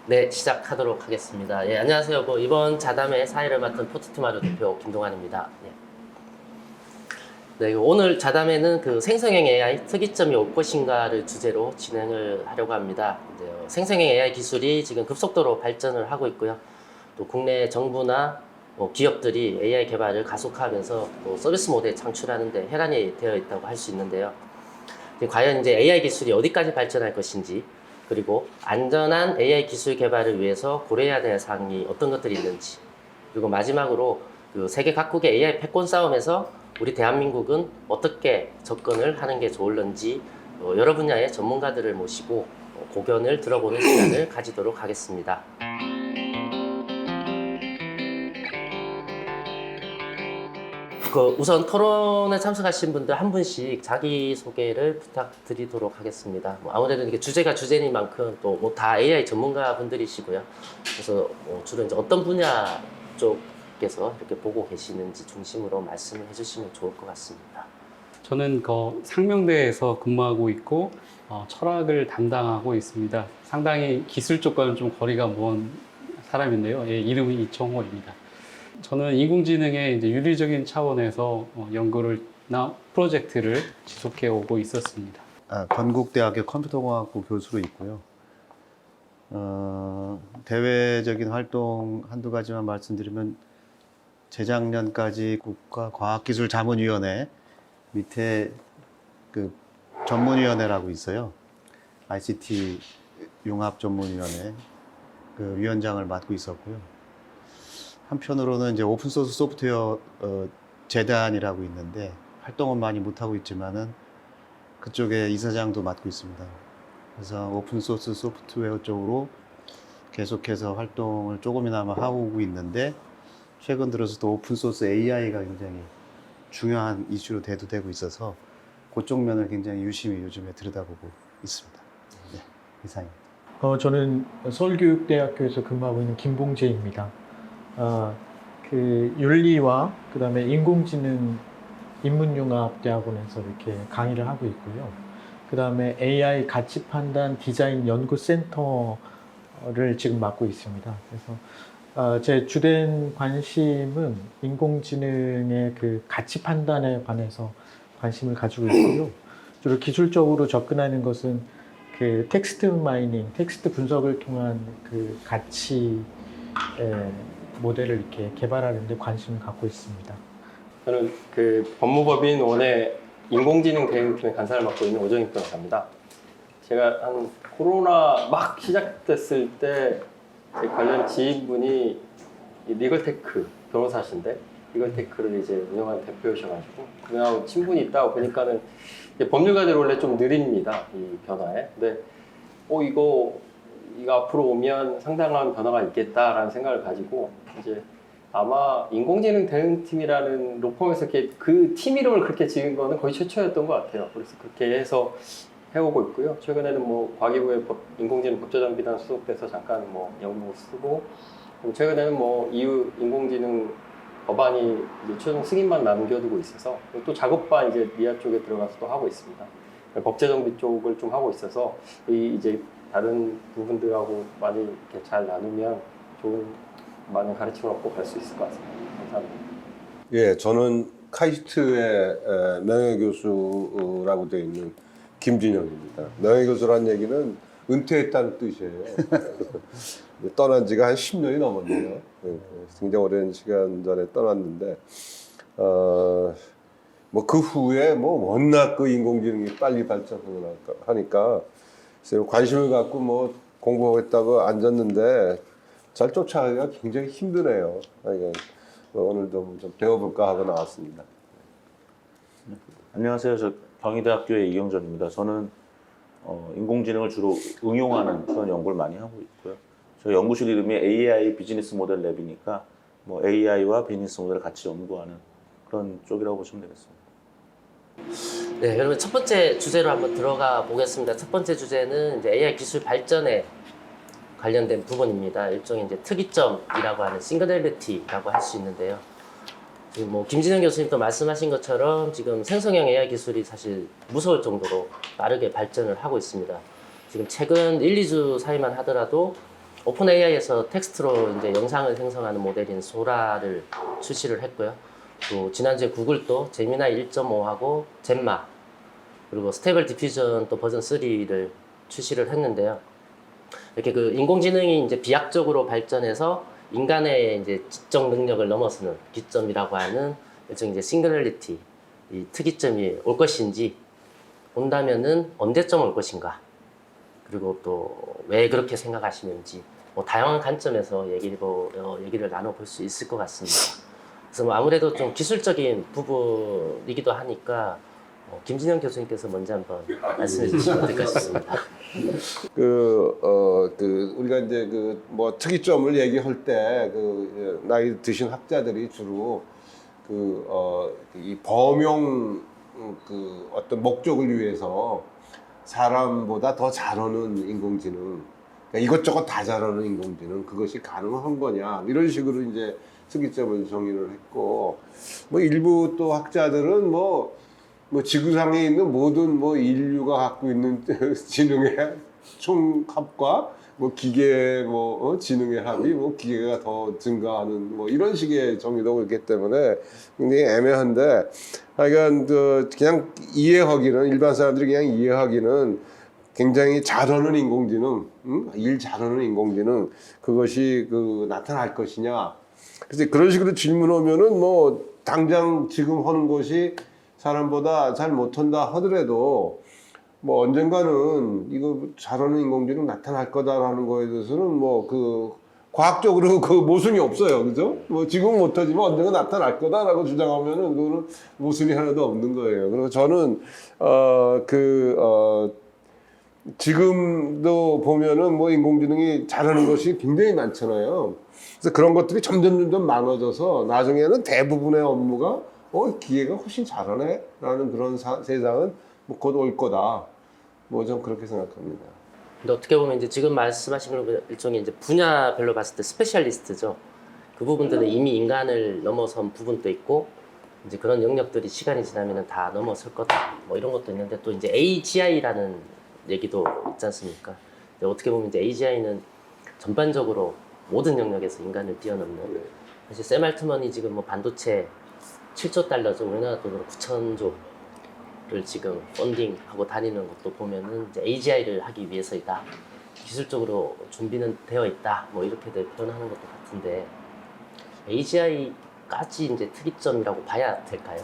네, 시작하도록 하겠습니다. 예, 안녕하세요. 이번 자담의 사회를 맡은 포트투마루 대표 김동환입니다. 네, 오늘 자담에는 생성형 AI 특이점이 올 것인가를 주제로 진행을 하려고 합니다. 생성형 AI 기술이 지금 급속도로 발전을 하고 있고요. 또 국내 정부나 기업들이 AI 개발을 가속화하면서 또 서비스 모델 창출하는 데 혈안이 되어 있다고 할 수 있는데요. 과연 이제 AI 기술이 어디까지 발전할 것인지, 그리고 안전한 AI 기술 개발을 위해서 고려해야 될 사항이 어떤 것들이 있는지, 그리고 마지막으로 세계 각국의 AI 패권 싸움에서 우리 대한민국은 어떻게 접근을 하는 게 좋을런지 여러 분야의 전문가들을 모시고 고견을 들어보는 시간을 가지도록 하겠습니다. 우선 토론에 참석하신 분들 한 분씩 자기소개를 부탁드리도록 하겠습니다. 아무래도 이게 주제가 주제니만큼 또 다 AI 전문가 분들이시고요. 그래서 주로 이제 어떤 분야 쪽에서 이렇게 보고 계시는지 중심으로 말씀을 해주시면 좋을 것 같습니다. 저는 상명대에서 근무하고 있고 철학을 담당하고 있습니다. 상당히 기술 쪽과는 좀 거리가 먼 사람인데요. 예, 이름이 이청호입니다. 저는 인공지능의 이제 윤리적인 차원에서 연구나 프로젝트를 지속해 오고 있었습니다. 건국대학교 컴퓨터공학부 교수로 있고요. 대외적인 활동 한두 가지만 말씀드리면 재작년까지 국가과학기술자문위원회 밑에 전문위원회라고 있어요. ICT 융합전문위원회 위원장을 맡고 있었고요. 한편으로는 이제 오픈소스 소프트웨어 재단이라고 있는데 활동은 많이 못하고 있지만은 그쪽에 이사장도 맡고 있습니다. 그래서 오픈소스 소프트웨어 쪽으로 계속해서 활동을 조금이나마 하고 있는데 최근 들어서 또 오픈소스 AI가 굉장히 중요한 이슈로 대두되고 있어서 그쪽 면을 굉장히 유심히 요즘에 들여다보고 있습니다. 네, 이상입니다. 저는 서울교육대학교에서 근무하고 있는 김봉재입니다. 윤리와 그다음에 인공지능 인문융합대학원에서 이렇게 강의를 하고 있고요. 그다음에 AI 가치 판단 디자인 연구센터를 지금 맡고 있습니다. 그래서 제 주된 관심은 인공지능의 가치 판단에 관해서 관심을 가지고 있고요. 주로 기술적으로 접근하는 것은 텍스트 마이닝, 텍스트 분석을 통한 가치 모델을 이렇게 개발하는 데 관심을 갖고 있습니다. 저는 법무법인 원의 인공지능 대응팀의 간사를 맡고 있는 오정익 변호사입니다. 제가 한 코로나 막 시작됐을 때 제 관련 지인분이 리걸테크 변호사신데 리걸테크를 이제 운영하는 대표이셔가지고 그분하고 친분이 있다고 보니까는 법률가들이 원래 좀 느립니다, 이 변화에. 근데 이거 앞으로 오면 상당한 변화가 있겠다라는 생각을 가지고 이제 아마 인공지능 대응팀이라는 로펌에서 그 팀 이름을 그렇게 지은 거는 거의 최초였던 것 같아요. 그래서 그렇게 해서 해오고 있고요. 최근에는 과기부의 인공지능 법제장비단 소속돼서 잠깐 연구 쓰고, 최근에는 EU 인공지능 법안이 이제 최종 승인만 남겨두고 있어서 또 작업반 이제 미아 쪽에 들어가서 또 하고 있습니다. 법제정비 쪽을 좀 하고 있어서 이제 다른 부분들하고 많이 이렇게 잘 나누면 좋은 많은 가르침을 얻고 갈 수 있을 것 같습니다. 감사합니다. 예, 저는 카이스트의 명예교수라고 되어 있는 김진영입니다. 명예교수란 얘기는 은퇴했다는 뜻이에요. 떠난 지가 한 10년이 넘었네요. 굉장히 오랜 시간 전에 떠났는데, 그 후에 워낙 인공지능이 빨리 발전을 하니까 관심을 갖고 공부하고 있다고 앉았는데 잘 쫓아가기가 굉장히 힘드네요. 오늘도 좀 배워볼까 하고 나왔습니다. 안녕하세요. 저 경희대학교의 이경전입니다. 저는 인공지능을 주로 응용하는 그런 연구를 많이 하고 있고요. 저희 연구실 이름이 AI 비즈니스 모델 랩이니까 AI와 비즈니스 모델을 같이 연구하는 그런 쪽이라고 보시면 되겠습니다. 네, 그러면 첫 번째 주제로 한번 들어가 보겠습니다. 첫 번째 주제는 이제 AI 기술 발전에 관련된 부분입니다. 일종의 이제 특이점이라고 하는 싱글레리티라고 할 수 있는데요. 지금 김진영 교수님도 말씀하신 것처럼 지금 생성형 AI 기술이 사실 무서울 정도로 빠르게 발전을 하고 있습니다. 지금 최근 1, 2주 사이만 하더라도 오픈 AI에서 텍스트로 이제 영상을 생성하는 모델인 소라를 출시를 했고요. 또 지난주에 구글도 제미나이 1.5하고 젬마 그리고 스테이블 디퓨전 또 버전 3를 출시를 했는데요. 이렇게 그 인공지능이 이제 비약적으로 발전해서 인간의 이제 지적 능력을 넘어서는 기점이라고 하는 일종의 이제 싱글리티, 이 특이점이 올 것인지, 온다면은 언제쯤 올 것인가, 그리고 또 왜 그렇게 생각하시는지, 뭐 다양한 관점에서 얘기를 나눠볼 수 있을 것 같습니다. 그래서 뭐 아무래도 좀 기술적인 부분이기도 하니까 김진영 교수님께서 먼저 한번 말씀해 주시면 어떨까 싶습니다. 우리가 이제 뭐 특이점을 얘기할 때 나이 드신 학자들이 주로 이 범용 어떤 목적을 위해서 사람보다 더 잘하는 인공지능, 그러니까 이것저것 다 잘하는 인공지능, 그것이 가능한 거냐, 이런 식으로 이제 특이점을 정의를 했고, 뭐 일부 또 학자들은 뭐 지구상에 있는 모든 뭐 인류가 갖고 있는 지능의 총합과 뭐 기계 지능의 합이 뭐 기계가 더 증가하는 뭐 이런 식의 정의도 있기 때문에 굉장히 애매한데, 하여간 그냥 이해하기는, 일반 사람들이 그냥 이해하기는 굉장히 잘하는 인공지능, 일 잘하는 인공지능, 그것이 나타날 것이냐. 그래서 그런 식으로 질문하면은 뭐 당장 지금 하는 것이 사람보다 잘 못한다 하더라도 뭐 언젠가는 이거 잘하는 인공지능 나타날 거다라는 거에 대해서는 뭐 과학적으로 모순이 없어요, 그죠? 뭐 지금은 못하지만 언젠가 나타날 거다라고 주장하면은 그거는 모순이 하나도 없는 거예요. 그리고 저는 지금도 보면은 뭐 인공지능이 잘하는 것이 굉장히 많잖아요. 그래서 그런 것들이 점점 많아져서 나중에는 대부분의 업무가 기계가 훨씬 잘하네? 라는 그런 세상은 뭐 곧 올 거다. 뭐 좀 그렇게 생각합니다. 근데 어떻게 보면 이제 지금 말씀하신 건 일종의 이제 분야별로 봤을 때 스페셜리스트죠. 그 부분들은 이미 인간을 넘어선 부분도 있고, 이제 그런 영역들이 시간이 지나면 다 넘어설 거다. 뭐 이런 것도 있는데, 또 이제 AGI라는 얘기도 있지 않습니까? 근데 어떻게 보면 이제 AGI는 전반적으로 모든 영역에서 인간을 뛰어넘는, 사실 샘 알트먼이 지금 뭐 반도체 7조 달러죠. 우리나라 돈으로 9천조를 지금 펀딩하고 다니는 것도 보면은 이제 AGI를 하기 위해서이다. 기술적으로 준비는 되어 있다. 뭐 이렇게들 표현하는 것도 같은데, AGI까지 이제 특이점이라고 봐야 될까요?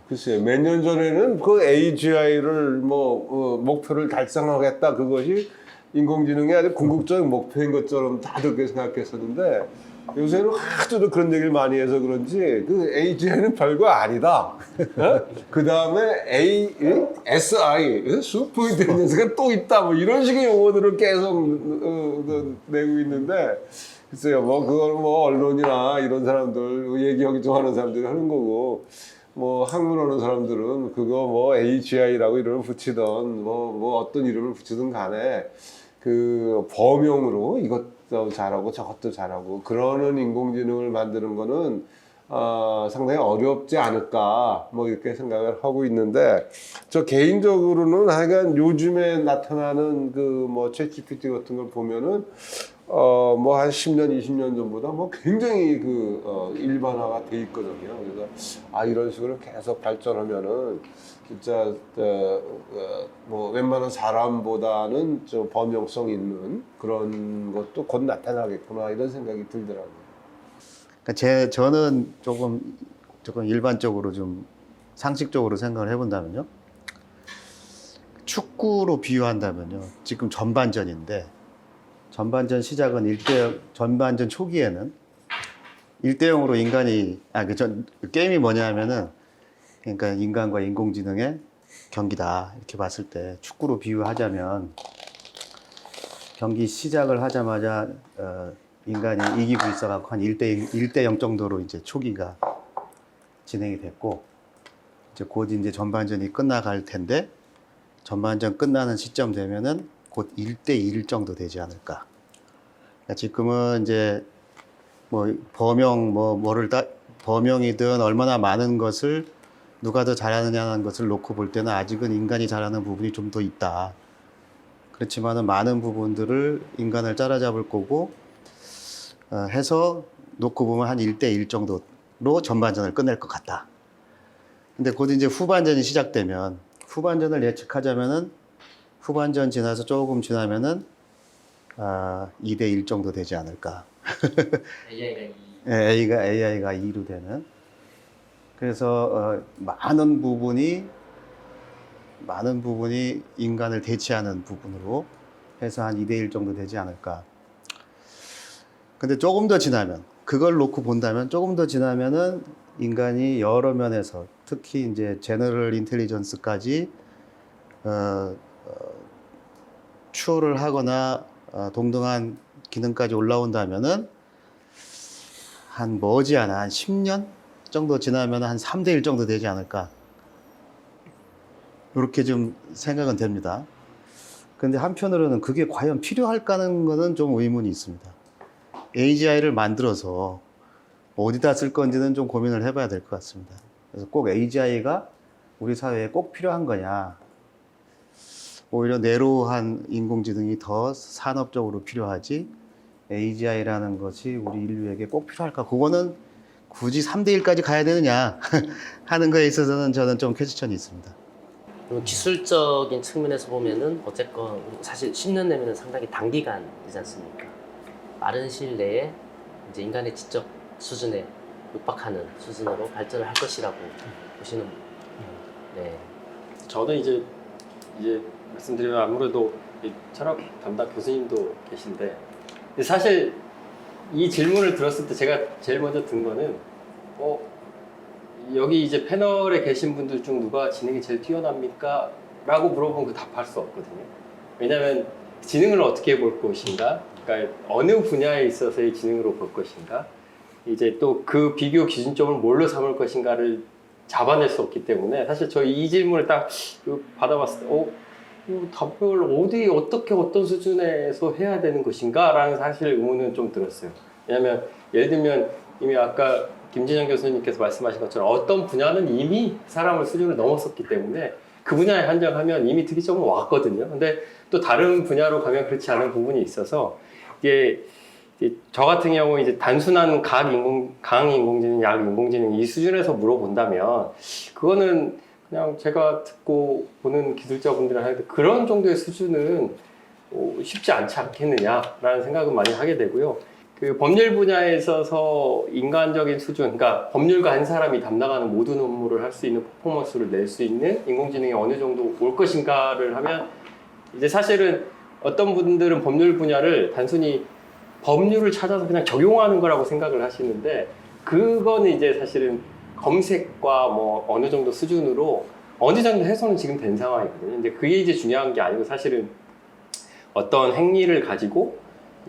글쎄요, 몇 년 전에는 AGI를 목표를 달성하겠다, 그것이 인공지능의 아주 궁극적인 목표인 것처럼 다들 그렇게 생각했었는데, 요새는 하도 그런 얘기를 많이 해서 그런지 AGI는 별거 아니다. 그 다음에 SI, 슈퍼 인텔리전스가 또 있다. 뭐 이런 식의 용어들을 계속 내고 있는데, 글쎄요, 그걸 언론이나 이런 사람들, 얘기하기 좋아하는 사람들이 하는 거고, 한글 하는 사람들은 그거 AGI라고 이름을 붙이던 어떤 이름을 붙이든 간에 범용으로 이것도 잘하고 저것도 잘하고 그러는 인공지능을 만드는 거는 상당히 어렵지 않을까 이렇게 생각을 하고 있는데, 저 개인적으로는 하여간 요즘에 나타나는 챗GPT 같은 걸 보면은 한 10년, 20년 전보다 굉장히 일반화가 돼 있거든요. 그래서 이런 식으로 계속 발전하면은 진짜 웬만한 사람보다는 좀 범용성 있는 그런 것도 곧 나타나겠구나, 이런 생각이 들더라고요. 그러니까 저는 조금 일반적으로 좀 상식적으로 생각을 해본다면요, 축구로 비유한다면요, 지금 전반전인데, 전반전 시작은 전반전 초기에는 1대0으로 인간이, 게임이 뭐냐 하면은, 그러니까 인간과 인공지능의 경기다. 이렇게 봤을 때 축구로 비유하자면, 경기 시작을 하자마자, 인간이 이기고 있어갖고 한 1대0 정도로 이제 초기가 진행이 됐고, 곧 이제 전반전이 끝나갈 텐데, 전반전 끝나는 시점 되면은 곧 1대1 정도 되지 않을까. 그러니까 지금은 이제 범용이든 얼마나 많은 것을 누가 더 잘하느냐는 것을 놓고 볼 때는 아직은 인간이 잘하는 부분이 좀 더 있다. 그렇지만은 많은 부분들을 인간을 따라잡을 거고 해서 놓고 보면 한 1대1 정도로 전반전을 끝낼 것 같다. 근데 곧 이제 후반전이 시작되면 후반전을 예측하자면은 후반전 지나서 조금 지나면은 2대1 정도 되지 않을까. AI가 2로 되는. 그래서 많은 부분이 인간을 대체하는 부분으로 해서 한 2대1 정도 되지 않을까. 근데 조금 더 지나면, 그걸 놓고 본다면 조금 더 지나면은 인간이 여러 면에서 특히 이제 제너럴 인텔리전스까지 추월을 하거나 동등한 기능까지 올라온다면은 한 머지않아 한 10년 정도 지나면 한 3대1 정도 되지 않을까. 이렇게 좀 생각은 됩니다. 근데 한편으로는 그게 과연 필요할까는 거는 좀 의문이 있습니다. AGI를 만들어서 어디다 쓸 건지는 좀 고민을 해봐야 될 것 같습니다. 그래서 꼭 AGI가 우리 사회에 꼭 필요한 거냐. 오히려 내로한 인공지능이 더 산업적으로 필요하지 AGI라는 것이 우리 인류에게 꼭 필요할까? 그거는 굳이 3대1까지 가야 되느냐 하는 거에 있어서는 저는 좀 퀘스천이 있습니다. 기술적인 측면에서 보면은 어쨌건 사실 10년 내면은 상당히 단기간이지 않습니까? 빠른 시일 내에 이제 인간의 지적 수준에 육박하는 수준으로 발전을 할 것이라고 보시는. 네. 저는 이제 말씀드리면 아무래도 이 철학 담당 교수님도 계신데 사실 이 질문을 들었을 때 제가 제일 먼저 든 거는 여기 이제 패널에 계신 분들 중 누가 지능이 제일 뛰어납니까? 라고 물어보면 그 답할 수 없거든요. 왜냐하면 지능을 어떻게 볼 것인가? 그러니까 어느 분야에 있어서의 지능으로 볼 것인가? 이제 또 그 비교 기준점을 뭘로 삼을 것인가를 잡아낼 수 없기 때문에 사실 저희 이 질문을 딱 받아봤을 때 답을 어디 어떻게 어떤 수준에서 해야 되는 것인가? 라는 사실 의문은 좀 들었어요. 왜냐하면 예를 들면 이미 아까 김진영 교수님께서 말씀하신 것처럼 어떤 분야는 이미 사람의 수준을 넘었었기 때문에 그 분야에 한정하면 이미 특이점은 왔거든요. 근데 또 다른 분야로 가면 그렇지 않은 부분이 있어서 이게 저 같은 경우 이제 단순한 강 인공지능, 약 인공지능 이 수준에서 물어본다면 그거는 그냥 제가 듣고 보는 기술자분들은 하는데 그런 정도의 수준은 쉽지 않지 않겠느냐라는 생각은 많이 하게 되고요. 그 법률 분야에 있어서 인간적인 수준, 그러니까 법률가 한 사람이 담당하는 모든 업무를 할 수 있는 퍼포먼스를 낼 수 있는 인공지능이 어느 정도 올 것인가를 하면 이제 사실은 어떤 분들은 법률 분야를 단순히 법률을 찾아서 그냥 적용하는 거라고 생각을 하시는데 그거는 이제 사실은 검색과 뭐 어느 정도 수준으로 어느 정도 해소는 지금 된 상황이거든요. 근데 그게 이제 중요한 게 아니고 사실은 어떤 행위를 가지고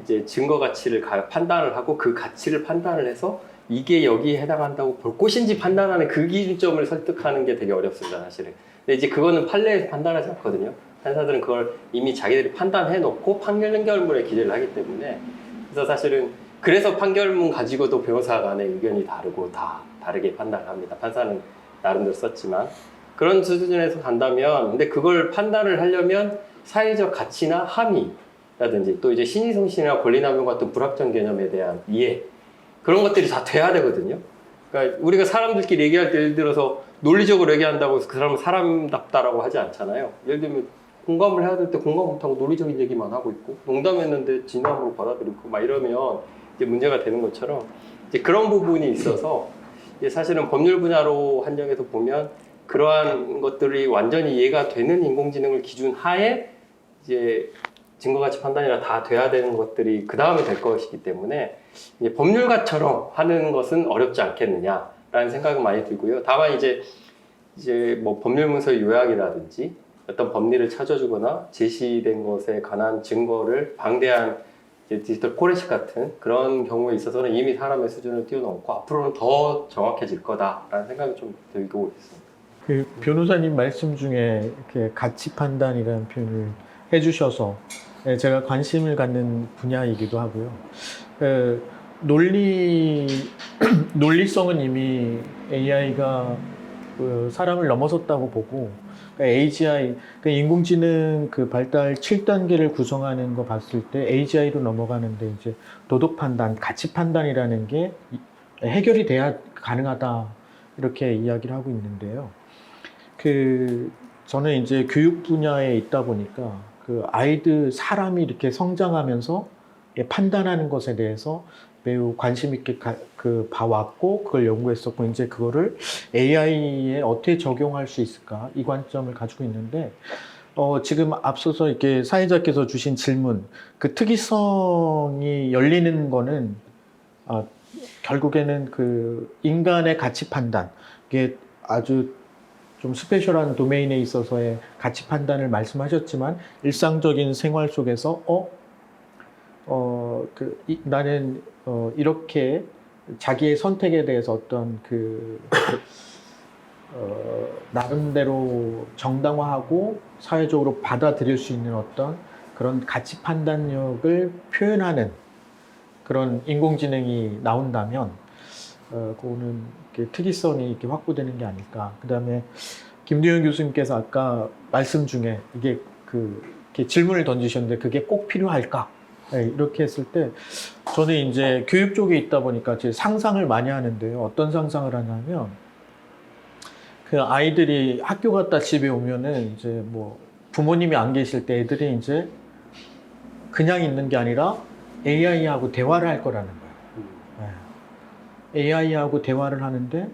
이제 증거 가치를 판단을 하고 그 가치를 판단을 해서 이게 여기에 해당한다고 볼 것인지 판단하는 그 기준점을 설득하는 게 되게 어렵습니다, 사실은. 근데 이제 그거는 판례에서 판단하지 않거든요. 판사들은 그걸 이미 자기들이 판단해 놓고 판결문에 기재를 하기 때문에 그래서 사실은 그래서 판결문 가지고도 변호사 간의 의견이 다르고 다 다르게 판단을 합니다. 판사는 나름대로 썼지만 그런 수준에서 간다면 근데 그걸 판단을 하려면 사회적 가치나 함의라든지 또 이제 신의성신이나 권리남용 같은 불확정 개념에 대한 이해 그런 것들이 다 돼야 되거든요. 그러니까 우리가 사람들끼리 얘기할 때 예를 들어서 논리적으로 얘기한다고 해서 그 사람은 사람답다라고 하지 않잖아요. 예를 들면 공감을 해야 될 때 공감 못하고 논리적인 얘기만 하고 있고 농담했는데 진담으로 받아들이고 막 이러면 이제 문제가 되는 것처럼 이제 그런 부분이 있어서 이제 사실은 법률 분야로 한정해서 보면 그러한 것들이 완전히 이해가 되는 인공지능을 기준 하에 이제 증거가치 판단이라 다 돼야 되는 것들이 그 다음에 될 것이기 때문에 이제 법률가처럼 하는 것은 어렵지 않겠느냐라는 생각은 많이 들고요. 다만 이제 뭐 법률문서의 요약이라든지 어떤 법리를 찾아주거나 제시된 것에 관한 증거를 방대한 디지털 포렌식 같은 그런 경우에 있어서는 이미 사람의 수준을 뛰어넘고 앞으로는 더 정확해질 거다라는 생각이 좀 들고 있습니다. 그 변호사님 말씀 중에 이렇게 가치 판단이라는 표현을 해주셔서 제가 관심을 갖는 분야이기도 하고요. 논리성은 이미 AI가 그 사람을 넘어섰다고 보고 그러니까 AGI, 그 인공지능 그 발달 7단계를 구성하는 거 봤을 때 AGI로 넘어가는데 이제 도덕 판단, 가치 판단이라는 게 해결이 돼야 가능하다 이렇게 이야기를 하고 있는데요. 그 저는 이제 교육 분야에 있다 보니까 그 아이들 사람이 이렇게 성장하면서 판단하는 것에 대해서 매우 관심 있게 그 봐왔고 그걸 연구했었고 이제 그거를 AI에 어떻게 적용할 수 있을까 이 관점을 가지고 있는데 지금 앞서서 이렇게 사회자께서 주신 질문 그 특이성이 열리는 거는 결국에는 그 인간의 가치 판단 이게 아주 좀 스페셜한 도메인에 있어서의 가치 판단을 말씀하셨지만 일상적인 생활 속에서 나는 이렇게 자기의 선택에 대해서 어떤 나름대로 정당화하고 사회적으로 받아들일 수 있는 어떤 그런 가치 판단력을 표현하는 그런 인공지능이 나온다면 그거는 이렇게 특이성이 이렇게 확보되는 게 아닐까. 그다음에 김두현 교수님께서 아까 말씀 중에 이렇게 질문을 던지셨는데 그게 꼭 필요할까? 네, 이렇게 했을 때 저는 이제 교육 쪽에 있다 보니까 제 상상을 많이 하는데요. 어떤 상상을 하냐면 그 아이들이 학교 갔다 집에 오면은 이제 뭐 부모님이 안 계실 때 애들이 이제 그냥 있는 게 아니라 AI하고 대화를 할 거라는 거예요. 네. AI하고 대화를 하는데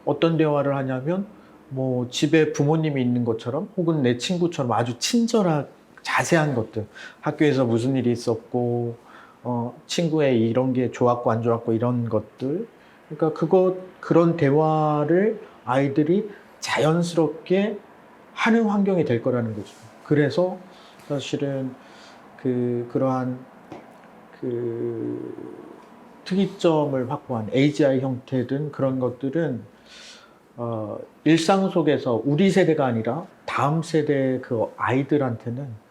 어떤 대화를 하냐면 뭐 집에 부모님이 있는 것처럼 혹은 내 친구처럼 아주 친절하고 자세한 것들, 학교에서 무슨 일이 있었고, 친구의 이런 게 좋았고 안 좋았고 이런 것들, 그러니까 그런 대화를 아이들이 자연스럽게 하는 환경이 될 거라는 거죠. 그래서 사실은 그러한 특이점을 확보한 AGI 형태든 그런 것들은 일상 속에서 우리 세대가 아니라 다음 세대 그 아이들한테는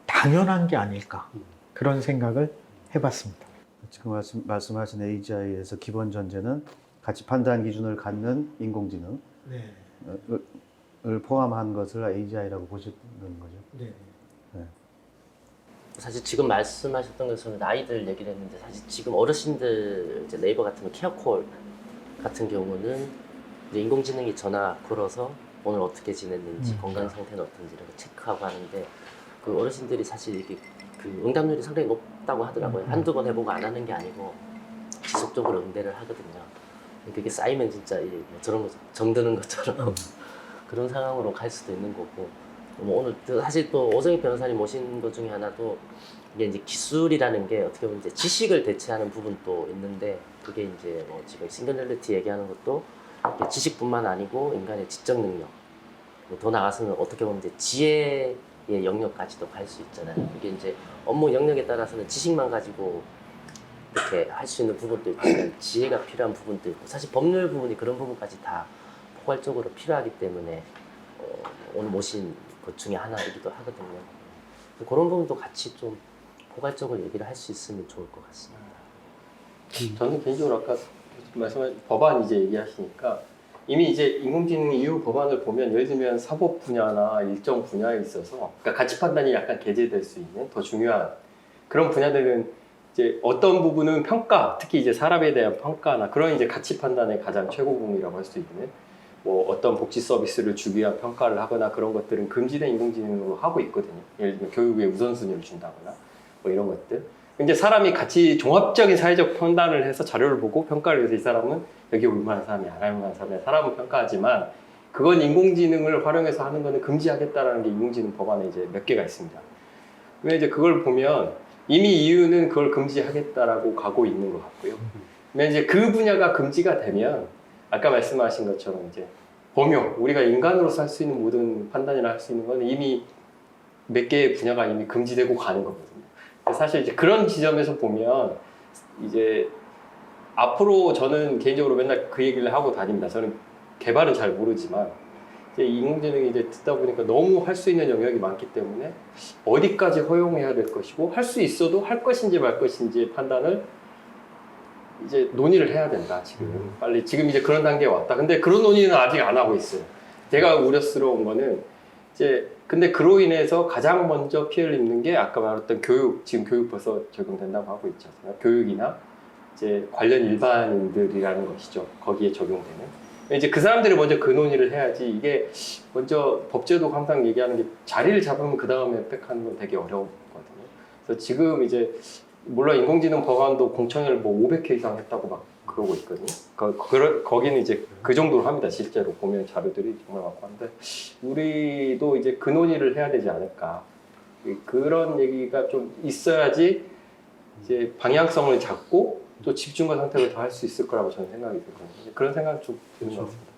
당연한 게 아닐까 그런 생각을 해봤습니다. 지금 말씀하신 AGI에서 기본 전제는 가치 판단 기준을 갖는 인공지능을 포함한 것을 AGI라고 보시는 거죠. 네. 사실 지금 말씀하셨던 것은 아이들 얘기를 했는데 사실 지금 어르신들 이제 네이버 같은 거 케어콜 같은 경우는 이제 인공지능이 전화 걸어서 오늘 어떻게 지냈는지 건강 상태는 어떤지 이런 거 체크하고 하는데 그 어르신들이 사실 이게 그 응답률이 상당히 높다고 하더라고요. 한두 번 해보고 안 하는 게 아니고 지속적으로 응대를 하거든요. 그게 쌓이면 진짜 뭐 저런 거 정드는 것처럼 그런 상황으로 갈 수도 있는 거고 뭐 오늘 사실 또 오정익 변호사님 모신 것 중에 하나도 이게 이제 기술이라는 게 어떻게 보면 이제 지식을 대체하는 부분도 있는데 그게 이제 뭐 지금 싱글렐리티 얘기하는 것도 지식뿐만 아니고 인간의 지적 능력 더 나아가서는 어떻게 보면 이제 지혜의 영역까지도 갈 수 있잖아요. 이게 이제 업무 영역에 따라서는 지식만 가지고 이렇게 할 수 있는 부분도 있고 지혜가 필요한 부분도 있고 사실 법률 부분이 그런 부분까지 다 포괄적으로 필요하기 때문에 오늘 모신 것 중에 하나이기도 하거든요. 그런 부분도 같이 좀 포괄적으로 얘기를 할 수 있으면 좋을 것 같습니다. 저는 개인적으로 아까 말씀하신 법안 이제 얘기하시니까 이미 이제 인공지능 이후 법안을 보면 예를 들면 사법 분야나 일정 분야에 있어서 그러니까 가치 판단이 약간 개재될 수 있는 더 중요한 그런 분야들은 이제 어떤 부분은 평가, 특히 이제 사람에 대한 평가나 그런 이제 가치 판단의 가장 최고봉이라고 할 수 있는 뭐 어떤 복지 서비스를 주기 위한 평가를 하거나 그런 것들은 금지된 인공지능으로 하고 있거든요. 예를 들면 교육에 우선순위를 준다거나 뭐 이런 것들. 이제 사람이 같이 종합적인 사회적 판단을 해서 자료를 보고 평가를 해서 이 사람은 여기 올 만한 사람이야, 안 올 만한 사람이야, 사람은 평가하지만 그건 인공지능을 활용해서 하는 거는 금지하겠다라는 게 인공지능 법안에 이제 몇 개가 있습니다. 근데 이제 그걸 보면 이미 EU는 그걸 금지하겠다라고 가고 있는 것 같고요. 근데 이제 그 분야가 금지가 되면 아까 말씀하신 것처럼 이제 범용, 우리가 인간으로서 할 수 있는 모든 판단이나 할 수 있는 건 이미 몇 개의 분야가 이미 금지되고 가는 거거든요. 사실 이제 그런 지점에서 보면 이제 앞으로 저는 개인적으로 맨날 그 얘기를 하고 다닙니다. 저는 개발은 잘 모르지만 이제 인공지능이 이제 듣다 보니까 너무 할 수 있는 영역이 많기 때문에 어디까지 허용해야 될 것이고 할 수 있어도 할 것인지 말 것인지의 판단을 이제 논의를 해야 된다 지금 빨리 지금 이제 그런 단계에 왔다. 근데 그런 논의는 아직 안 하고 있어요. 제가 우려스러운 거는 이제 근데 그로 인해서 가장 먼저 피해를 입는 게 아까 말했던 교육, 지금 교육 벌써 적용된다고 하고 있지 않습니까? 교육이나 이제 관련 일반인들이라는 것이죠. 거기에 적용되는. 이제 그 사람들이 먼저 그 논의를 해야지 이게 먼저 법제도 항상 얘기하는 게 자리를 잡으면 그 다음에 획하는 건 되게 어려웠거든요. 그래서 지금 이제 물론 인공지능 법안도 공청회를 뭐 500회 이상 했다고 막 그러고 있거든요. 거기는 이제 그 정도로 합니다. 실제로 보면 자료들이 정말 많고 한데 우리도 이제 그 논의를 해야 되지 않을까. 그런 얘기가 좀 있어야지 이제 방향성을 잡고 또 집중과 선택을 더 할 수 있을 거라고 저는 생각이 들거든요. 그런 생각이 좀 드는 것 같습니다.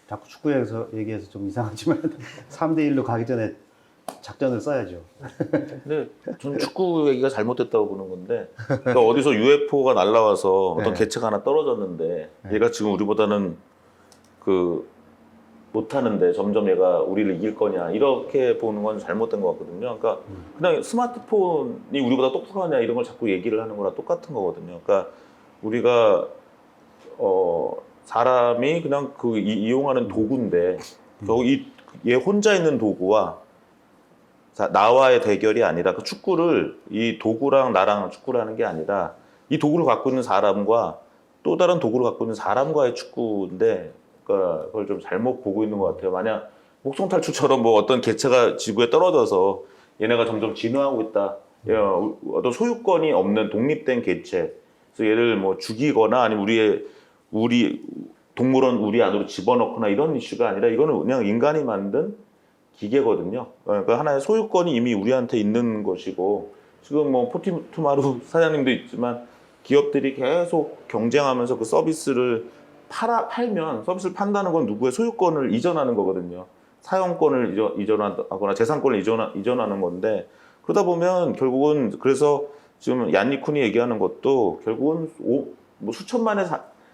자꾸 축구에서 얘기해서 좀 이상하지만 3대 1로 가기 전에 작전을 써야죠. 근데 저는 축구 얘기가 잘못됐다고 보는 건데 그러니까 어디서 UFO가 날라와서 어떤 네. 개체가 하나 떨어졌는데 네. 얘가 지금 우리보다는 그 못하는데 점점 얘가 우리를 이길 거냐 이렇게 보는 건 잘못된 것 같거든요. 그러니까 그냥 스마트폰이 우리보다 똑똑하냐 이런 걸 자꾸 얘기를 하는 거랑 똑같은 거거든요. 그러니까 우리가 사람이 그냥 그 이용하는 도구인데 얘 혼자 있는 도구와 나와의 대결이 아니라 그 축구를 이 도구랑 나랑 축구를 하는 게 아니라 이 도구를 갖고 있는 사람과 또 다른 도구를 갖고 있는 사람과의 축구인데 그러니까 그걸 좀 잘못 보고 있는 것 같아요. 만약 목성탈출처럼 뭐 어떤 개체가 지구에 떨어져서 얘네가 점점 진화하고 있다. 어떤 소유권이 없는 독립된 개체. 그래서 얘를 뭐 죽이거나 아니면 우리 동물원 우리 안으로 집어넣거나 이런 이슈가 아니라 이거는 그냥 인간이 만든 기계거든요. 그러니까 하나의 소유권이 이미 우리한테 있는 것이고 지금 뭐 포티투마루 사장님도 있지만 기업들이 계속 경쟁하면서 그 서비스를 팔면 서비스를 판다는 건 누구의 소유권을 이전하는 거거든요. 사용권을 이전하거나 재산권을 이전하는 건데 그러다 보면 결국은 그래서 지금 얀니쿤이 얘기하는 것도 결국은 뭐 수천만의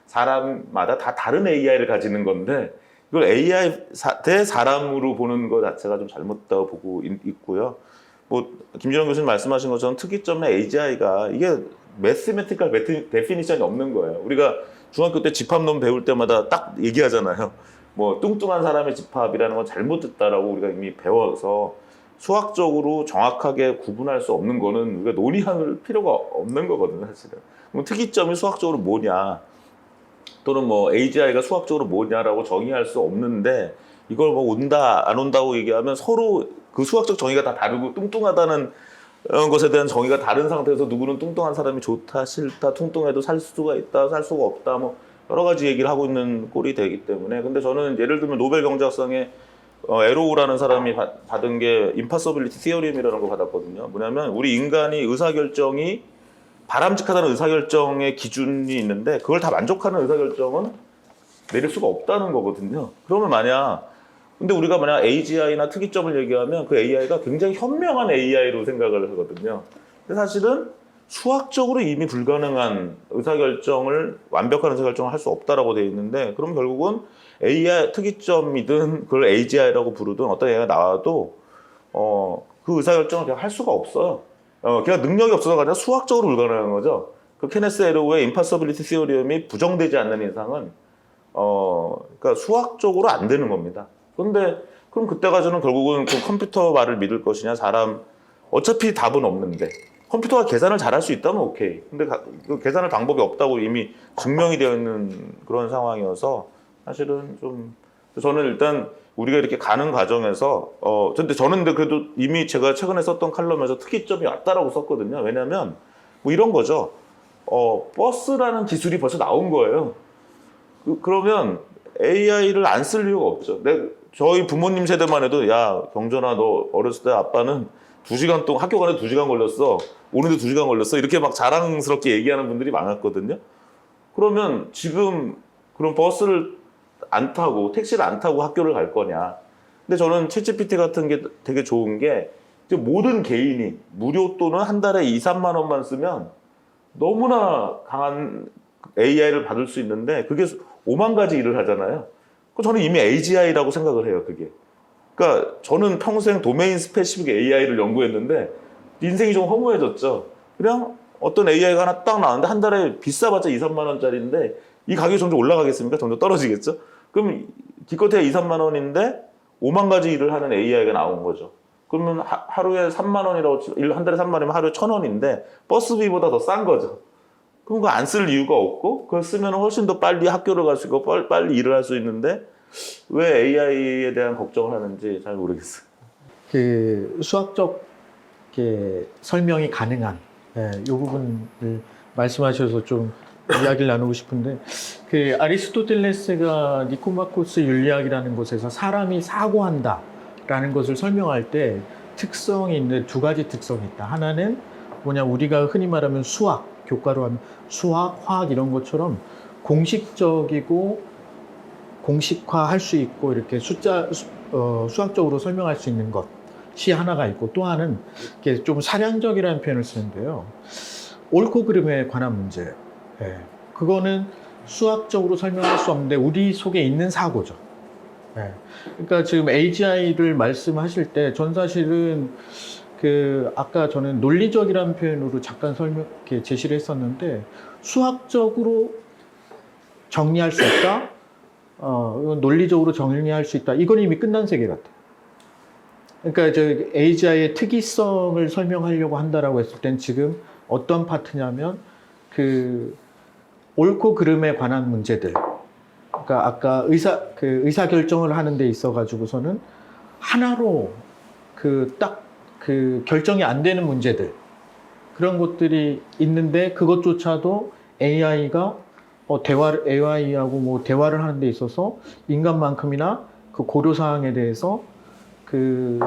사람마다 다 다른 AI를 가지는 건데 이걸 AI 대 사람으로 보는 것 자체가 좀 잘못다고 보고 있고요. 뭐 김준영 교수님 말씀하신 것처럼 특이점의 AGI가 이게 매스메티컬 데피니션이 없는 거예요. 우리가 중학교 때 집합론 배울 때마다 딱 얘기하잖아요. 뭐 뚱뚱한 사람의 집합이라는 건 잘못됐다라고 우리가 이미 배워서 수학적으로 정확하게 구분할 수 없는 거는 우리가 논의할 필요가 없는 거거든요, 사실은. 그럼 특이점이 수학적으로 뭐냐? 또는 뭐 AGI가 수학적으로 뭐냐라고 정의할 수 없는데 이걸 뭐 온다 안 온다고 얘기하면 서로 그 수학적 정의가 다 다르고 뚱뚱하다는 것에 대한 정의가 다른 상태에서 누구는 뚱뚱한 사람이 좋다 싫다 뚱뚱해도 살 수가 있다 살 수가 없다 뭐 여러 가지 얘기를 하고 있는 꼴이 되기 때문에 근데 저는 예를 들면 노벨 경제학상에 에로우라는 사람이 받은 게 임파서빌리티 티어리움이라는 걸 받았거든요. 뭐냐면 우리 인간이 의사결정이 바람직하다는 의사결정의 기준이 있는데 그걸 다 만족하는 의사결정은 내릴 수가 없다는 거거든요. 그러면 근데 우리가 만약 AGI나 특이점을 얘기하면 그 AI가 굉장히 현명한 AI로 생각을 하거든요. 근데 사실은 수학적으로 이미 불가능한 완벽한 의사결정을 할 수 없다라고 되어 있는데 그럼 결국은 AI 특이점이든 그걸 AGI라고 부르든 어떤 AI가 나와도 그 의사결정을 그냥 할 수가 없어요. 걔가 능력이 없어서가 아니라 수학적으로 불가능한 거죠. 그 케네스 에로우의 임파서빌리티 시어리움이 부정되지 않는 이상은 그러니까 수학적으로 안 되는 겁니다. 그런데 그럼 그때까지는 결국은 그 컴퓨터 말을 믿을 것이냐 어차피 답은 없는데 컴퓨터가 계산을 잘할 수 있다면 오케이. 근데 그 계산할 방법이 없다고 이미 증명이 되어 있는 그런 상황이어서 사실은 좀 저는 일단 우리가 이렇게 가는 과정에서 근데 저는 그래도 이미 제가 최근에 썼던 칼럼에서 특이점이 왔다라고 썼거든요. 왜냐하면 뭐 이런 거죠. 버스라는 기술이 벌써 나온 거예요. 그러면 AI를 안 쓸 이유가 없죠. 저희 부모님 세대만 해도 야 경전아 너 어렸을 때 아빠는 2시간 동안 학교 가는데 2시간 걸렸어. 오는데 2시간 걸렸어. 이렇게 막 자랑스럽게 얘기하는 분들이 많았거든요. 그러면 지금 그런 버스를 안 타고 택시를 안 타고 학교를 갈 거냐. 근데 저는 챗GPT 같은 게 되게 좋은 게 모든 개인이 무료 또는 한 달에 2, 3만 원만 쓰면 너무나 강한 AI를 받을 수 있는데 그게 5만 가지 일을 하잖아요. 저는 이미 AGI라고 생각을 해요, 그게. 그러니까 저는 평생 도메인 스페시픽 AI를 연구했는데 인생이 좀 허무해졌죠. 그냥 어떤 AI가 하나 딱 나왔는데 한 달에 비싸봤자 2, 3만 원짜리인데 이 가격이 점점 올라가겠습니까? 점점 떨어지겠죠? 그럼 기껏해야 2, 3만 원인데 5만 가지 일을 하는 AI가 나온 거죠. 그러면 하루에 3만 원이라고 한 달에 3만 원이면 하루에 1,000원인데 버스비보다 더 싼 거죠. 그럼 그거 안 쓸 이유가 없고 그걸 쓰면 훨씬 더 빨리 학교를 갈 수 있고 빨리 일을 할 수 있는데 왜 AI에 대한 걱정을 하는지 잘 모르겠어요. 그 수학적 이렇게 설명이 가능한 이 부분을 말씀하셔서 좀 이야기를 나누고 싶은데 그 아리스토텔레스가 니코마코스 윤리학이라는 곳에서 사람이 사고한다라는 것을 설명할 때 특성이 있는데 두 가지 특성이 있다. 하나는 뭐냐 우리가 흔히 말하면 수학, 교과로 하면 수학, 화학 이런 것처럼 공식적이고 공식화할 수 있고 이렇게 수학적으로 설명할 수 있는 것이 하나가 있고 또 하나는 이게 좀 사량적이라는 표현을 쓰는데요. 옳고 그름에 관한 문제예요. 예. 그거는 수학적으로 설명할 수 없는데 우리 속에 있는 사고죠. 예. 그러니까 지금 AGI를 말씀하실 때 전 사실은 그 아까 저는 논리적이라는 표현으로 잠깐 이렇게 제시를 했었는데 수학적으로 정리할 수 있다. 이건 논리적으로 정리할 수 있다. 이건 이미 끝난 세계 같아요. 그러니까 저 AGI의 특이성을 설명하려고 한다라고 했을 땐 지금 어떤 파트냐면 그 옳고 그름에 관한 문제들. 그러니까 아까 의사 결정을 하는 데 있어 가지고서는 하나로 그 결정이 안 되는 문제들. 그런 것들이 있는데 그것조차도 AI가 AI하고 뭐 대화를 하는 데 있어서 인간만큼이나 그 고려사항에 대해서 그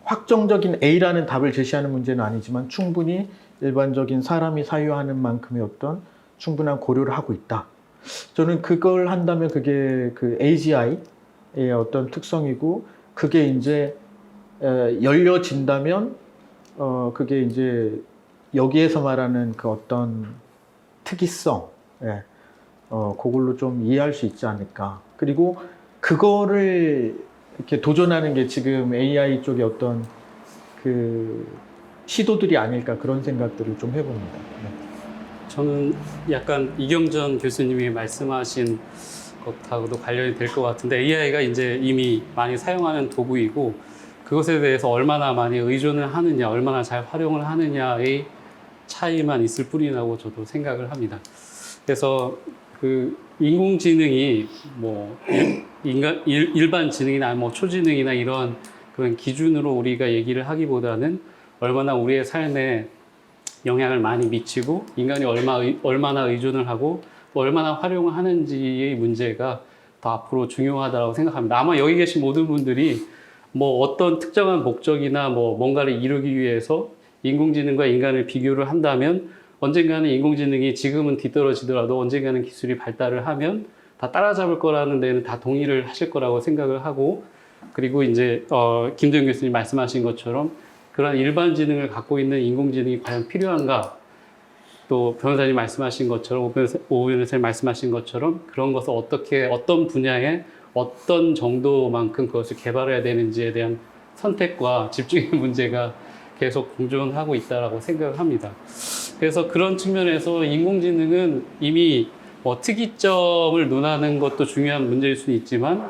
확정적인 A라는 답을 제시하는 문제는 아니지만 충분히 일반적인 사람이 사유하는 만큼의 어떤 충분한 고려를 하고 있다. 저는 그걸 한다면 그게 그 AGI의 어떤 특성이고 그게 이제 열려진다면 그게 이제 여기에서 말하는 그 어떤 특이성 그걸로 좀 이해할 수 있지 않을까. 그리고 그거를 이렇게 도전하는 게 지금 AI 쪽의 어떤 그 시도들이 아닐까 그런 생각들을 좀 해봅니다. 네. 저는 약간 이경전 교수님이 말씀하신 것하고도 관련이 될 것 같은데 AI가 이제 이미 많이 사용하는 도구이고 그것에 대해서 얼마나 많이 의존을 하느냐, 얼마나 잘 활용을 하느냐의 차이만 있을 뿐이라고 저도 생각을 합니다. 그래서 그 인공지능이 뭐 일반 지능이나 뭐 초지능이나 이런 그런 기준으로 우리가 얘기를 하기보다는 얼마나 우리의 삶에 영향을 많이 미치고 인간이 얼마나 의존을 하고 또 얼마나 활용을 하는지의 문제가 더 앞으로 중요하다고 생각합니다. 아마 여기 계신 모든 분들이 뭐 어떤 특정한 목적이나 뭐 뭔가를 이루기 위해서 인공지능과 인간을 비교를 한다면 언젠가는 인공지능이 지금은 뒤떨어지더라도 언젠가는 기술이 발달을 하면 다 따라잡을 거라는 데는 다 동의를 하실 거라고 생각을 하고 그리고 이제 김도영 교수님 말씀하신 것처럼 그런 일반 지능을 갖고 있는 인공지능이 과연 필요한가 또 변호사님 말씀하신 것처럼 오 변호사님 말씀하신 것처럼 그런 것을 어떻게 어떤 분야에 어떤 정도만큼 그것을 개발해야 되는지에 대한 선택과 집중의 문제가 계속 공존하고 있다고 생각을 합니다. 그래서 그런 측면에서 인공지능은 이미 뭐 특이점을 논하는 것도 중요한 문제일 수는 있지만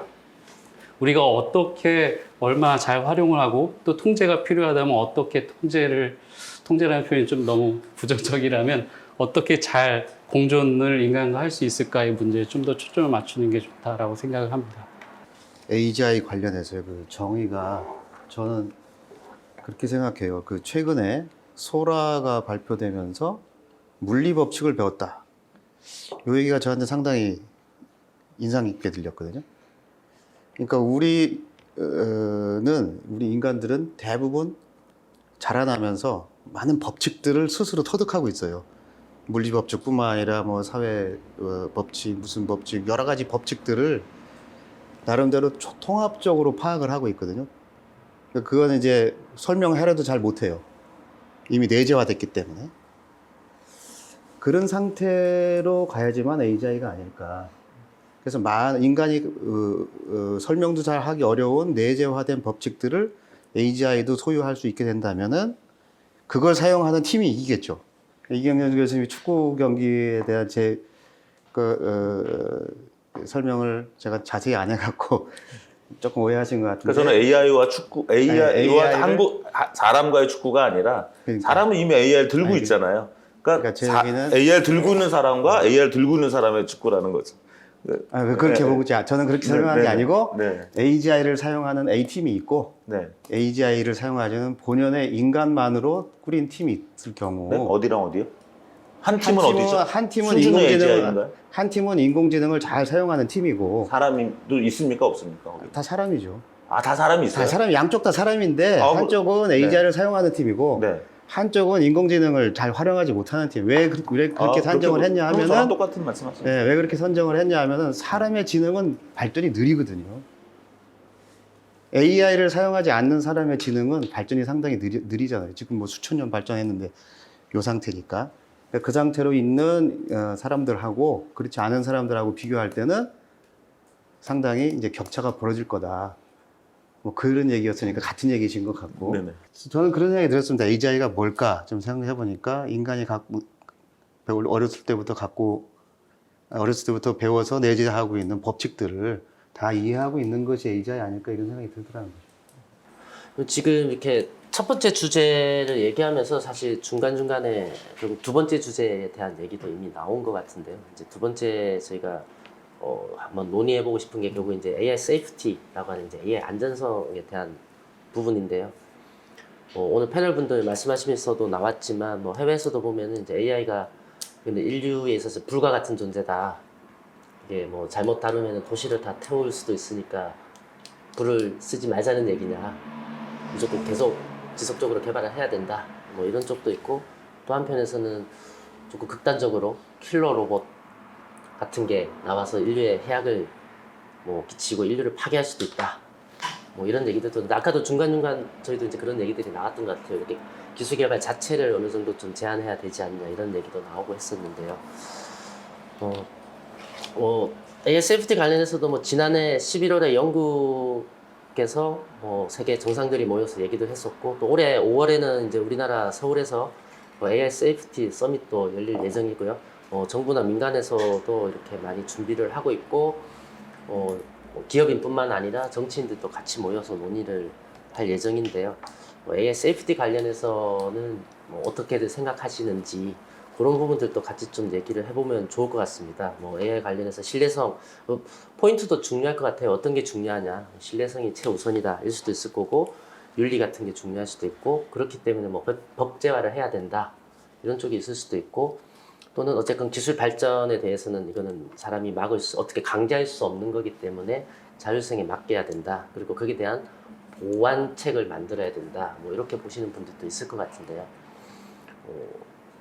우리가 어떻게 얼마나 잘 활용을 하고 또 통제가 필요하다면 어떻게 통제라는 표현이 좀 너무 부정적이라면 어떻게 잘 공존을 인간과 할 수 있을까의 문제에 좀 더 초점을 맞추는 게 좋다라고 생각을 합니다. AGI 관련해서 그 정의가 저는 그렇게 생각해요. 그 최근에 소라가 발표되면서 물리 법칙을 배웠다. 이 얘기가 저한테 상당히 인상 깊게 들렸거든요. 그러니까 우리 인간들은 대부분 자라나면서 많은 법칙들을 스스로 터득하고 있어요. 물리 법칙뿐만 아니라 뭐 사회 법칙, 무슨 법칙, 여러 가지 법칙들을 나름대로 통합적으로 파악을 하고 있거든요. 그거는 이제 설명하려도 잘 못해요. 이미 내재화됐기 때문에. 그런 상태로 가야지만 AGI가 아닐까. 그래서 인간이 설명도 잘 하기 어려운 내재화된 법칙들을 AGI도 소유할 수 있게 된다면은 그걸 사용하는 팀이 이기겠죠. 이경현 교수님이 축구 경기에 대한 설명을 제가 자세히 안 해갖고 조금 오해하신 것 같은데. 그래서 저는 AI와 축구, AI와 AI를 한국 사람과의 축구가 아니라 그러니까. 사람은 이미 AI를 들고 아니, 있잖아요. 그러니까 제 얘기는 AI를 들고 있는 사람과 AI를 들고 있는 사람의 축구라는 거죠. 왜 그렇게 네, 보고 저는 그렇게 네, 설명한 네, 게 네. 아니고 네, AGI를 사용하는 A팀이 있고 네. AGI를 사용하는 본연의 인간만으로 꾸린 팀이 있을 경우 네? 어디랑 어디요? 한 팀은 어디죠? 한 팀은 수준의 AGI인가요? 한 팀은 인공지능을 잘 사용하는 팀이고 사람도 있습니까 없습니까? 거기? 다 사람이죠. 아, 다 사람이 있어요? 다 사람 양쪽 다 사람인데 아, 한쪽은 AGI를 사용하는 팀이고 네. 한쪽은 인공지능을 잘 활용하지 못하는 팀. 왜 그렇게 산정을 했냐 그럼 저랑 하면은 똑같은 말씀하시죠. 네, 왜 그렇게 선정을 했냐 하면은 사람의 지능은 발전이 느리거든요. AI를 사용하지 않는 사람의 지능은 발전이 상당히 느리잖아요. 지금 뭐 수천 년 발전했는데 이 상태니까. 그 상태로 있는 사람들하고 그렇지 않은 사람들하고 비교할 때는 상당히 이제 격차가 벌어질 거다. 뭐 그런 얘기였으니까 같은 얘기신 것 같고. 네네. 저는 그런 생각이 들었습니다. AGI가 뭘까 좀 생각해 보니까 인간이 어렸을 때부터 배워서 내재하고 있는 법칙들을 다 이해하고 있는 것이 AGI 아닐까 이런 생각이 들더라고요. 지금 이렇게 첫 번째 주제를 얘기하면서 사실 중간중간에 결국 두 번째 주제에 대한 얘기도 이미 나온 것 같은데요. 이제 두 번째 저희가 한번 논의해보고 싶은 게 결국 이제 AI 세이프티라고 하는 이제 AI 안전성에 대한 부분인데요. 오늘 패널 분들 말씀하시면서도 나왔지만 뭐 해외에서도 보면은 이제 AI가 인류에 있어서 불과 같은 존재다. 이게 뭐 잘못 다루면 도시를 다 태울 수도 있으니까 불을 쓰지 말자는 얘기냐. 무조건 계속 지속적으로 개발을 해야 된다. 뭐 이런 쪽도 있고 또 한편에서는 조금 극단적으로 킬러 로봇 같은 게 나와서 인류의 해악을 뭐 끼치고 인류를 파괴할 수도 있다. 뭐 이런 얘기들도 아까도 중간중간 저희도 이제 그런 얘기들이 나왔던 것 같아요. 이렇게 기술 개발 자체를 어느 정도 좀 제한해야 되지 않냐 이런 얘기도 나오고 했었는데요. AI 세이프티 관련해서도 뭐 지난해 11월에 영국에서 뭐 세계 정상들이 모여서 얘기도 했었고 또 올해 5월에는 이제 우리나라 서울에서 AI 세이프티 서밋도 열릴 예정이고요. 정부나 민간에서도 이렇게 많이 준비를 하고 있고 기업인뿐만 아니라 정치인들도 같이 모여서 논의를 할 예정인데요. AI 세이프티 관련해서는 뭐 어떻게들 생각하시는지 그런 부분들도 같이 좀 얘기를 해보면 좋을 것 같습니다. 뭐 AI 관련해서 신뢰성 포인트도 중요할 것 같아요. 어떤 게 중요하냐? 신뢰성이 최우선이다 일 수도 있을 거고 윤리 같은 게 중요할 수도 있고 그렇기 때문에 뭐 법제화를 해야 된다 이런 쪽이 있을 수도 있고 또는 어쨌든 기술 발전에 대해서는 이거는 사람이 어떻게 강제할 수 없는 거기 때문에 자율성에 맡겨야 된다. 그리고 거기에 대한 보완책을 만들어야 된다. 뭐 이렇게 보시는 분들도 있을 것 같은데요.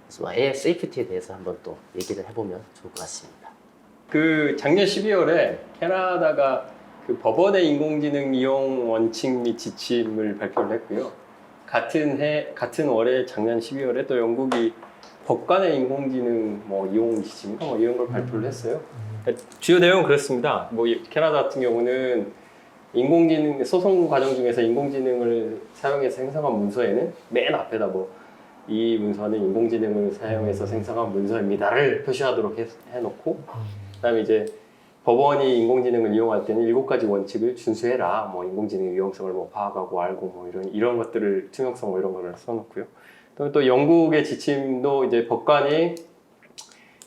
그래서 AI 세이프티에 대해서 한번 또 얘기를 해보면 좋을 것 같습니다. 그 작년 12월에 캐나다가 그 법원의 인공지능 이용 원칙 및 지침을 발표를 했고요. 같은 월에 작년 12월에 또 영국이 법관의 인공지능 뭐 이용 지침인가 뭐 이런 걸 발표를 했어요. 그러니까 주요 내용은 그렇습니다. 뭐 캐나다 같은 경우는 인공지능 소송 과정 중에서 인공지능을 사용해서 생성한 문서에는 맨 앞에다 뭐 이 문서는 인공지능을 사용해서 생성한 문서입니다를 표시하도록 해놓고 그다음에 이제 법원이 인공지능을 이용할 때는 7가지 원칙을 준수해라. 뭐 인공지능 위험성을 뭐 파악하고 알고 뭐 이런 것들을 투명성 뭐 이런 거를 써놓고요. 또 영국의 지침도 이제 법관이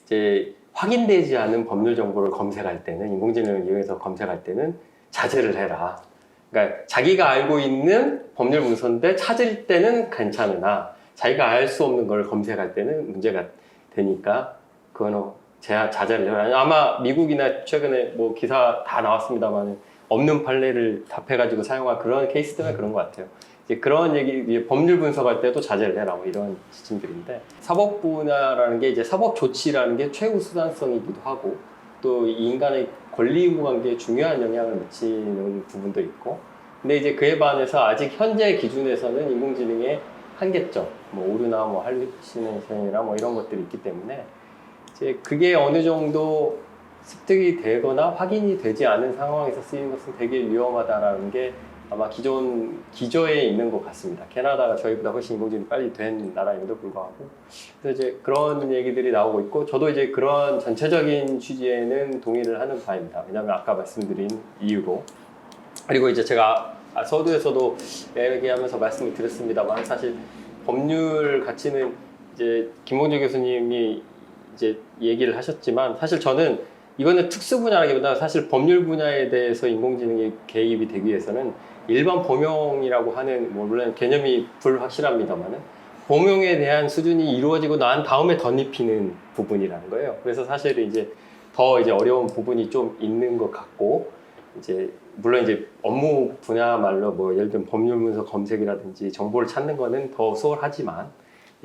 이제 확인되지 않은 법률 정보를 검색할 때는 인공지능을 이용해서 검색할 때는 자제를 해라. 그러니까 자기가 알고 있는 법률 문서인데 찾을 때는 괜찮으나 자기가 알 수 없는 걸 검색할 때는 문제가 되니까 그거는 자제를 해라. 아마 미국이나 최근에 뭐 기사 다 나왔습니다만 없는 판례를 답해가지고 사용한 그런 케이스 때문에 그런 것 같아요. 이제 그런 얘기, 법률 분석할 때도 자제를 해라, 뭐 이런 지침들인데, 사법 분야라는 게 이제 사법 조치라는 게 최우 수단성이기도 하고, 또 인간의 권리 관계에 중요한 영향을 미치는 부분도 있고, 근데 이제 그에 반해서 아직 현재 기준에서는 인공지능의 한계점, 뭐 오류나 뭐 할루시네이션이나 뭐 이런 것들이 있기 때문에 이제 그게 어느 정도 습득이 되거나 확인이 되지 않은 상황에서 쓰이는 것은 되게 위험하다라는 게 아마 기존 기조에 있는 것 같습니다. 캐나다가 저희보다 훨씬 인공지능이 빨리 된 나라임에도 불구하고 그래서 이제 그런 얘기들이 나오고 있고 저도 이제 그런 전체적인 취지에는 동의를 하는 바입니다. 왜냐하면 아까 말씀드린 이유로 그리고 이제 제가 서두에서도 얘기하면서 말씀을 드렸습니다만 사실 법률 가치는 이제 김봉주 교수님이 이제 얘기를 하셨지만 사실 저는 이거는 특수 분야라기보다 사실 법률 분야에 대해서 인공지능이 개입이 되기 위해서는 일반 범용이라고 하는 뭐 물론 개념이 불확실합니다만은 범용에 대한 수준이 이루어지고 난 다음에 덧입히는 부분이라는 거예요. 그래서 사실 이제 더 이제 어려운 부분이 좀 있는 것 같고 이제 물론 이제 업무 분야말로 뭐 예를 들면 법률 문서 검색이라든지 정보를 찾는 거는 더 수월하지만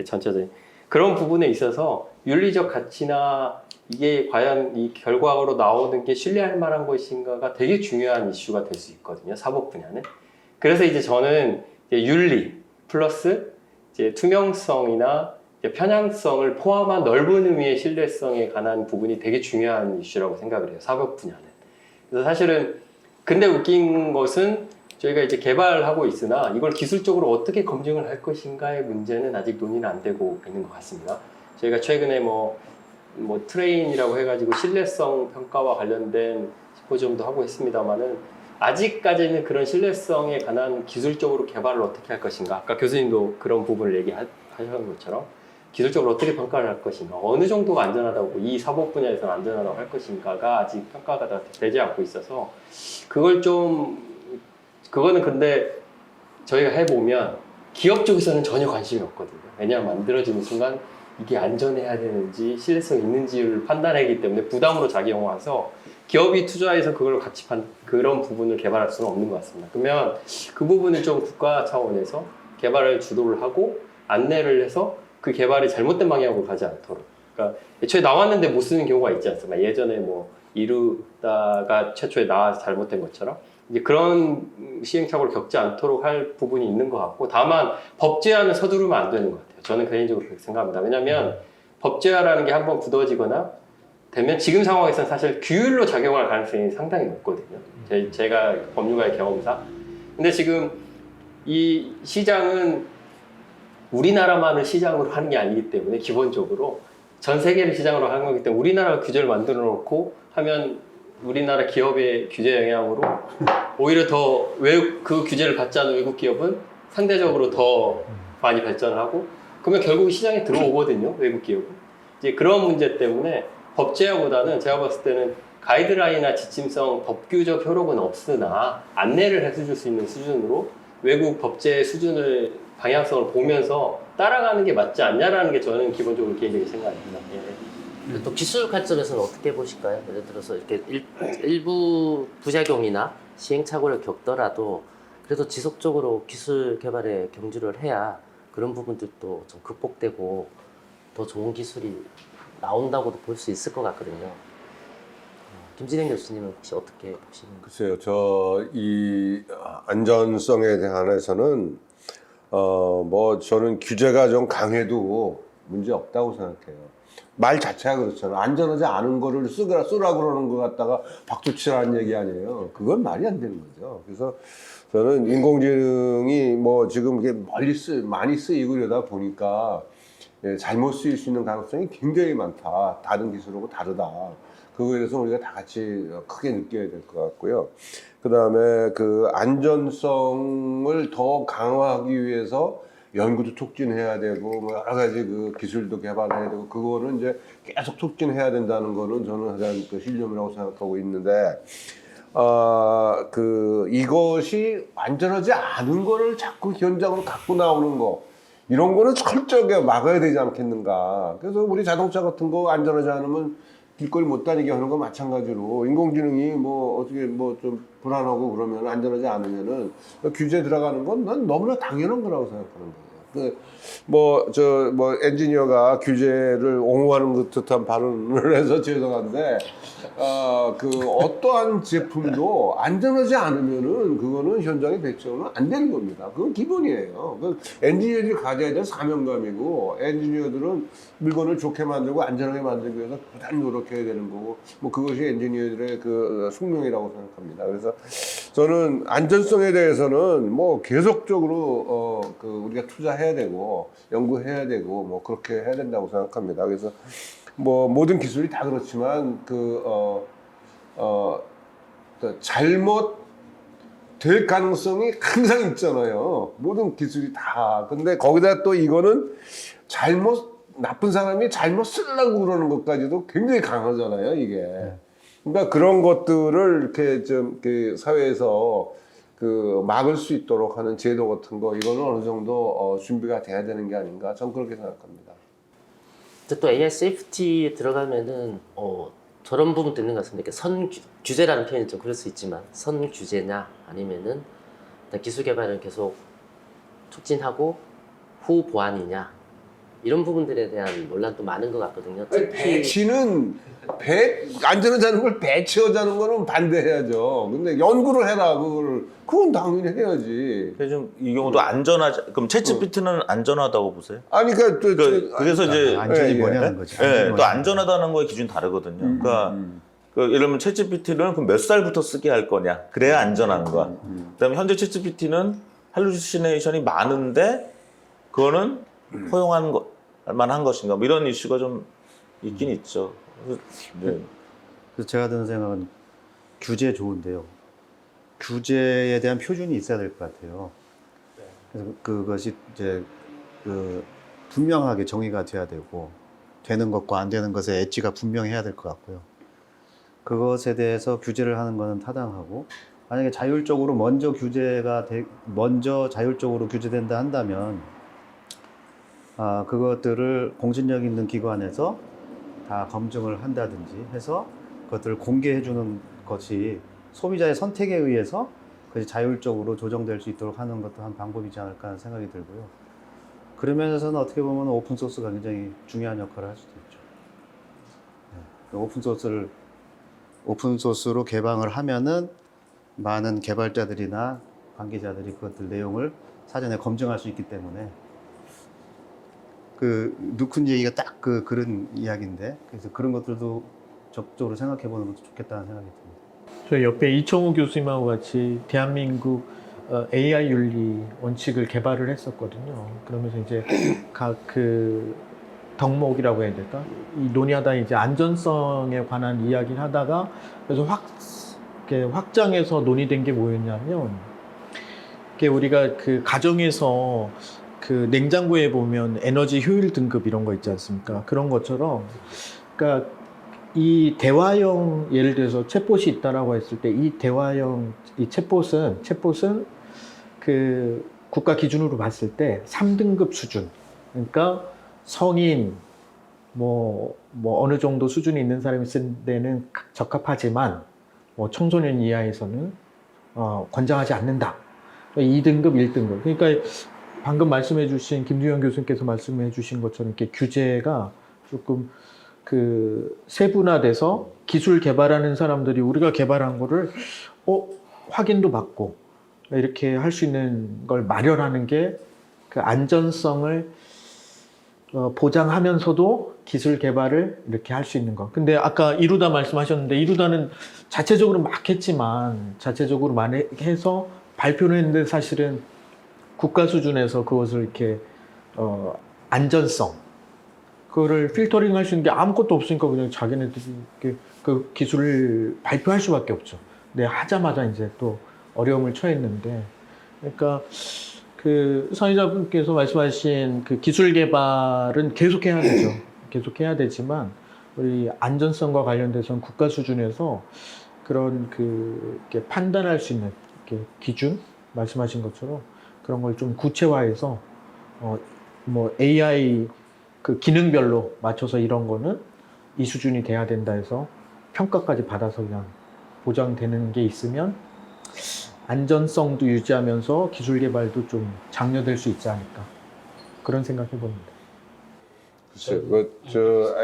전체적인 그런 부분에 있어서 윤리적 가치나 이게 과연 이 결과로 나오는 게 신뢰할 만한 것인가가 되게 중요한 이슈가 될 수 있거든요. 사법 분야는. 그래서 이제 저는 이제 윤리 플러스 이제 투명성이나 이제 편향성을 포함한 넓은 의미의 신뢰성에 관한 부분이 되게 중요한 이슈라고 생각을 해요. 사법 분야는. 그래서 사실은 근데 웃긴 것은 저희가 이제 개발하고 있으나 이걸 기술적으로 어떻게 검증을 할 것인가의 문제는 아직 논의는 안 되고 있는 것 같습니다. 저희가 최근에 뭐 트레인이라고 해가지고 신뢰성 평가와 관련된 시포지엄도 하고 있습니다만은 아직까지는 그런 신뢰성에 관한 기술적으로 개발을 어떻게 할 것인가 아까 교수님도 그런 부분을 얘기하셨던 것처럼 기술적으로 어떻게 평가를 할 것인가 어느 정도가 안전하다고 이 사법 분야에서는 안전하다고 할 것인가가 아직 평가가 다 되지 않고 있어서 그거는 근데 저희가 해보면 기업 쪽에서는 전혀 관심이 없거든요. 왜냐하면 만들어지는 순간 이게 안전해야 되는지 신뢰성이 있는지를 판단하기 때문에 부담으로 작용해서 기업이 투자해서 그걸 같이 그런 부분을 개발할 수는 없는 것 같습니다. 그러면 그 부분을 좀 국가 차원에서 개발을 주도를 하고 안내를 해서 그 개발이 잘못된 방향으로 가지 않도록 그러니까 애초에 나왔는데 못 쓰는 경우가 있지 않습니까? 예전에 뭐 이루다가 최초에 나와서 잘못된 것처럼 이제 그런 시행착오를 겪지 않도록 할 부분이 있는 것 같고 다만 법제화는 서두르면 안 되는 것 같아요. 저는 개인적으로 그렇게 생각합니다. 왜냐하면 법제화라는 게 한번 굳어지거나 되면 지금 상황에서는 사실 규율로 작용할 가능성이 상당히 높거든요. 제가 법률가의 경험상. 근데 지금 이 시장은 우리나라만을 시장으로 하는 게 아니기 때문에 기본적으로 전 세계를 시장으로 하는 거기 때문에 우리나라가 규제를 만들어 놓고 하면 우리나라 기업의 규제 영향으로 오히려 더 그 규제를 받지 않은 외국 기업은 상대적으로 더 많이 발전하고 그러면 결국 시장에 들어오거든요. 외국 기업은. 이제 그런 문제 때문에 법제화보다는 제가 봤을 때는 가이드라인이나 지침성 법규적 효력은 없으나 안내를 해줄 수 있는 수준으로 외국 법제 수준을 방향성을 보면서 따라가는 게 맞지 않냐라는 게 저는 기본적으로 개인적인 생각입니다. 예. 또 기술 관점에서는 어떻게 보실까요? 예를 들어서 이렇게 일부 부작용이나 시행착오를 겪더라도 그래도 지속적으로 기술 개발에 경주를 해야 그런 부분들도 좀 극복되고 더 좋은 기술이 나온다고도 볼 수 있을 것 같거든요. 김진행 교수님은 혹시 어떻게 보시는가요? 글쎄요, 저 이 안전성에 대한해서는 저는 규제가 좀 강해도 문제 없다고 생각해요. 말 자체가 그렇잖아요. 안전하지 않은 거를 쓰라 그러는 거 갖다가 박수치라는 얘기 아니에요. 그건 말이 안 되는 거죠. 그래서 저는 인공지능이 뭐 지금 이게 많이 쓰이고 이러다 보니까 잘못 쓰일 수 있는 가능성이 굉장히 많다. 다른 기술하고 다르다. 그거에 대해서 우리가 다 같이 크게 느껴야 될 것 같고요. 그 다음에 그 안전성을 더 강화하기 위해서 연구도 촉진해야 되고 뭐 여러 가지 그 기술도 개발해야 되고 그거는 이제 계속 촉진해야 된다는 거는 저는 가장 그 신념이라고 생각하고 있는데 이것이 안전하지 않은 거를 자꾸 현장으로 갖고 나오는 거 이런 거는 철저하게 막아야 되지 않겠는가. 그래서 우리 자동차 같은 거 안전하지 않으면 길거리 못 다니게 하는 거 마찬가지로 인공지능이 뭐 어떻게 뭐 좀 불안하고 그러면 안전하지 않으면은 규제 들어가는 건 난 너무나 당연한 거라고 생각하는 거예요. 엔지니어가 규제를 옹호하는 듯한 발언을 해서 죄송한데, 어떠한 제품도 안전하지 않으면은 그거는 현장에 배치하면 안 되는 겁니다. 그건 기본이에요. 엔지니어들이 가져야 될 사명감이고, 엔지니어들은 물건을 좋게 만들고 안전하게 만들기 위해서 부단히 노력해야 되는 거고, 뭐 그것이 엔지니어들의 그 숙명이라고 생각합니다. 그래서 저는 안전성에 대해서는 뭐 계속적으로 우리가 투자해야 되고 연구해야 되고 뭐 그렇게 해야 된다고 생각합니다. 그래서 뭐 모든 기술이 다 그렇지만 잘못 될 가능성이 항상 있잖아요. 모든 기술이 다. 근데 거기다 또 이거는 나쁜 사람이 잘못 쓰려고 그러는 것까지도 굉장히 강하잖아요, 이게. 그러니까 그런 것들을 이렇게 그 사회에서 막을 수 있도록 하는 제도 같은 거, 이거는 어느 정도 준비가 돼야 되는 게 아닌가, 전 그렇게 생각합니다. 근데 또 AI 세이프티에 들어가면은 저런 부분도 있는 것 같습니다. 규제라는 표현이 좀 그럴 수 있지만 선규제냐 아니면은 기술 개발을 계속 촉진하고 후 보완이냐 이런 부분들에 대한 논란도 많은 것 같거든요. 안전하자는 걸 배치하자는 거는 반대해야죠. 근데 연구를 해라, 그건 당연히 해야지. 이 경우도 안전하지. 그럼 챗GPT는 안전하다고 보세요? 아니, 그래서 이제 안전이 예, 뭐냐는 거지. 또 안전하다는 거에 기준이 다르거든요. 그러니까 예를 들면 챗GPT를 그럼 몇 살부터 쓰게 할 거냐? 그래야 안전한 거야. 그다음에 현재 챗GPT는 할루시네이션이 많은데 그거는 허용한 만한 것인가? 뭐 이런 이슈가 좀 있긴 있죠. 그래서 제가 드는 생각은 규제 좋은데요. 규제에 대한 표준이 있어야 될 것 같아요. 그래서 그것이 이제 분명하게 정의가 돼야 되고 되는 것과 안 되는 것의 엣지가 분명해야 될 것 같고요. 그것에 대해서 규제를 하는 것은 타당하고 만약에 자율적으로 먼저 자율적으로 규제된다 한다면 그것들을 공신력 있는 기관에서 다 검증을 한다든지 해서 그것들을 공개해 주는 것이 소비자의 선택에 의해서 그것이 자율적으로 조정될 수 있도록 하는 것도 한 방법이지 않을까 하는 생각이 들고요. 그런 면에서는 어떻게 보면 오픈소스가 굉장히 중요한 역할을 할 수도 있죠. 오픈소스로 개방을 하면은 많은 개발자들이나 관계자들이 그것들 내용을 사전에 검증할 수 있기 때문에 누큰 얘기가 딱 그런 이야기인데 그래서 그런 것들도 적극적으로 생각해 보는 것도 좋겠다는 생각이 듭니다. 저희 옆에 이청우 교수님하고 같이 대한민국 AI 윤리 원칙을 개발을 했었거든요. 그러면서 이제 각 덕목이라고 해야 될까? 이 논의하다 이제 안전성에 관한 이야기를 하다가 그래서 확장해서 논의된 게 뭐였냐면 우리가 가정에서 냉장고에 보면 에너지 효율 등급 이런 거 있지 않습니까? 그런 것처럼 그러니까 이 대화형 예를 들어서 챗봇이 있다라고 했을 때 이 대화형 이 챗봇은 국가 기준으로 봤을 때 3등급 수준. 그러니까 성인 뭐 어느 정도 수준이 있는 사람이 쓴 데는 적합하지만 뭐 청소년 이하에서는 권장하지 않는다. 2등급, 1등급. 그러니까 방금 말씀해 주신 김두현 교수님께서 말씀해 주신 것처럼 이렇게 규제가 조금 세분화돼서 기술 개발하는 사람들이 우리가 개발한 거를 확인도 받고 이렇게 할 수 있는 걸 마련하는 게 안전성을 보장하면서도 기술 개발을 이렇게 할 수 있는 거. 근데 아까 이루다 말씀하셨는데 이루다는 자체적으로 막 했지만 자체적으로 많이 해서 발표를 했는데 사실은 국가 수준에서 그것을 이렇게 안전성 그거를 필터링 할 수 있는 게 아무것도 없으니까 그냥 자기네들이 그 기술을 발표할 수밖에 없죠. 근데 하자마자 이제 또 어려움을 처했는데 그러니까 선의자분께서 말씀하신 기술 개발은 계속해야 되죠. 계속해야 되지만 우리 안전성과 관련돼서는 국가 수준에서 그런 이렇게 판단할 수 있는 이렇게 기준 말씀하신 것처럼 그런 걸 좀 구체화해서 뭐 AI 기능별로 맞춰서 이런 거는 이 수준이 돼야 된다 해서 평가까지 받아서 그냥 보장되는 게 있으면 안전성도 유지하면서 기술 개발도 좀 장려될 수 있지 않을까 그런 생각해 봅니다. 글쎄요,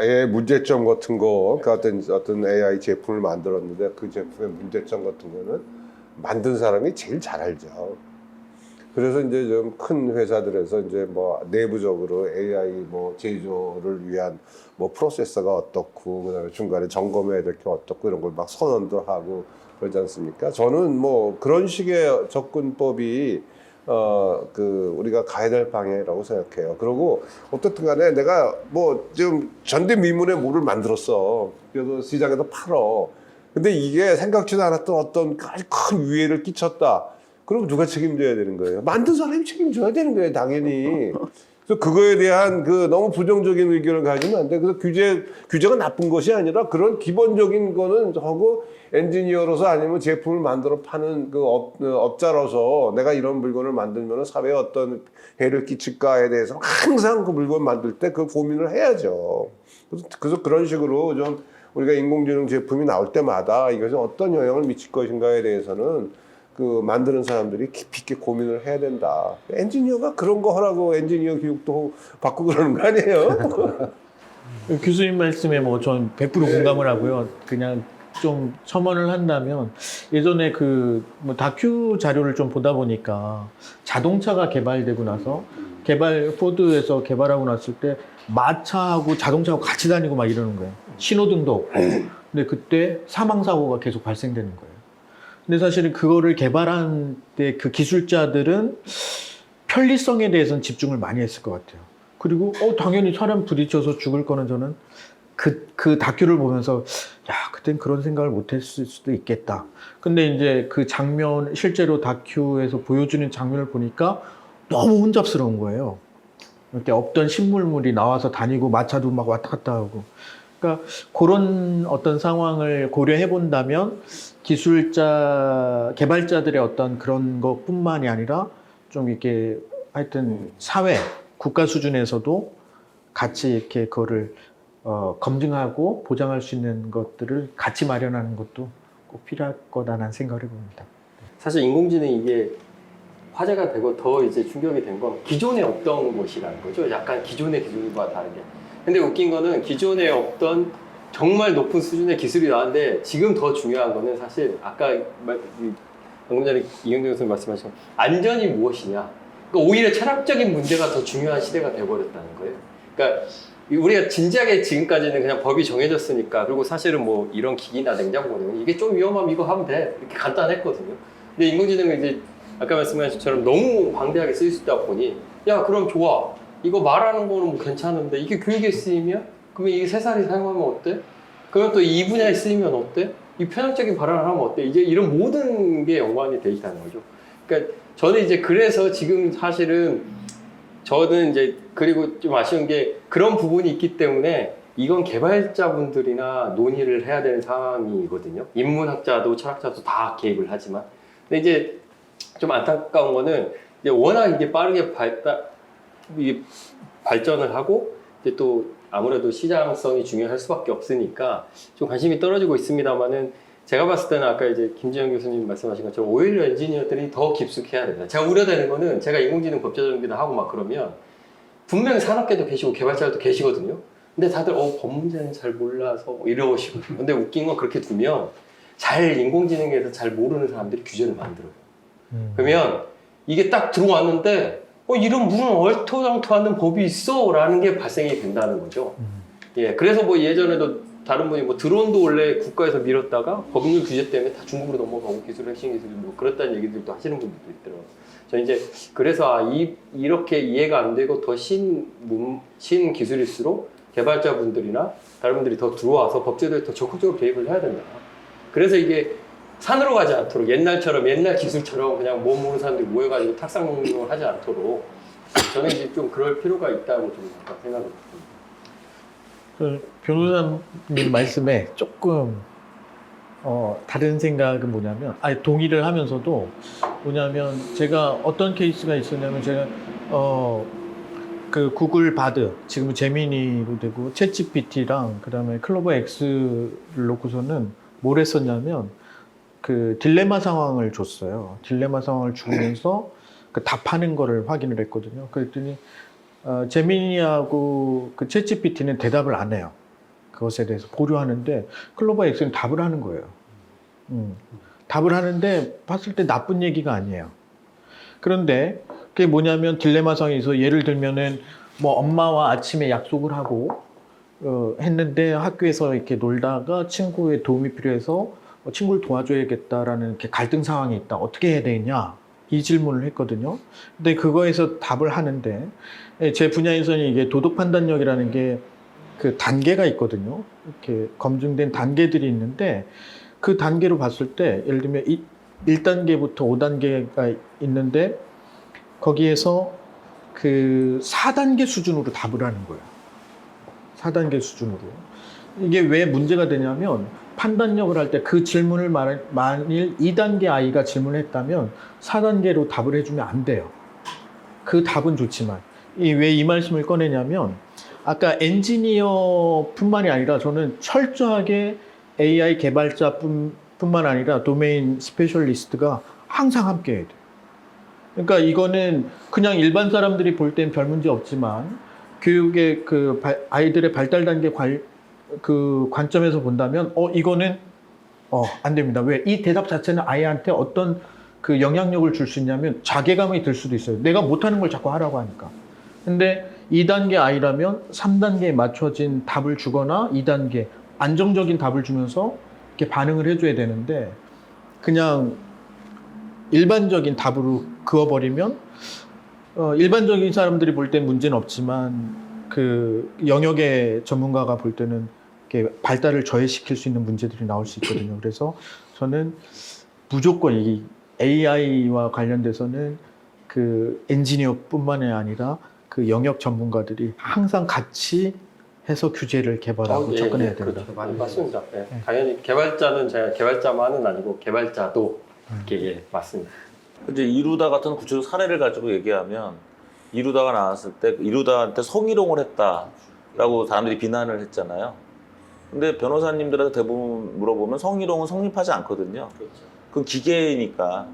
AI 문제점 같은 거, 어떤 AI 제품을 만들었는데 그 제품의 문제점 같은 거는 만든 사람이 제일 잘 알죠. 그래서 이제 좀 큰 회사들에서 이제 뭐 내부적으로 AI 뭐 제조를 위한 뭐 프로세서가 어떻고 그다음에 중간에 점검해야 될 게 어떻고 이런 걸 막 선언도 하고 그러지 않습니까? 저는 뭐 그런 식의 접근법이 우리가 가야 될 방향이라고 생각해요. 그리고 어떻든 간에 내가 뭐 지금 전대미문의 물을 만들었어. 그래서 시장에서 팔어. 근데 이게 생각지도 않았던 어떤 큰 위해를 끼쳤다. 그럼 누가 책임져야 되는 거예요? 만든 사람이 책임져야 되는 거예요, 당연히. 그래서 그거에 대한 너무 부정적인 의견을 가지면 안 돼. 그래서 규제가 나쁜 것이 아니라 그런 기본적인 거는 하고 엔지니어로서 아니면 제품을 만들어 파는 업자로서 내가 이런 물건을 만들면 사회에 어떤 해를 끼칠까에 대해서 항상 그 물건 만들 때 그 고민을 해야죠. 그래서 그런 식으로 좀 우리가 인공지능 제품이 나올 때마다 이것이 어떤 영향을 미칠 것인가에 대해서는 만드는 사람들이 깊이 있게 고민을 해야 된다. 엔지니어가 그런 거 하라고 엔지니어 교육도 받고 그러는 거 아니에요? 교수님 말씀에 뭐 전 100% 공감을 하고요. 그냥 좀 첨언을 한다면 예전에 뭐 다큐 자료를 좀 보다 보니까 자동차가 개발되고 나서 포드에서 개발하고 났을 때 마차하고 자동차하고 같이 다니고 막 이러는 거예요. 신호등도 없고. 근데 그때 사망사고가 계속 발생되는 거예요. 근데 사실은 그거를 개발한 때 그 기술자들은 편리성에 대해서는 집중을 많이 했을 것 같아요. 그리고 당연히 사람 부딪혀서 죽을 거는 저는 그 다큐를 보면서 그땐 그런 생각을 못 했을 수도 있겠다. 근데 이제 그 장면, 실제로 다큐에서 보여주는 장면을 보니까 너무 혼잡스러운 거예요. 이렇게 없던 신물물이 나와서 다니고 마차도 막 왔다 갔다 하고. 그러니까 그런 어떤 상황을 고려해 본다면 개발자들의 어떤 그런 것뿐만이 아니라 좀 이렇게 하여튼 사회, 국가 수준에서도 같이 이렇게 그거를 검증하고 보장할 수 있는 것들을 같이 마련하는 것도 꼭 필요할 거다라는 생각을 해봅니다. 사실 인공지능이 이게 화제가 되고 더 이제 충격이 된 건 기존에 없던 것이라는 거죠. 약간 기존의 기술과 다르게. 근데 웃긴 거는 기존에 없던 정말 높은 수준의 기술이 나왔는데 지금 더 중요한 거는 사실 아까 방금 전에 이경정 교수님 말씀하신 안전이 무엇이냐. 그러니까 오히려 철학적인 문제가 더 중요한 시대가 돼버렸다는 거예요. 그러니까 우리가 진지하게 지금까지는 그냥 법이 정해졌으니까 그리고 사실은 뭐 이런 기기나 냉장고는 이게 좀 위험하면 이거 하면 돼 이렇게 간단했거든요. 근데 인공지능은 이제 아까 말씀하신 것처럼 너무 방대하게 쓰일 수 있다 보니 야 그럼 좋아 이거 말하는 거는 뭐 괜찮은데 이게 교육에 쓰이면 그러면 이게 3살이 사용하면 어때? 그러면 또 이 분야에 쓰이면 어때? 이 편향적인 발언을 하면 어때? 이제 이런 모든 게 연관이 돼 있다는 거죠. 그러니까 저는 이제 그래서 지금 사실은 저는 이제 그리고 좀 아쉬운 게 그런 부분이 있기 때문에 이건 개발자분들이나 논의를 해야 되는 상황이거든요. 인문학자도 철학자도 다 개입을 하지만. 근데 이제 좀 안타까운 거는 이제 워낙 이게 빠르게 발전을 하고 이제 또 아무래도 시장성이 중요할 수밖에 없으니까 좀 관심이 떨어지고 있습니다만은 제가 봤을 때는 아까 이제 김지영 교수님 말씀하신 것처럼 오히려 엔지니어들이 더 깊숙해야 된다. 제가 우려되는 거는 제가 인공지능 법제정비나 하고 막 그러면 분명히 산업계도 계시고 개발자들도 계시거든요. 근데 다들 법 문제는 잘 몰라서 이러시거든요. 근데 웃긴 건 그렇게 두면 인공지능에 대해서 잘 모르는 사람들이 규제를 만들어요. 그러면 이게 딱 들어왔는데 이런 무슨 얼토당토 않는 법이 있어 라는 게 발생이 된다는 거죠. 예, 그래서 뭐 예전에도 다른 분이 뭐 드론도 원래 국가에서 밀었다가 법률 규제 때문에 다 중국으로 넘어가고 기술 핵심 기술이 뭐 그렇다는 얘기들도 하시는 분들도 있더라고요. 저 이제 그래서 이렇게 이해가 안 되고 더 신기술일수록 개발자분들이나 다른 분들이 더 들어와서 법제도에 더 적극적으로 개입을 해야 된다. 그래서 이게 산으로 가지 않도록 옛날 기술처럼 그냥 못 모르는 사람들이 모여가지고 탁상농을 하지 않도록 저는 이제 좀 그럴 필요가 있다고 좀 생각을 합니다. 변호사님 말씀에 조금 다른 생각은 뭐냐면 동의를 하면서도 뭐냐면 제가 어떤 케이스가 있었냐면 제가 그 구글 바드 지금 제미니로 되고 챗GPT랑 그다음에 클로버 X를 놓고서는 뭘 했었냐면 그 딜레마 상황을 줬어요. 딜레마 상황을 주면서 그 답하는 거를 확인을 했거든요. 그랬더니 제미니하고 그 챗GPT는 대답을 안 해요. 그것에 대해서 보류하는데 클로버 X는 답을 하는 거예요. 답을 하는데 봤을 때 나쁜 얘기가 아니에요. 그런데 그게 뭐냐면 딜레마 상황에서 예를 들면은 뭐 엄마와 아침에 약속을 하고 했는데 학교에서 이렇게 놀다가 친구의 도움이 필요해서 친구를 도와줘야겠다라는 이렇게 갈등 상황이 있다. 어떻게 해야 되냐? 이 질문을 했거든요. 근데 그거에서 답을 하는데 제 분야에서는 이게 도덕 판단력이라는 게 그 단계가 있거든요. 이렇게 검증된 단계들이 있는데 그 단계로 봤을 때 예를 들면 1단계부터 5단계가 있는데 거기에서 그 4단계 수준으로 답을 하는 거예요. 4단계 수준으로. 이게 왜 문제가 되냐면 판단력을 할 때 그 질문을 만일 2단계 아이가 질문을 했다면 4단계로 답을 해주면 안 돼요. 그 답은 좋지만 왜 이 말씀을 꺼내냐면 아까 엔지니어뿐만이 아니라 저는 철저하게 AI 개발자뿐만 아니라 도메인 스페셜리스트가 항상 함께 해야 돼요. 그러니까 이거는 그냥 일반 사람들이 볼 땐 별 문제 없지만 교육의 그 아이들의 발달 단계 그 관점에서 본다면 이거는 안 됩니다. 왜? 이 대답 자체는 아이한테 어떤 그 영향력을 줄 수 있냐면 자괴감이 들 수도 있어요. 내가 못하는 걸 자꾸 하라고 하니까. 근데 2단계 아이라면 3단계에 맞춰진 답을 주거나 2단계 안정적인 답을 주면서 이렇게 반응을 해줘야 되는데 그냥 일반적인 답으로 그어버리면 일반적인 사람들이 볼 땐 문제는 없지만 그 영역의 전문가가 볼 때는 이렇게 발달을 저해시킬 수 있는 문제들이 나올 수 있거든요. 그래서 저는 무조건 이 AI와 관련돼서는 그 엔지니어뿐만이 아니라 그 영역 전문가들이 항상 같이 해서 규제를 개발하고 접근해야 됩니다. 그렇죠. 맞습니다. 네. 당연히 개발자는 제가 개발자만은 아니고 개발자도 이게 맞습니다. 이제 이루다 같은 구체적 사례를 가지고 얘기하면 이루다가 나왔을 때 이루다한테 성희롱을 했다라고 사람들이 비난을 했잖아요. 근데 변호사님들한테 대부분 물어보면 성희롱은 성립하지 않거든요. 그건 기계니까.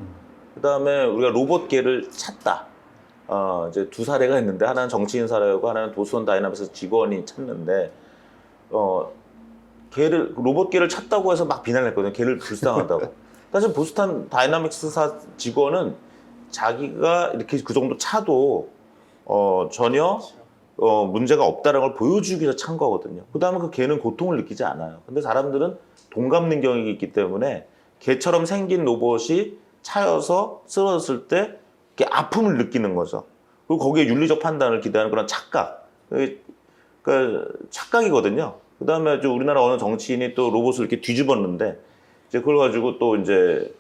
그다음에 우리가 로봇계를 찾다. 이제 두 사례가 있는데 하나는 정치인 사례고 하나는 보스턴 다이나믹스 직원이 찾는데 로봇계를 찾다고 해서 막 비난을 했거든요. 걔를 불쌍하다고. 사실 보스턴 다이나믹스 직원은 자기가 이렇게 그 정도 차도 전혀 문제가 없다는 걸 보여주기 위해서 찬 거거든요. 그 다음에 그 개는 고통을 느끼지 않아요. 근데 사람들은 동감 능력이 있기 때문에 개처럼 생긴 로봇이 차여서 쓰러졌을 때 이렇게 아픔을 느끼는 거죠. 그리고 거기에 윤리적 판단을 기대하는 그런 착각. 그러니까 착각이거든요. 그 다음에 우리나라 어느 정치인이 또 로봇을 이렇게 뒤집었는데 이제 그걸 가지고 또 이제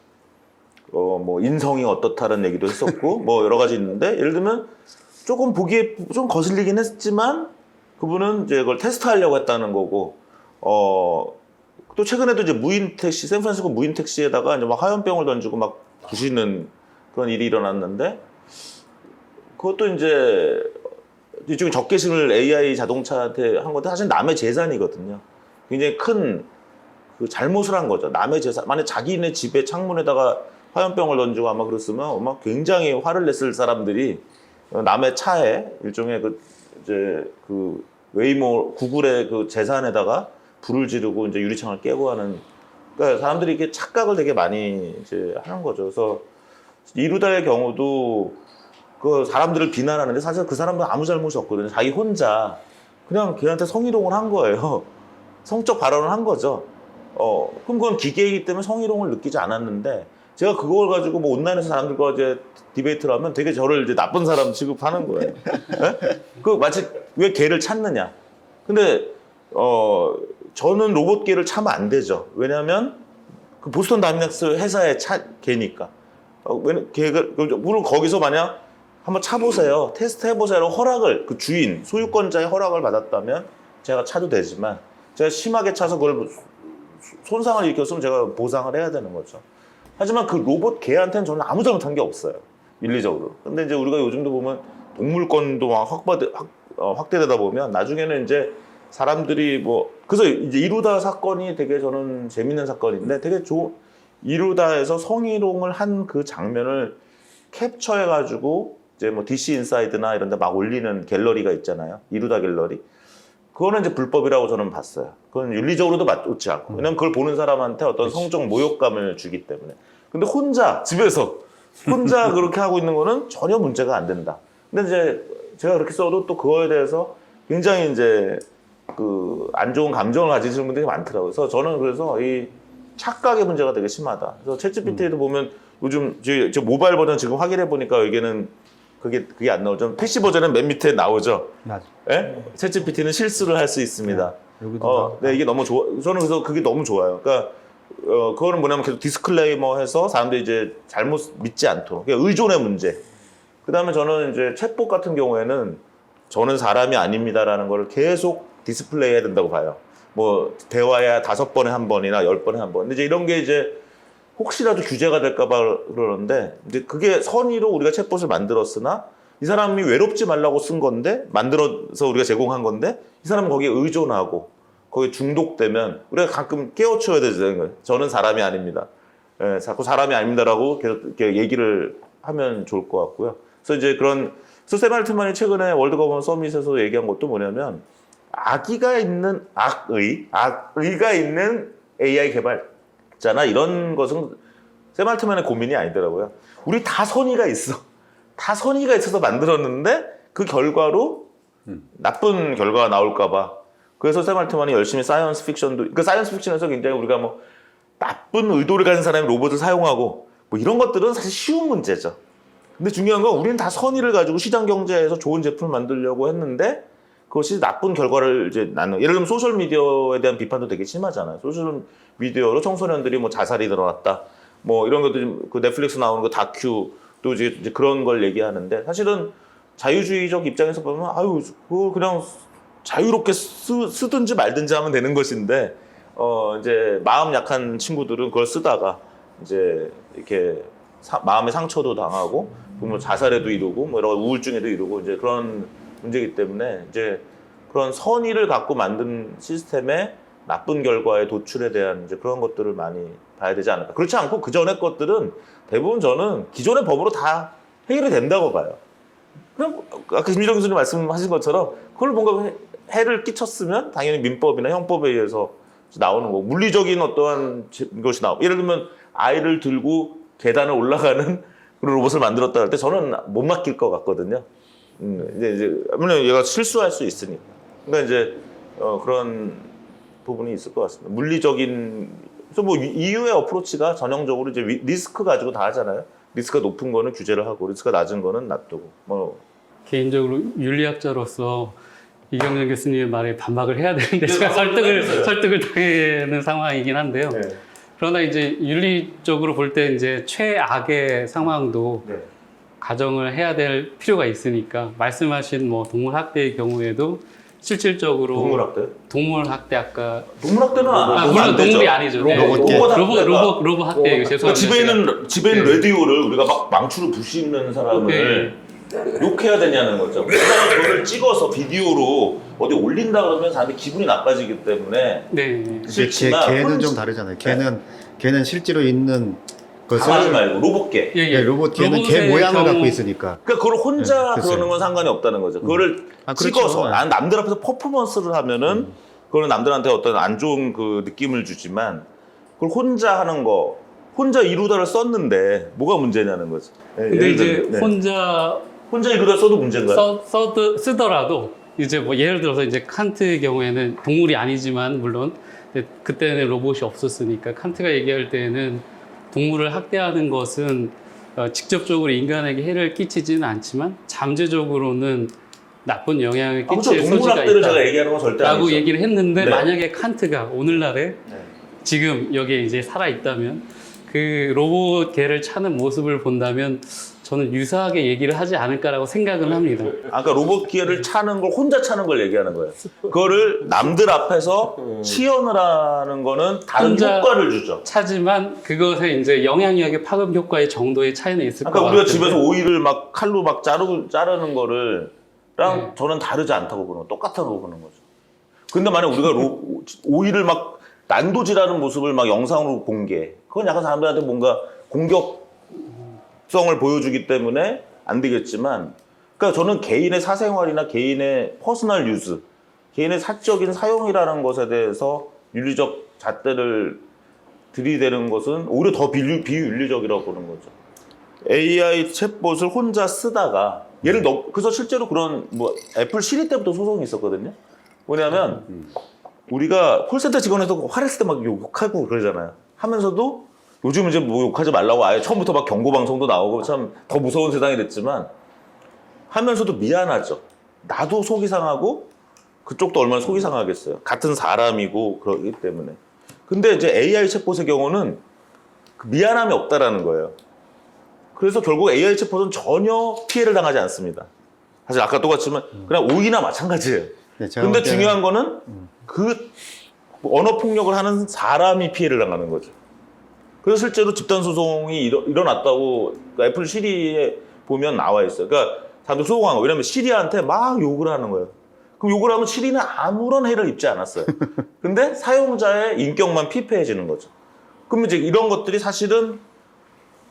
뭐 인성이 어떻다는 얘기도 했었고 뭐 여러 가지 있는데 예를 들면 조금 보기에 좀 거슬리긴 했지만 그분은 이제 그걸 테스트하려고 했다는 거고 또 최근에도 이제 무인 택시 샌프란시스코 무인 택시에다가 이제 막 화염병을 던지고 막 부시는 그런 일이 일어났는데 그것도 이제 일종의 적개심을 AI 자동차한테 한 건데 사실 남의 재산이거든요. 굉장히 큰 그 잘못을 한 거죠. 남의 재산. 만약 자기네 집에 창문에다가 화염병을 던지고 아마 그랬으면 아마 굉장히 화를 냈을 사람들이 남의 차에 일종의 이제 웨이모 구글의 그 재산에다가 불을 지르고 이제 유리창을 깨고 하는 그러니까 사람들이 이렇게 착각을 되게 많이 이제 하는 거죠. 그래서 이루다의 경우도 그 사람들을 비난하는데 사실 그 사람은 아무 잘못이 없거든요. 자기 혼자 그냥 걔한테 성희롱을 한 거예요. 성적 발언을 한 거죠. 그럼 그건 기계이기 때문에 성희롱을 느끼지 않았는데 제가 그걸 가지고 뭐 온라인에서 사람들과 이제 디베이트를 하면 되게 저를 이제 나쁜 사람 취급하는 거예요. 그 마치 왜 걔를 찾느냐. 근데 저는 로봇계를 차면 안 되죠. 왜냐하면 그 보스턴 다이내믹스 회사의 걔니까. 물론 거기서 만약 한번 차보세요. 테스트 해보세요. 허락을 그 주인 소유권자의 허락을 받았다면 제가 차도 되지만 제가 심하게 차서 그걸 손상을 일으켰으면 제가 보상을 해야 되는 거죠. 하지만 그 로봇 개한테는 저는 아무 잘못한 게 없어요. 윤리적으로. 근데 이제 우리가 요즘도 보면 동물권도 막 확대되다 보면 나중에는 이제 사람들이 그래서 이제 이루다 사건이 되게 저는 재밌는 사건인데 되게 이루다에서 성희롱을 한 그 장면을 캡처해가지고 이제 뭐 DC 인사이드나 이런 데 막 올리는 갤러리가 있잖아요. 이루다 갤러리. 그거는 이제 불법이라고 저는 봤어요. 그건 윤리적으로도 맞지 않고. 왜냐면 그걸 보는 사람한테 어떤 성적 모욕감을 주기 때문에. 근데 집에서 혼자 그렇게 하고 있는 거는 전혀 문제가 안 된다. 근데 이제 제가 그렇게 써도 또 그거에 대해서 굉장히 이제 안 좋은 감정을 가지시는 분들이 많더라고요. 그래서 저는 그래서 착각의 문제가 되게 심하다. 그래서 챗GPT에도 보면 요즘 저 모바일 버전 지금 확인해 보니까 여기는 그게 안 나오죠. PC 버전은 맨 밑에 나오죠. 맞아. 예? 챗GPT는 실수를 할 수 있습니다. 여기도 네, 이게 너무 좋아. 저는 그래서 그게 너무 좋아요. 그러니까 그거는 뭐냐면 계속 디스클레이머해서 사람들이 이제 잘못 믿지 않도록. 그러니까 의존의 문제. 그다음에 저는 이제 챗봇 같은 경우에는 저는 사람이 아닙니다라는 걸 계속 디스플레이해야 된다고 봐요. 뭐 대화야 5번에 한 번이나 10번에 한 번. 근데 이제 이런 게 이제 혹시라도 규제가 될까봐 그러는데 이제 그게 선의로 우리가 챗봇을 만들었으나 이 사람이 외롭지 말라고 쓴 건데 만들어서 우리가 제공한 건데 이 사람은 거기에 의존하고 거기에 중독되면 우리가 가끔 깨우쳐야 되는 거예요. 저는 사람이 아닙니다. 예, 자꾸 사람이 아닙니다라고 계속 이렇게 얘기를 하면 좋을 것 같고요. 그래서 이제 샘 알트만이 최근에 월드 거버넌 서밋에서 얘기한 것도 뭐냐면 악의가 있는 AI 개발자나 이런 것은 샘 알트만의 고민이 아니더라고요. 우리 다 선의가 있어. 다 선의가 있어서 만들었는데 그 결과로 나쁜 결과가 나올까봐. 그래서 샘 알트만이 열심히 사이언스 픽션도, 그 사이언스 픽션에서 굉장히 우리가 뭐 나쁜 의도를 가진 사람이 로봇을 사용하고 뭐 이런 것들은 사실 쉬운 문제죠. 근데 중요한 건 우리는 다 선의를 가지고 시장 경제에서 좋은 제품을 만들려고 했는데 그것이 나쁜 결과를 이제 낳는. 예를 들면 소셜 미디어에 대한 비판도 되게 심하잖아요. 소셜 미디어로 청소년들이 뭐 자살이 늘어났다. 뭐 이런 것들 그 넷플릭스 나오는 거 다큐도 이제 그런 걸 얘기하는데 사실은 자유주의적 입장에서 보면 아유 그걸 그냥 자유롭게 쓰든지 말든지 하면 되는 것인데 이제 마음 약한 친구들은 그걸 쓰다가 이제 이렇게 마음의 상처도 당하고 뭐 자살에도 이르고 뭐 여러 우울증에도 이르고 이제 그런 문제이기 때문에 이제 그런 선의를 갖고 만든 시스템의 나쁜 결과의 도출에 대한 이제 그런 것들을 많이 봐야 되지 않을까. 그렇지 않고 그 전에 것들은 대부분 저는 기존의 법으로 다 해결이 된다고 봐요. 그냥 아까 김민정 교수님 말씀하신 것처럼 그걸 뭔가 해를 끼쳤으면 당연히 민법이나 형법에 의해서 나오는 거고 물리적인 어떠한 것이 나오고 예를 들면 아이를 들고 계단을 올라가는 그런 로봇을 만들었다 할 때 저는 못 맡길 것 같거든요. 이제 왜냐면 얘가 실수할 수 있으니까. 그러니까 이제 그런 부분이 있을 것 같습니다. 물리적인 그래서 뭐 EU의 어프로치가 전형적으로 이제 리스크 가지고 다 하잖아요. 리스크가 높은 거는 규제를 하고 리스크가 낮은 거는 놔두고 뭐 개인적으로 윤리학자로서 이경련 교수님의 말에 반박을 해야 되는데 제가 설득을 당하는 상황이긴 한데요. 네. 그러나 이제 윤리적으로 볼 때 이제 최악의 상황도 네. 가정을 해야 될 필요가 있으니까 말씀하신 뭐 동물 학대의 경우에도 실질적으로 동물 학대 아까 동물학대는 물론 동물이 아니죠. 네. 로봇 학대 그러니까 죄송합니다. 집에 있는 라디오를 우리가 막 망치로 부시는 사람을 욕해야 되냐는 거죠. 그걸 찍어서 비디오로 어디 올린다 그러면 사람들이 기분이 나빠지기 때문에 네. 싫지만 걔는 좀 다르잖아요. 걔는 실제로 있는 것을 당하지 말고 로봇계. 예, 로봇 걔는 걔 모양을 갖고 있으니까. 그러니까 그걸 혼자 네, 그러는 건 상관이 없다는 거죠. 그거를 그렇죠. 찍어서 남들 앞에서 퍼포먼스를 하면은 그거는 남들한테 어떤 안 좋은 그 느낌을 주지만 그걸 혼자 하는 거 혼자 이루다를 썼는데 뭐가 문제냐는 거죠. 근데 이제 혼자 이루다 써도 문제인가요? 쓰더라도 이제 뭐 예를 들어서 이제 칸트의 경우에는 동물이 아니지만 물론 그때는 로봇이 없었으니까 칸트가 얘기할 때는 동물을 학대하는 것은 직접적으로 인간에게 해를 끼치지는 않지만 잠재적으로는 나쁜 영향을 끼칠 동물 소지가 학대를 제가 얘기하는 건 절대 있다라고 아니죠. 얘기를 했는데 네. 만약에 칸트가 오늘날에 지금 여기에 이제 살아 있다면 그 로봇 개를 차는 모습을 본다면 저는 유사하게 얘기를 하지 않을까라고 생각은 합니다. 아까 로봇 기계를 차는 걸 혼자 차는 걸 얘기하는 거예요. 그거를 남들 앞에서 시연을 하는 거는 다른 혼자 효과를 주죠. 차지만 그것에 이제 영향력의 파급 효과의 정도의 차이는 있을 것 아까 같아요. 우리가 집에서 오이를 막 칼로 막 자르는 거를 저는 다르지 않다고 보는 거, 똑같다고 보는 거죠. 근데 만약 우리가 오이를 막 난도질하는 모습을 막 영상으로 공개, 그건 약간 사람들한테 뭔가 공격성을 보여주기 때문에 안 되겠지만, 그러니까 저는 개인의 사생활이나 개인의 퍼스널 유즈, 개인의 사적인 사용이라는 것에 대해서 윤리적 잣대를 들이대는 것은 오히려 더 비윤리적이라고 보는 거죠. AI 챗봇을 혼자 쓰다가 그래서 실제로 그런 뭐 애플 시리 때부터 소송이 있었거든요. 뭐냐면 우리가 콜센터 직원에서 화냈을 때 막 욕하고 그러잖아요. 하면서도 요즘 이제 뭐 욕하지 말라고 아예 처음부터 막 경고 방송도 나오고 참 더 무서운 세상이 됐지만 하면서도 미안하죠. 나도 속이 상하고 그쪽도 얼마나 속이 상하겠어요. 같은 사람이고 그러기 때문에. 근데 이제 AI 챗봇의 경우는 그 미안함이 없다라는 거예요. 그래서 결국 AI 챗봇은 전혀 피해를 당하지 않습니다. 사실 아까 똑같지만 그냥 오이나 마찬가지예요. 네, 제가 근데 볼 때는- 중요한 거는 그 언어 폭력을 하는 사람이 피해를 당하는 거죠. 그래서 실제로 집단 소송이 일어났다고 애플 시리에 보면 나와 있어요. 그러니까 사람들 소송한 거. 왜냐면 시리한테 막 욕을 하는 거예요. 그럼 욕을 하면 시리는 아무런 해를 입지 않았어요. 근데 사용자의 인격만 피폐해지는 거죠. 그럼 이제 이런 것들이 사실은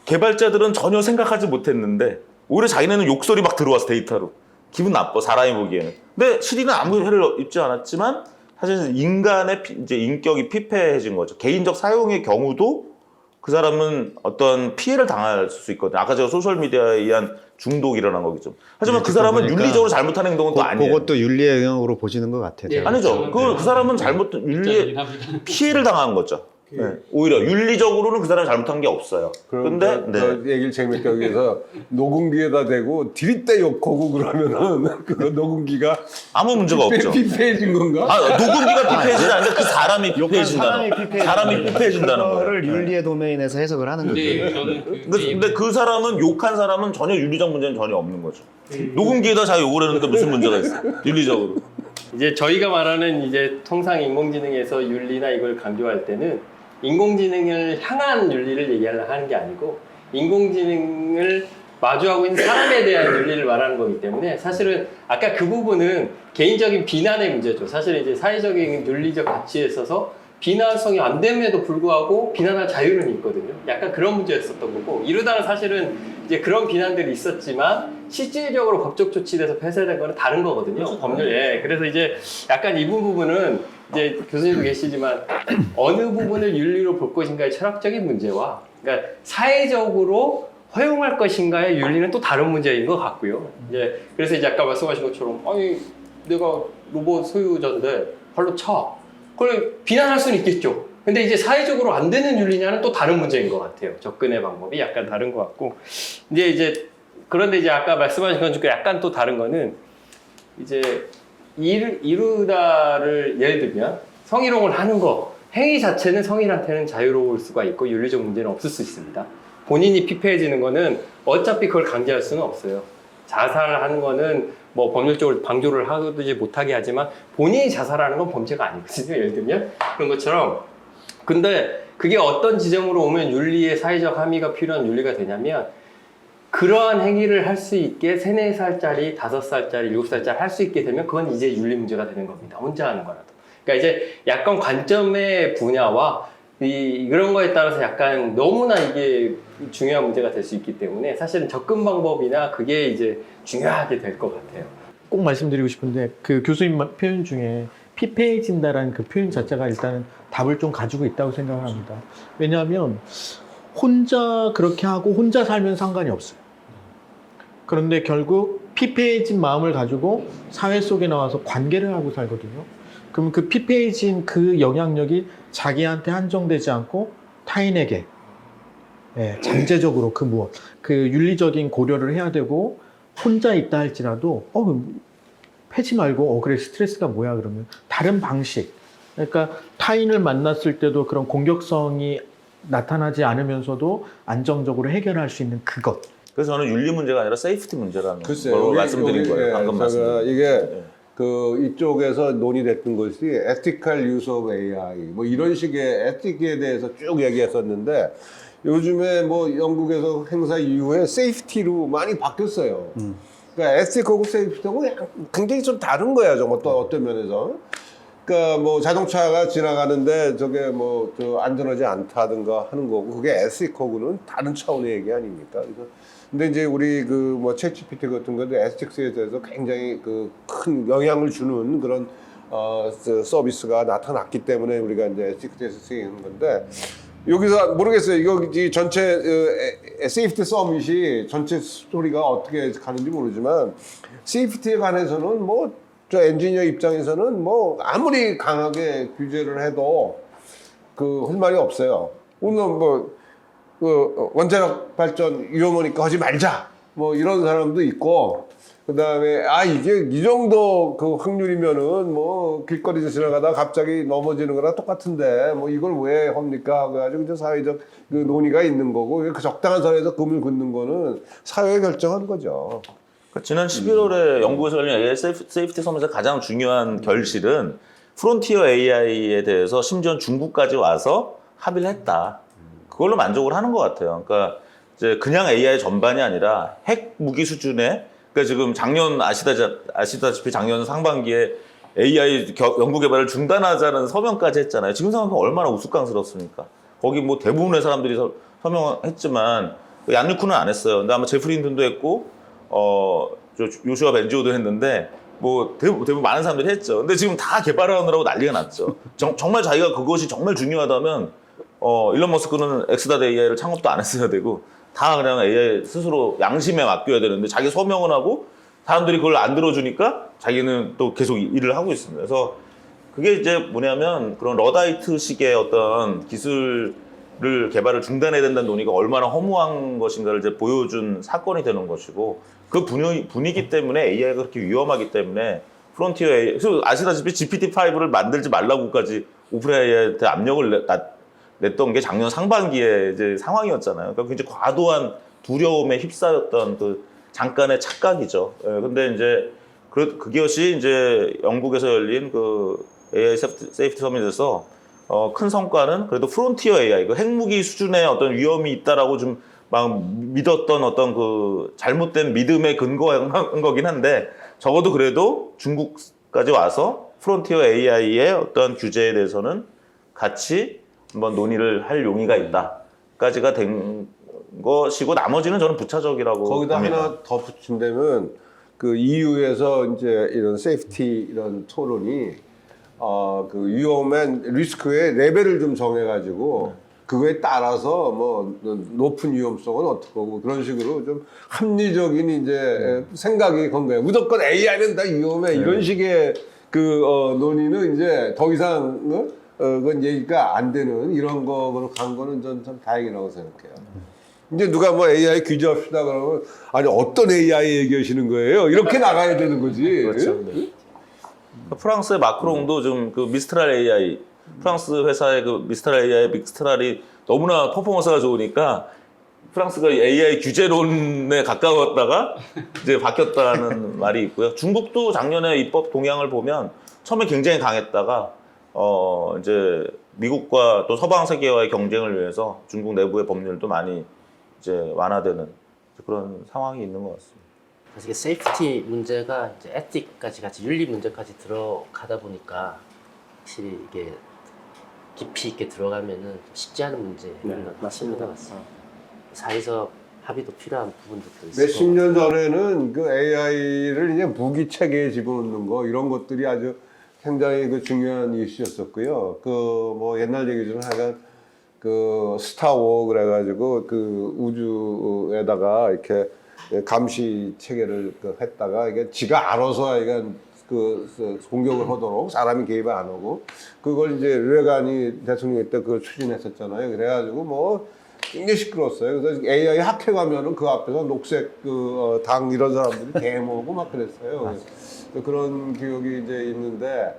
개발자들은 전혀 생각하지 못했는데 오히려 자기네는 욕설이 막 들어왔어, 데이터로. 기분 나빠, 사람이 보기에는. 근데 시리는 아무 해를 입지 않았지만 사실 인간의 이제 인격이 피폐해진 거죠. 개인적 사용의 경우도 그 사람은 어떤 피해를 당할 수 있거든요. 아까 제가 소셜미디어에 의한 중독이 일어난 거겠죠. 하지만 네, 그 사람은 보니까 윤리적으로 잘못하는 행동은 또 아니에요. 그것도 윤리의 영역으로 보시는 것 같아요. 예. 제가. 아니죠. 그 사람은 윤리에 피해를 당한 거죠. 네. 오히려 윤리적으로는 그 사람이 잘못한 게 없어요. 근데 네. 그 얘기를 재밌게 하기 위해서 녹음기에다 대고 디립대 욕하고 그러면은 그 녹음기가 아무 문제가 없죠. 피폐해진 건가? 아, 녹음기가 피폐해지지 않는데 그 사람이 피폐해진다는 사람이 피폐해진다는 거예요. 거를 윤리의 도메인에서 해석을 하는 거죠. 근데 그 사람은 욕한 사람은 전혀 윤리적 문제는 전혀 없는 거죠. 녹음기에다 자기 욕을 했는데 무슨 문제가 있어? 윤리적으로. 이제 저희가 말하는 이제 통상 인공지능에서 윤리나 이걸 강조할 때는 인공지능을 향한 윤리를 얘기하려고 하는 게 아니고 인공지능을 마주하고 있는 사람에 대한 윤리를 말하는 거기 때문에 사실은 아까 그 부분은 개인적인 비난의 문제죠. 사실 이제 사회적인 윤리적 가치에 있어서 비난성이 안 됨에도 불구하고 비난할 자유는 있거든요. 약간 그런 문제였었던 거고 이러다가 사실은 이제 그런 비난들이 있었지만 실질적으로 법적 조치돼서 폐쇄된 거는 다른 거거든요. 법률. 예. 그래서 이제 약간 이 부분은 이제 교수님도 계시지만 어느 부분을 윤리로 볼 것인가의 철학적인 문제와 그러니까 사회적으로 허용할 것인가의 윤리는 또 다른 문제인 것 같고요. 이제 그래서 이제 아까 말씀하신 것처럼 아니 내가 로봇 소유자인데 발로 차. 그걸 비난할 수는 있겠죠. 근데 이제 사회적으로 안 되는 윤리냐는 또 다른 문제인 것 같아요. 접근의 방법이 약간 다른 것 같고. 그런데 이제 아까 말씀하신 것 중에 약간 또 다른 거는 이제 이루다를 예를 들면 성희롱을 하는 거 행위 자체는 성인한테는 자유로울 수가 있고 윤리적 문제는 없을 수 있습니다. 본인이 피폐해지는 거는 어차피 그걸 강제할 수는 없어요. 자살하는 거는 뭐 법률적으로 방조를 하지 못하게 하지만 본인이 자살하는 건 범죄가 아니거든요. 예를 들면 그런 것처럼. 근데 그게 어떤 지점으로 오면 윤리의 사회적 함의가 필요한 윤리가 되냐면 그러한 행위를 할 수 있게 3, 4살짜리, 5살짜리, 7살짜리 할 수 있게 되면 그건 이제 윤리 문제가 되는 겁니다. 혼자 하는 거라도. 그러니까 이제 약간 관점의 분야와 그런 거에 따라서 약간 너무나 이게 중요한 문제가 될 수 있기 때문에 사실은 접근 방법이나 그게 이제 중요하게 될 것 같아요. 꼭 말씀드리고 싶은데 그 교수님 표현 중에 피폐해진다라는 그 표현 자체가 일단은 답을 좀 가지고 있다고 생각을 합니다. 왜냐하면 혼자 그렇게 하고 혼자 살면 상관이 없어요. 그런데 결국 피폐해진 마음을 가지고 사회 속에 나와서 관계를 하고 살거든요. 그럼 그 피폐해진 그 영향력이 자기한테 한정되지 않고 타인에게 잠재적으로 그 윤리적인 고려를 해야 되고 혼자 있다 할지라도 패지 말고 그래 스트레스가 뭐야 그러면 다른 방식 그러니까 타인을 만났을 때도 그런 공격성이 나타나지 않으면서도 안정적으로 해결할 수 있는 그것. 그래서 저는 윤리 문제가 아니라 세이프티 문제라는 글쎄요. 걸 말씀드린 거예요. 방금 말씀드린. 이게 그 이쪽에서 논의됐던 것이 ethical use of AI 뭐 이런 식의 에틱에 대해서 쭉 얘기했었는데 요즘에 뭐 영국에서 행사 이후에 세이프티로 많이 바뀌었어요. 그러니까 에틱하고 세이프티하고 굉장히 좀 다른 거야, 좀 어떤 면에서. 그러니까 뭐 자동차가 지나가는데 저게 뭐 저 안전하지 않다든가 하는 거고 그게 에틱하고는 다른 차원의 얘기 아닙니까? 그래서 근데 이제 우리 그 뭐 챗GPT 같은 것도 에틱스에 대해서 굉장히 그 큰 영향을 주는 그런 서비스가 나타났기 때문에 우리가 이제 에틱스에서 쓰이는 건데 여기서 모르겠어요. 이거 이 전체 세이프티 서밋이 전체 스토리가 어떻게 가는지 모르지만 세이프티에 관해서는 뭐 저 엔지니어 입장에서는 뭐 아무리 강하게 규제를 해도 그 할 말이 없어요. 오늘 그 원자력 발전 위험하니까 하지 말자. 뭐 이런 사람도 있고, 그 다음에 이게 이 정도 그 확률이면은 뭐 길거리에서 지나가다 갑자기 넘어지는 거랑 똑같은데 뭐 이걸 왜 합니까? 그래가지고 이제 사회적 그 논의가 있는 거고, 그 적당한 선에서 금을 긋는 거는 사회가 결정하는 거죠. 그러니까 지난 11월에 영국에서 열린 AI 세이프티 서밋에서 가장 중요한 결실은 프론티어 AI에 대해서 심지어 중국까지 와서 합의를 했다. 그걸로 만족을 하는 것 같아요. 그러니까 이제 그냥 AI 전반이 아니라 핵 무기 수준의, 그러니까 지금 작년 아시다시피 작년 상반기에 AI 연구 개발을 중단하자는 서명까지 했잖아요. 지금 생각하면 얼마나 우스꽝스럽습니까? 거기 뭐 대부분의 사람들이 서명했지만 얀유쿠는 안 했어요. 근데 아마 제프리 힌튼도 했고 요슈아 벤지오도 했는데 뭐 대부분 많은 사람들이 했죠. 근데 지금 다 개발하느라고 난리가 났죠. 정말 자기가 그것이 정말 중요하다면 일론 머스크는 X.AI를 창업도 안 했어야 되고 다 그냥 AI 스스로 양심에 맡겨야 되는데 자기 서명은 하고 사람들이 그걸 안 들어주니까 자기는 또 계속 일을 하고 있습니다. 그래서 그게 이제 뭐냐면 그런 러다이트식의 어떤 기술을 개발을 중단해야 된다는 논의가 얼마나 허무한 것인가를 이제 보여준 사건이 되는 것이고 그 분위기 때문에 AI가 그렇게 위험하기 때문에 프론티어 AI, 그래서 아시다시피 GPT-5를 만들지 말라고까지 오픈 AI한테 압력을 냈던 게 작년 상반기에 이제 상황이었잖아요. 그러니까 굉장히 과도한 두려움에 휩싸였던 그 잠깐의 착각이죠. 근데 이제 그것이 이제 영국에서 열린 그 AI 세이프티 서밋에서 큰 성과는 그래도 프론티어 AI, 그 핵무기 수준의 어떤 위험이 있다라고 좀 막 믿었던 어떤 그 잘못된 믿음에 근거한 거긴 한데 적어도 그래도 중국까지 와서 프론티어 AI의 어떤 규제에 대해서는 같이 한번 논의를 할 용의가 있다까지가 된 것이고 나머지는 저는 부차적이라고 거기다 봅니다. 하나 더 붙인다면 그 EU에서 이제 이런 세이프티 이런 토론이 그 위험한 리스크의 레벨을 좀 정해가지고 그거에 따라서 뭐 높은 위험성은 어떻고 그런 식으로 좀 합리적인 이제 생각이 건 거예요. 무조건 AI는 다 위험해 이런 식의 그 논의는 이제 더 이상 그건 얘기가 안 되는 이런 거로 간 거는 전 참 다행이라고 생각해요. 이제 누가 뭐 AI 규제합시다 그러면 아니 어떤 AI 얘기하시는 거예요? 이렇게 나가야 되는 거지. 그렇죠. 네. 프랑스의 마크롱도 좀 그 미스트랄 AI, 프랑스 회사의 그 미스트랄 AI, 미스트랄이 너무나 퍼포먼스가 좋으니까 프랑스가 AI 규제론에 가까웠다가 이제 바뀌었다는 말이 있고요. 중국도 작년에 입법 동향을 보면 처음에 굉장히 강했다가 이제 미국과 또 서방 세계와의 경쟁을 위해서 중국 내부의 법률도 많이 이제 완화되는 그런 상황이 있는 것 같습니다. 그래서 이게 세이프티 문제가 이제 에틱까지 같이 윤리 문제까지 들어가다 보니까 확실히 이게 깊이 있게 들어가면은 쉽지 않은 문제인 것 같습니다. 사회적 합의도 필요한 부분들도 있고 몇십 년 전에는 그 AI를 이제 무기 체계에 집어넣는 거 이런 것들이 아주 굉장히 그 중요한 이슈였었고요. 그 뭐 옛날 얘기 중에 하여간 그 스타워 그래가지고 그 우주에다가 이렇게 감시 체계를 했다가 이게 지가 알아서 이건 그 공격을 하도록 사람이 개입을 안 하고 그걸 이제 레간이 대통령 때 그걸 추진했었잖아요. 그래가지고 뭐 굉장히 시끄러웠어요. 그래서 AI 학회 가면은 그 앞에서 녹색 그 당 이런 사람들이 대모고 막 그랬어요. 그런 기억이 이제 있는데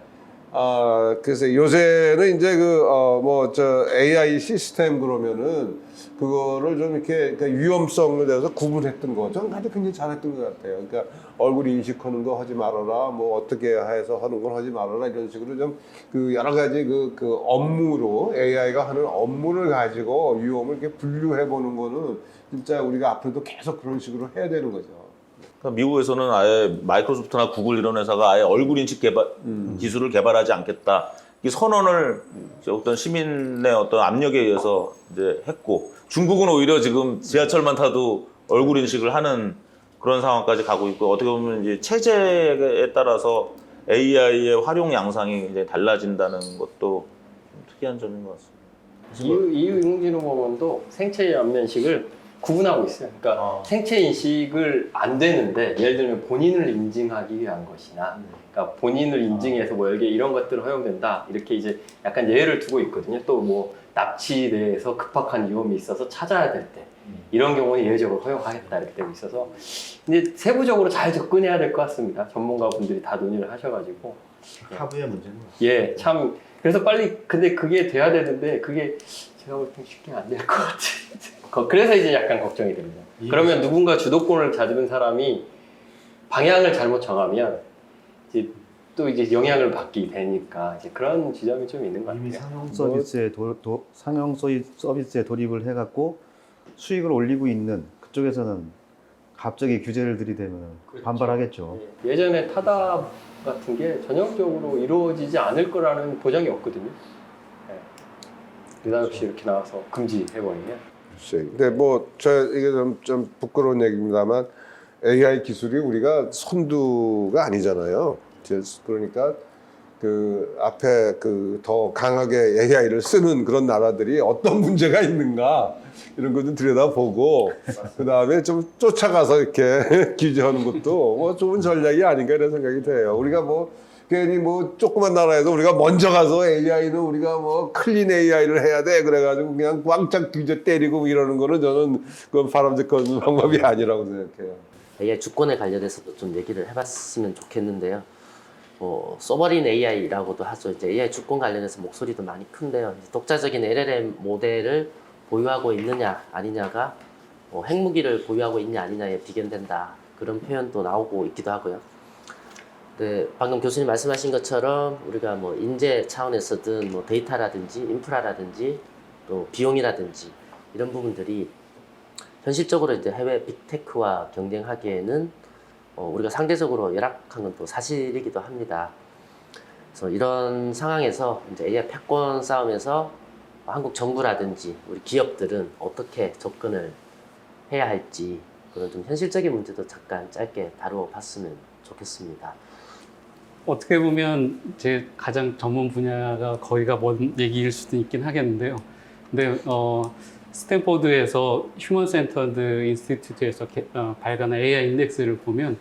그래서 요새는 이제 뭐 AI 시스템 그러면은 그거를 좀 이렇게 위험성에 대해서 구분했던 거 저는 아주 굉장히 잘했던 것 같아요. 그러니까 얼굴 인식하는 거 하지 말아라, 뭐 어떻게 해서 하는 걸 하지 말아라 이런 식으로 좀 그 여러 가지 그 업무로 AI가 하는 업무를 가지고 위험을 이렇게 분류해 보는 거는 진짜 우리가 앞으로도 계속 그런 식으로 해야 되는 거죠. 그러니까 미국에서는 아예 마이크로소프트나 구글 이런 회사가 아예 얼굴 인식 기술을 개발하지 않겠다. 이 선언을 어떤 시민의 어떤 압력에 의해서 이제 했고 중국은 오히려 지금 지하철만 타도 얼굴 인식을 하는 그런 상황까지 가고 있고 어떻게 보면 이제 체제에 따라서 AI의 활용 양상이 이제 달라진다는 것도 좀 특이한 점인 것 같습니다. EU 인공지능공원도 생체 안면식을 구분하고 있어요. 그러니까 생체 인식을 안 되는데 예를 들면 본인을 인증하기 위한 것이나 그러니까 본인을 인증해서 뭐 여기에 이런 것들은 허용된다 이렇게 이제 약간 예외를 두고 있거든요. 또 뭐 납치돼서 급박한 위험이 있어서 찾아야 될 때 이런 경우는 예외적으로 허용하겠다 이렇게 되고 있어서 근데 세부적으로 잘 접근해야 될 것 같습니다. 전문가분들이 다 논의를 하셔가지고 하부의 문제는 예, 참 그래서 빨리 근데 그게 돼야 되는데 그게 제가 볼 때 쉽게 안 될 것 같아요. 그래서 이제 약간 걱정이 됩니다. 그러면 누군가 주도권을 잡은 사람이 방향을 잘못 정하면 이제 또 이제 영향을 받게 되니까 이제 그런 지점이 좀 있는 것 같아요. 이미 상용 서비스에 상용 서비스에 돌입을 해갖고 수익을 올리고 있는 그쪽에서는 갑자기 규제를 들이대면 반발하겠죠. 예, 예전에 타다 같은 게 전형적으로 이루어지지 않을 거라는 보장이 없거든요. 예. 느닷없이 이렇게 나와서 금지해버리면. 글쎄. 근데 뭐 저 이게 좀 부끄러운 얘기입니다만 AI 기술이 우리가 선두가 아니잖아요. 그러니까 그 앞에 그 더 강하게 AI를 쓰는 그런 나라들이 어떤 문제가 있는가 이런 것도 들여다보고 그 다음에 좀 쫓아가서 이렇게 규제하는 것도 뭐 좋은 전략이 아닌가 이런 생각이 돼요. 우리가 뭐 괜히 뭐 조그만 나라에서 우리가 먼저 가서 AI는 우리가 뭐 클린 AI를 해야 돼 그래가지고 그냥 왕창 규제 때리고 이러는 거는 저는 그건 바람직한 방법이 아니라고 생각해요. AI 주권에 관련해서도 좀 얘기를 해봤으면 좋겠는데요. 소버린 AI라고도 하죠. 이제 AI 주권 관련해서 목소리도 많이 큰데요. 독자적인 LLM 모델을 보유하고 있느냐 아니냐가 핵무기를 보유하고 있냐 아니냐에 비견된다. 그런 표현도 나오고 있기도 하고요. 네, 방금 교수님 말씀하신 것처럼 우리가 뭐 인재 차원에서든 뭐 데이터라든지 인프라라든지 또 비용이라든지 이런 부분들이 현실적으로 이제 해외 빅테크와 경쟁하기에는 우리가 상대적으로 열악한 건 또 사실이기도 합니다. 그래서 이런 상황에서 이제 AI 패권 싸움에서 한국 정부라든지 우리 기업들은 어떻게 접근을 해야 할지 그런 좀 현실적인 문제도 잠깐 짧게 다뤄봤으면 좋겠습니다. 어떻게 보면 제 가장 전문 분야가 거기가 먼 얘기일 수도 있긴 하겠는데요. 근데 스탠포드에서 휴먼 센터드 인스티튜트에서 발간한 AI 인덱스를 보면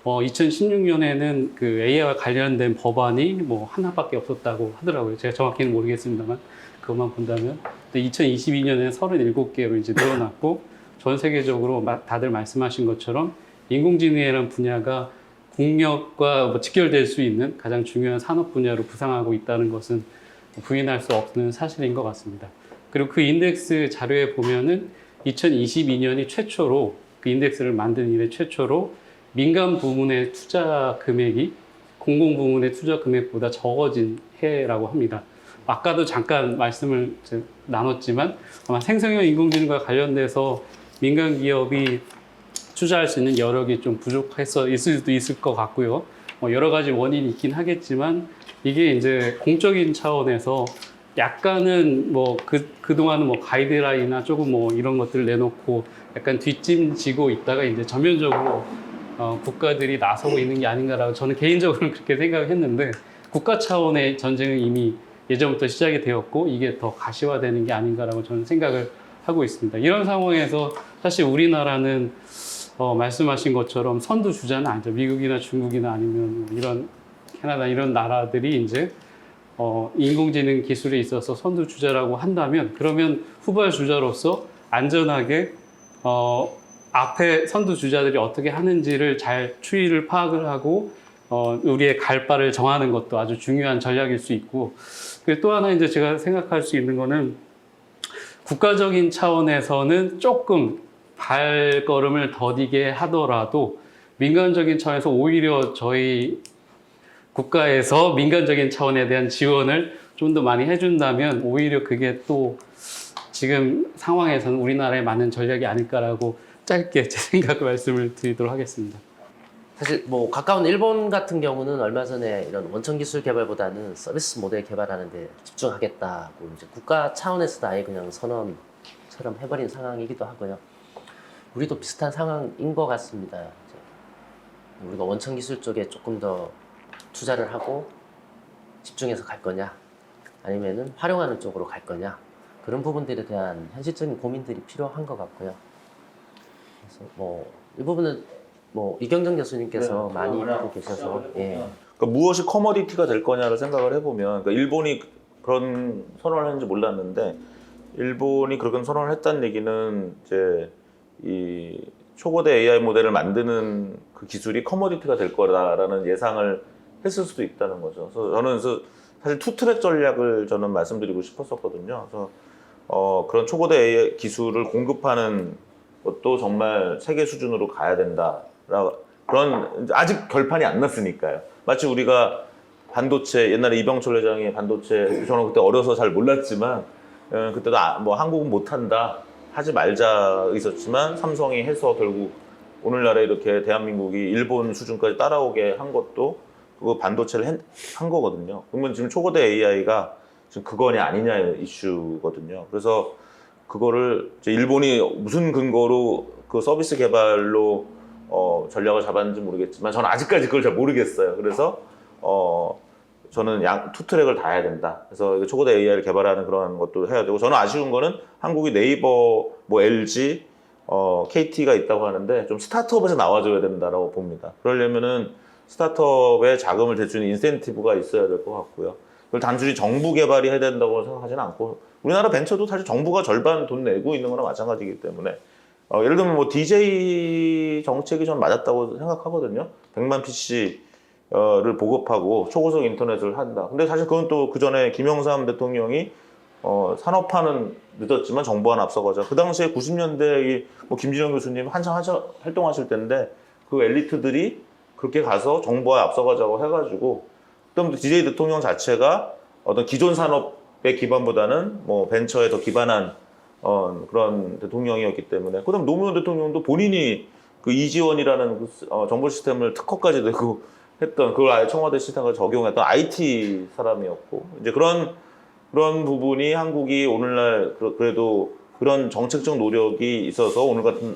2016년에는 그 AI와 관련된 법안이 뭐 하나밖에 없었다고 하더라고요. 제가 정확히는 모르겠습니다만 그것만 본다면. 근데 2022년에는 37개로 이제 늘어났고 전 세계적으로 다들 말씀하신 것처럼 인공지능이라는 분야가 국력과 뭐 직결될 수 있는 가장 중요한 산업 분야로 부상하고 있다는 것은 부인할 수 없는 사실인 것 같습니다. 그리고 그 인덱스 자료에 보면은 2022년이 최초로 그 인덱스를 만든 이래 최초로 민간 부문의 투자 금액이 공공 부문의 투자 금액보다 적어진 해라고 합니다. 아까도 잠깐 말씀을 나눴지만 아마 생성형 인공지능과 관련돼서 민간 기업이 투자할 수 있는 여력이 좀 부족해서 있을 수도 있을 것 같고요. 여러 가지 원인이 있긴 하겠지만 이게 이제 공적인 차원에서 약간은 뭐 그동안은 뭐 가이드라인이나 조금 뭐 이런 것들을 내놓고 약간 뒷짐지고 있다가 이제 전면적으로 국가들이 나서고 있는 게 아닌가라고 저는 개인적으로는 그렇게 생각을 했는데 국가 차원의 전쟁은 이미 예전부터 시작이 되었고 이게 더 가시화되는 게 아닌가라고 저는 생각을 하고 있습니다. 이런 상황에서 사실 우리나라는 말씀하신 것처럼 선두주자는 아니죠. 미국이나 중국이나 아니면 이런 캐나다 이런 나라들이 이제 인공지능 기술에 있어서 선두주자라고 한다면 그러면 후발주자로서 안전하게 앞에 선두주자들이 어떻게 하는지를 잘 추이를 파악을 하고 우리의 갈 바를 정하는 것도 아주 중요한 전략일 수 있고 또 하나 이제 제가 생각할 수 있는 거는 국가적인 차원에서는 조금 발걸음을 더디게 하더라도 민간적인 차원에서 오히려 저희 국가에서 민간적인 차원에 대한 지원을 좀 더 많이 해준다면 오히려 그게 또 지금 상황에서는 우리나라에 맞는 전략이 아닐까라고 짧게 제 생각을 말씀을 드리도록 하겠습니다. 사실 뭐 가까운 일본 같은 경우는 얼마 전에 이런 원천 기술 개발보다는 서비스 모델 개발하는 데 집중하겠다고 이제 국가 차원에서도 아예 그냥 선언처럼 해버린 상황이기도 하고요. 우리도 비슷한 상황인 것 같습니다. 우리가 원천 기술 쪽에 조금 더 투자를 하고 집중해서 갈 거냐 아니면은 활용하는 쪽으로 갈 거냐 그런 부분들에 대한 현실적인 고민들이 필요한 것 같고요. 그래서 뭐 이 부분은 뭐 이경정 교수님께서 많이 하고 계셔서 예. 그러니까 무엇이 커머디티가 될 거냐를 생각을 해보면, 그러니까 일본이 그런 선언을 했는지 몰랐는데, 일본이 그런 선언을 했다는 얘기는 이제 이 초고대 AI 모델을 만드는 그 기술이 커머디티가 될 거라는 예상을 했을 수도 있다는 거죠. 그래서 저는 사실 투트랙 전략을 저는 말씀드리고 싶었었거든요. 그래서 그런 초고대 AI 기술을 공급하는 것도 정말 세계 수준으로 가야 된다. 그런 아직 결판이 안 났으니까요. 마치 우리가 반도체, 옛날에 이병철 회장이 반도체, 저는 그때 어려서 잘 몰랐지만 그때도 뭐 한국은 못한다, 하지 말자 있었지만 삼성이 해서 결국 오늘날에 이렇게 대한민국이 일본 수준까지 따라오게 한 것도 그 반도체를 한 거거든요. 그러면 지금 초거대 AI가 지금 그거냐 아니냐의 이슈거든요. 그래서 그거를 이제 일본이 무슨 근거로 그 서비스 개발로 전략을 잡았는지 모르겠지만 저는 아직까지 그걸 잘 모르겠어요. 그래서 저는 투트랙을 다 해야 된다. 그래서 초거대 AI를 개발하는 그런 것도 해야 되고, 저는 아쉬운 거는 한국이 네이버, 뭐 LG, KT가 있다고 하는데 좀 스타트업에서 나와줘야 된다라고 봅니다. 그러려면은 스타트업에 자금을 대주는 인센티브가 있어야 될 것 같고요. 그걸 단순히 정부 개발이 해야 된다고 생각하지는 않고, 우리나라 벤처도 사실 정부가 절반 돈 내고 있는 거나 마찬가지이기 때문에 예를 들면 뭐 DJ 정책이 전 맞았다고 생각하거든요. 100만 PC를 보급하고 초고속 인터넷을 한다. 근데 사실 그건 또 그 전에 김영삼 대통령이 산업화는 늦었지만 정부화는 앞서가자. 그 당시에 90년대 뭐 김진영 교수님 한창 활동하실 때인데 그 엘리트들이 그렇게 가서 정부화에 앞서가자고 해가지고, 그다음 DJ 대통령 자체가 어떤 기존 산업의 기반보다는 뭐 벤처에 더 기반한 그런 대통령이었기 때문에, 그다음 노무현 대통령도 본인이 그 이지원이라는 그 정보 시스템을 특허까지 내고 했던, 그걸 아예 청와대 시스템을 적용했던 IT 사람이었고, 이제 그런 부분이 한국이 오늘날 그래도 그런 정책적 노력이 있어서 오늘 같은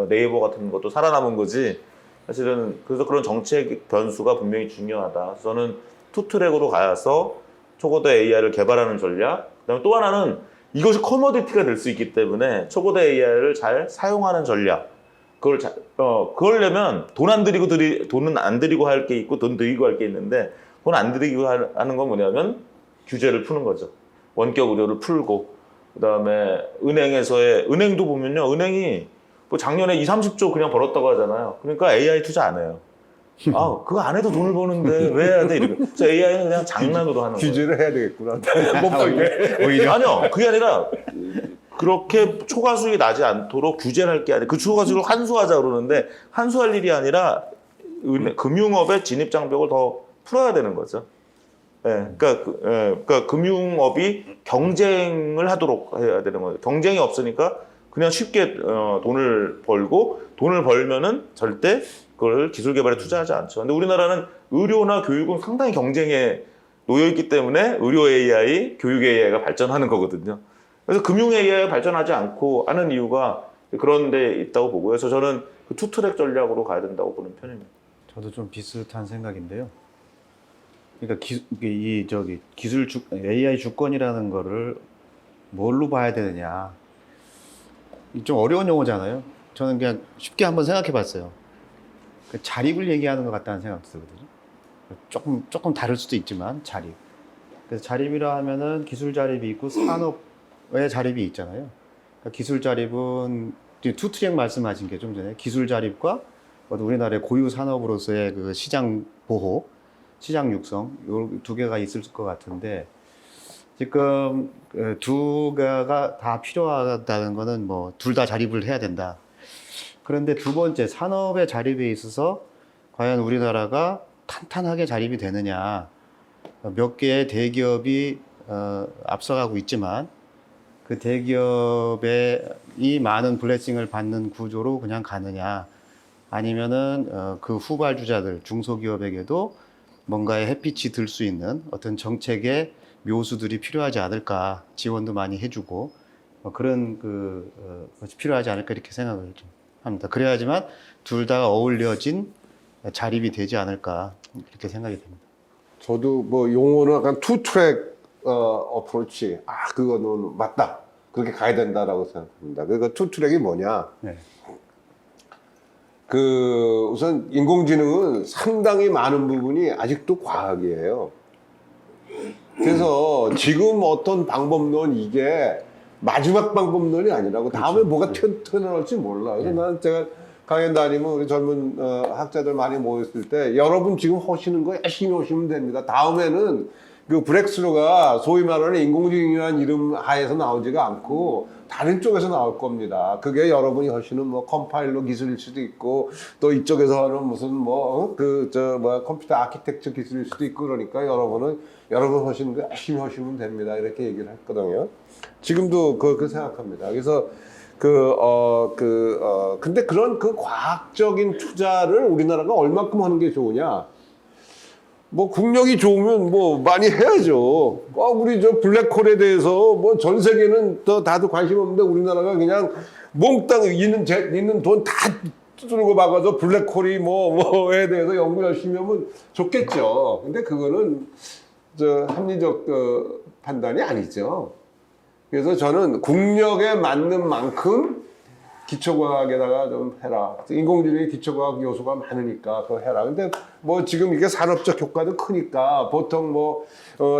네이버 같은 것도 살아남은 거지. 사실은 그래서 그런 정책 변수가 분명히 중요하다. 저는 투트랙으로 가서 초거대 AI를 개발하는 전략, 그다음에 또 하나는 이것이 커머디티가 될 수 있기 때문에 초거대 AI를 잘 사용하는 전략. 그러려면 돈은 안 들이고 할 게 있고 돈 들이고 할 게 있는데, 돈 안 들이고 하는 건 뭐냐면 규제를 푸는 거죠. 원격 의료를 풀고, 그다음에 은행도 보면요. 은행이 뭐 작년에 30조 그냥 벌었다고 하잖아요. 그러니까 AI 투자 안 해요. 그거 안 해도 돈을 버는데 왜 해야 돼? 이러고. 그래서 AI는 그냥 장난으로 하는 거예요. 규제를 해야 되겠구나. 못 벌게. 오히려 아니요, 그게 아니라 그렇게 초과수익이 나지 않도록 규제를 할 게 아니라, 그 초과수익을 환수하자 그러는데 환수할 일이 아니라 금융업의 진입 장벽을 더 풀어야 되는 거죠. 그러니까 금융업이 경쟁을 하도록 해야 되는 거예요. 경쟁이 없으니까 그냥 쉽게 돈을 벌고, 돈을 벌면은 절대 그걸 기술 개발에 투자하지 않죠. 근데 우리나라는 의료나 교육은 상당히 경쟁에 놓여 있기 때문에 의료 AI, 교육 AI가 발전하는 거거든요. 그래서 금융 AI가 발전하지 않고 하는 이유가 그런 데 있다고 보고요. 그래서 저는 그 투트랙 전략으로 가야 된다고 보는 편입니다. 저도 좀 비슷한 생각인데요. 그러니까 AI 주권이라는 거를 뭘로 봐야 되느냐. 좀 어려운 용어잖아요. 저는 그냥 쉽게 한번 생각해 봤어요. 자립을 얘기하는 것 같다는 생각도 들거든요. 조금 다를 수도 있지만 자립. 그래서 자립이라 하면은 기술 자립이 있고 산업의 자립이 있잖아요. 그러니까 기술 자립은 투트랙 말씀하신 게 좀 전에 기술 자립과 우리나라의 고유 산업으로서의 그 시장 보호, 시장 육성, 요 두 개가 있을 것 같은데, 지금 두 개가 다 필요하다는 거는 뭐 둘 다 자립을 해야 된다. 그런데 두 번째, 산업의 자립에 있어서 과연 우리나라가 탄탄하게 자립이 되느냐. 몇 개의 대기업이 앞서가고 있지만 그 대기업의 이 많은 블레싱을 받는 구조로 그냥 가느냐, 아니면은 그 후발주자들, 중소기업에게도 뭔가의 햇빛이 들 수 있는 어떤 정책의 묘수들이 필요하지 않을까, 지원도 많이 해주고 그런 것이 필요하지 않을까, 이렇게 생각을 좀 합니다. 그래야지만 둘 다 어울려진 자립이 되지 않을까, 이렇게 생각이 됩니다. 저도 뭐 용어는 약간 투트랙 어프로치, 그거는 맞다, 그렇게 가야 된다라고 생각합니다. 그러니까 투트랙이 뭐냐? 네. 우선 인공지능은 상당히 많은 부분이 아직도 과학이에요. 그래서 지금 어떤 방법론 이게 마지막 방법론이 아니라고 다음에 뭐가 튀어나올지 몰라. 그래서 나는 제가 강연 다니면 우리 젊은 학자들 많이 모였을 때 여러분 지금 하시는 거 열심히 하시면 됩니다. 다음에는 그 브렉스루가 소위 말하는 인공지능이라는 이름 하에서 나오지가 않고 다른 쪽에서 나올 겁니다. 그게 여러분이 하시는 뭐 컴파일러 기술일 수도 있고 또 이쪽에서 하는 무슨 컴퓨터 아키텍처 기술일 수도 있고 그러니까 여러분 하시는 거 열심히 하시면 됩니다. 이렇게 얘기를 했거든요. 지금도 그렇게 생각합니다. 그래서 근데 그런 그 과학적인 투자를 우리나라가 얼마큼 하는 게 좋으냐? 뭐 국력이 좋으면 뭐 많이 해야죠. 우리 저 블랙홀에 대해서 뭐 전 세계는 또 다들 관심 없는데 우리나라가 그냥 몽땅 있는 돈 다 뚫고 박아서 블랙홀이 뭐에 대해서 연구 열심히 하면 좋겠죠. 근데 그거는 합리적 판단이 아니죠. 그래서 저는 국력에 맞는 만큼 기초과학에다가 좀 해라. 인공지능이 기초과학 요소가 많으니까 그거 해라. 근데 뭐 지금 이게 산업적 효과도 크니까 보통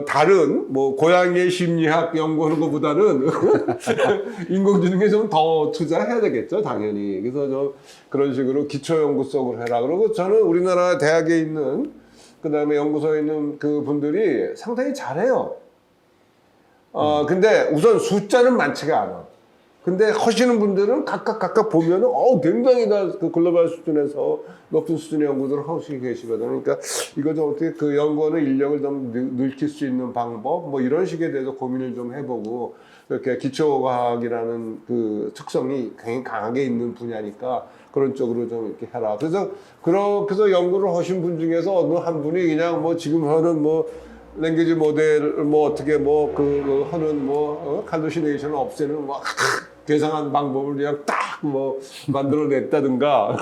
다른 고양이의 심리학 연구하는 것보다는 인공지능에 좀 더 투자해야 되겠죠, 당연히. 그래서 좀 그런 식으로 기초연구성으로 해라. 그리고 저는 우리나라 대학에 있는 그다음에 연구소에 있는 그 분들이 상당히 잘해요. 근데 우선 숫자는 많지가 않아. 근데 하시는 분들은 각각 보면은 굉장히 다 그 글로벌 수준에서 높은 수준의 연구들을 하시고 계시거든요. 그러니까 이거 좀 어떻게 그 연구하는 인력을 좀 늘릴 수 있는 방법 뭐 이런 식에 대해서 고민을 좀 해보고 이렇게 기초과학이라는 그 특성이 굉장히 강하게 있는 분야니까 그런 쪽으로 좀 이렇게 해라. 그래서 연구를 하신 분 중에서 어느 한 분이 그냥 지금 하는 랭귀지 모델을 어떻게 하는 칼루시네이션을 없애는 계산한 방법을 그냥 딱 만들어냈다든가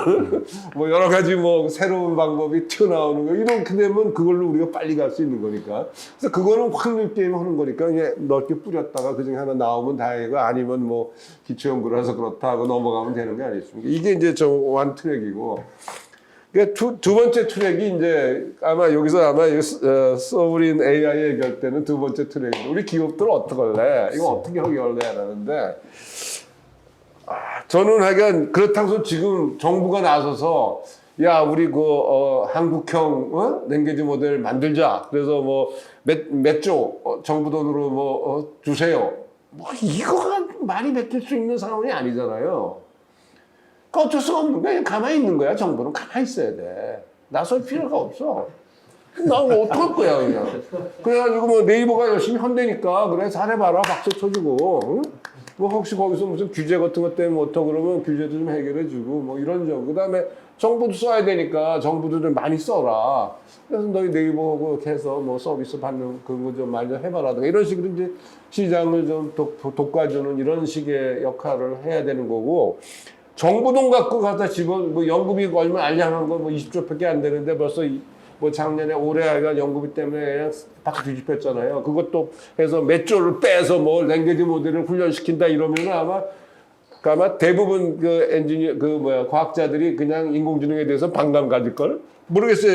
여러 가지 새로운 방법이 튀어나오는 거 이렇게 되면 그걸로 우리가 빨리 갈 수 있는 거니까. 그래서 그거는 확률 게임 하는 거니까 그냥 넓게 뿌렸다가 그중에 하나 나오면 다행이고 아니면 기초 연구라서 그렇다 하고 넘어가면 되는 게 아니겠습니까? 이게 이제 원 트랙이고. 두 번째 트랙이 이제 아마 여기서 서브린 AI 얘기할 때는 두 번째 트랙인데 우리 기업들은 어떻게 할래? 이거 어떻게 하게 할래? 라는데 저는 하여간 그렇다고 해서 지금 정부가 나서서 야 우리 한국형 랭귀지 모델 만들자. 그래서 몇 조 정부 돈으로 주세요. 이거가 말이 맺힐 수 있는 상황이 아니잖아요. 어쩔 수가 없는 거야. 가만히 있는 거야. 정부는 가만히 있어야 돼. 나설 필요가 없어. 나 어떡할 거야 그냥. 그래가지고 네이버가 열심히 한다니까 그래 잘해봐라 박수 쳐주고 응? 혹시 거기서 무슨 규제 같은 것 때문에 어떡 그러면 규제도 좀 해결해주고 이런 점. 그다음에 정부도 써야 되니까 정부도 좀 많이 써라. 그래서 너희 네이버하고 이렇게 해서 서비스 받는 그거 좀 많이 해봐라. 이런 식으로 이제 시장을 좀 돋궈주는 이런 식의 역할을 해야 되는 거고. 정부 돈 갖고 가다 연구비 얼마 알량한 거 20조밖에 안 되는데 벌써 작년에 올해 하여간 연구비 때문에 그냥 박 뒤집혔잖아요. 그것도 해서 몇 조를 빼서 랭귀지 모델을 훈련시킨다 이러면 아마 대부분 과학자들이 그냥 인공지능에 대해서 반감 가질 걸. 모르겠어요.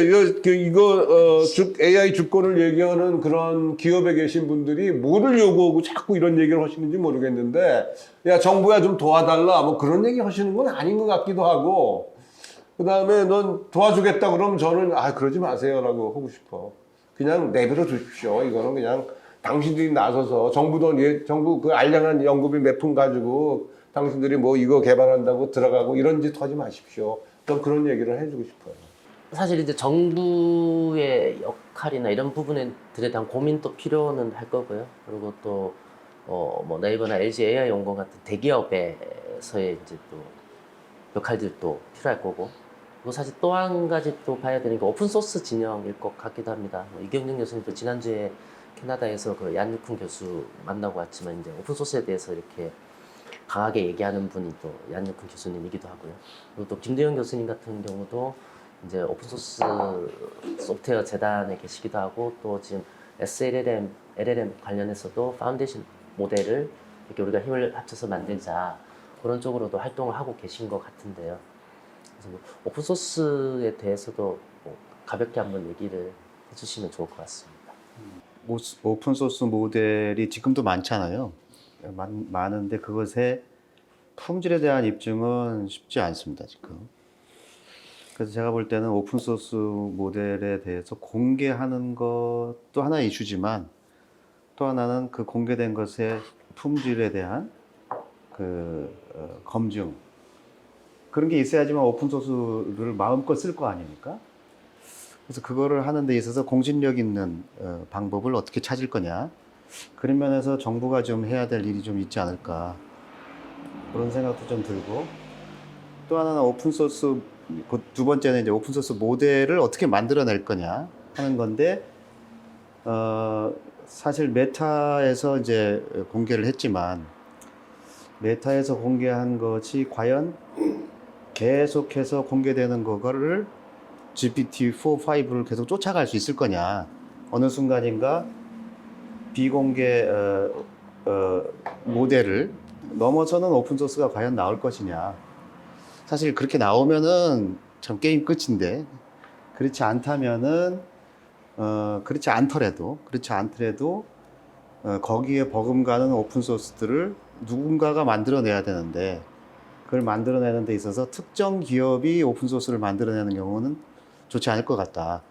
AI 주권을 얘기하는 그런 기업에 계신 분들이 뭐를 요구하고 자꾸 이런 얘기를 하시는지 모르겠는데, 야, 정부야 좀 도와달라. 그런 얘기 하시는 건 아닌 것 같기도 하고, 그 다음에 넌 도와주겠다 그러면 저는, 그러지 마세요라고 하고 싶어. 그냥 내버려 두십시오. 이거는 그냥 당신들이 나서서 정부 그 알량한 연구비 몇 푼 가지고 당신들이 이거 개발한다고 들어가고 이런 짓 하지 마십시오. 좀 그런 얘기를 해주고 싶어요. 사실 이제 정부의 역할이나 이런 부분들에 대한 고민도 필요는 할 거고요. 그리고 또 네이버나 LG AI 연구원 같은 대기업에서의 이제 또 역할들도 필요할 거고. 그리고 사실 또 한 가지 또 봐야 되는 게 오픈 소스 진영일 것 같기도 합니다. 이경준 교수님도 지난주에 캐나다에서 그 얀유쿤 교수 만나고 왔지만 이제 오픈 소스에 대해서 이렇게 강하게 얘기하는 분이 또 얀유쿤 교수님이기도 하고요. 그리고 또 김대현 교수님 같은 경우도 이제 오픈소스 소프트웨어 재단에 계시기도 하고 또 지금 SLLM, LLM 관련해서도 파운데이션 모델을 이렇게 우리가 힘을 합쳐서 만들자 그런 쪽으로도 활동을 하고 계신 것 같은데요. 그래서 뭐 오픈 소스에 대해서도 뭐 가볍게 한번 얘기를 해주시면 좋을 것 같습니다. 오픈 소스 모델이 지금도 많잖아요. 많은데 그것의 품질에 대한 입증은 쉽지 않습니다, 지금. 그래서 제가 볼 때는 오픈 소스 모델에 대해서 공개하는 것도 하나의 이슈지만 또 하나는 그 공개된 것의 품질에 대한 검증. 그런 게 있어야지만 오픈 소스를 마음껏 쓸 거 아닙니까? 그래서 그거를 하는 데 있어서 공신력 있는 방법을 어떻게 찾을 거냐. 그런 면에서 정부가 좀 해야 될 일이 좀 있지 않을까. 그런 생각도 좀 들고. 또 하나는 오픈소스, 두 번째는 이제 오픈소스 모델을 어떻게 만들어낼 거냐 하는 건데, 사실 메타에서 이제 공개를 했지만, 메타에서 공개한 것이 과연 계속해서 공개되는 거를 GPT-4, 5를 계속 쫓아갈 수 있을 거냐. 어느 순간인가 비공개 모델을 넘어서는 오픈소스가 과연 나올 것이냐. 사실 그렇게 나오면은 참 게임 끝인데, 그렇지 않다면은, 그렇지 않더라도 거기에 버금가는 오픈소스들을 누군가가 만들어내야 되는데, 그걸 만들어내는 데 있어서 특정 기업이 오픈소스를 만들어내는 경우는 좋지 않을 것 같다.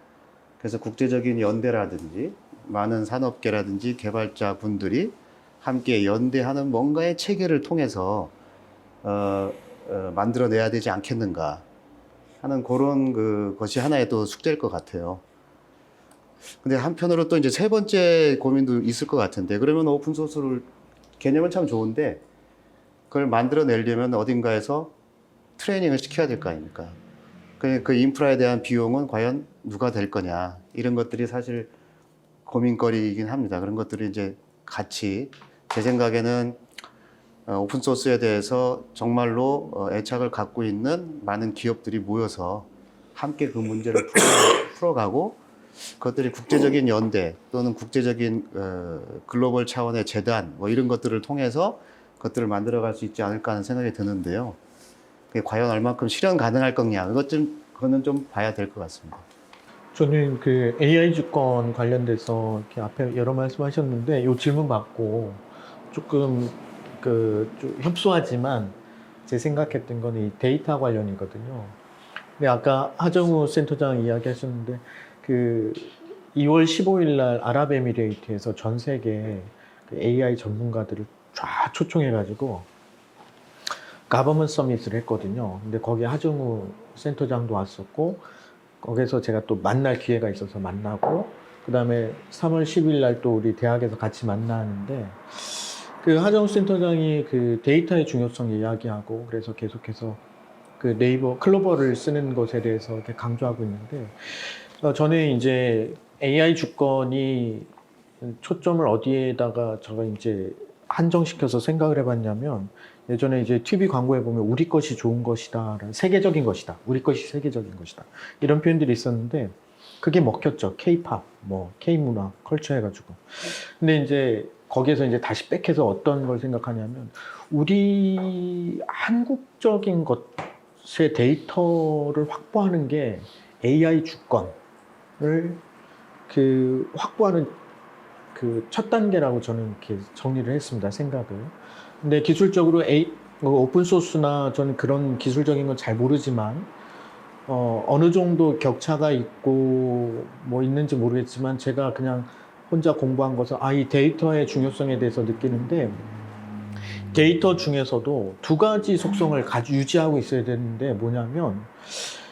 그래서 국제적인 연대라든지 많은 산업계라든지 개발자 분들이 함께 연대하는 뭔가의 체계를 통해서 만들어내야 되지 않겠는가 하는 그런 것이 하나의 또 숙제일 것 같아요. 근데 한편으로 또 이제 세 번째 고민도 있을 것 같은데, 그러면 오픈소스를 개념은 참 좋은데 그걸 만들어내려면 어딘가에서 트레이닝을 시켜야 될 거 아닙니까? 그 인프라에 대한 비용은 과연 누가 될 거냐, 이런 것들이 사실 고민거리이긴 합니다. 그런 것들이 이제 같이 제 생각에는 오픈소스에 대해서 정말로 애착을 갖고 있는 많은 기업들이 모여서 함께 그 문제를 풀어가고, 그것들이 국제적인 연대 또는 국제적인 글로벌 차원의 재단 뭐 이런 것들을 통해서 그것들을 만들어갈 수 있지 않을까 하는 생각이 드는데요. 그게 과연 얼만큼 실현 가능할 거냐, 그거는 좀 봐야 될 것 같습니다. 저는 그 AI 주권 관련돼서 이렇게 앞에 여러 말씀하셨는데 이 질문 받고 조금 좀 협소하지만 제 생각했던 건 이 데이터 관련이거든요. 근데 아까 하정우 센터장 이야기하셨는데 그 2월 15일 날 아랍에미레이트에서 전 세계 그 AI 전문가들을 쫙 초청해가지고 가버먼트 서밋을 했거든요. 근데 거기에 하정우 센터장도 왔었고, 거기서 제가 또 만날 기회가 있어서 만나고, 그 다음에 3월 10일 날 또 우리 대학에서 같이 만나는데, 그 하정우 센터장이 그 데이터의 중요성 이야기하고, 그래서 계속해서 그 네이버 클로버를 쓰는 것에 대해서 이렇게 강조하고 있는데, 저는 이제 AI 주권이 초점을 어디에다가 제가 이제 한정시켜서 생각을 해봤냐면, 예전에 이제 TV 광고에 보면 우리 것이 좋은 것이다, 세계적인 것이다, 우리 것이 세계적인 것이다, 이런 표현들이 있었는데 그게 먹혔죠. K-팝, 뭐 K-문화, 컬처 해가지고. 근데 이제 거기에서 이제 다시 백해서 어떤 걸 생각하냐면, 우리 한국적인 것의 데이터를 확보하는 게 AI 주권을 확보하는 그 첫 단계라고 저는 이렇게 정리를 했습니다, 생각을. 근데 기술적으로 오픈소스나 저는 그런 기술적인 건 잘 모르지만, 어느 정도 격차가 있고 뭐 있는지 모르겠지만 제가 그냥 혼자 공부한 것은 이 데이터의 중요성에 대해서 느끼는데, 데이터 중에서도 두 가지 속성을 유지하고 있어야 되는데 뭐냐면,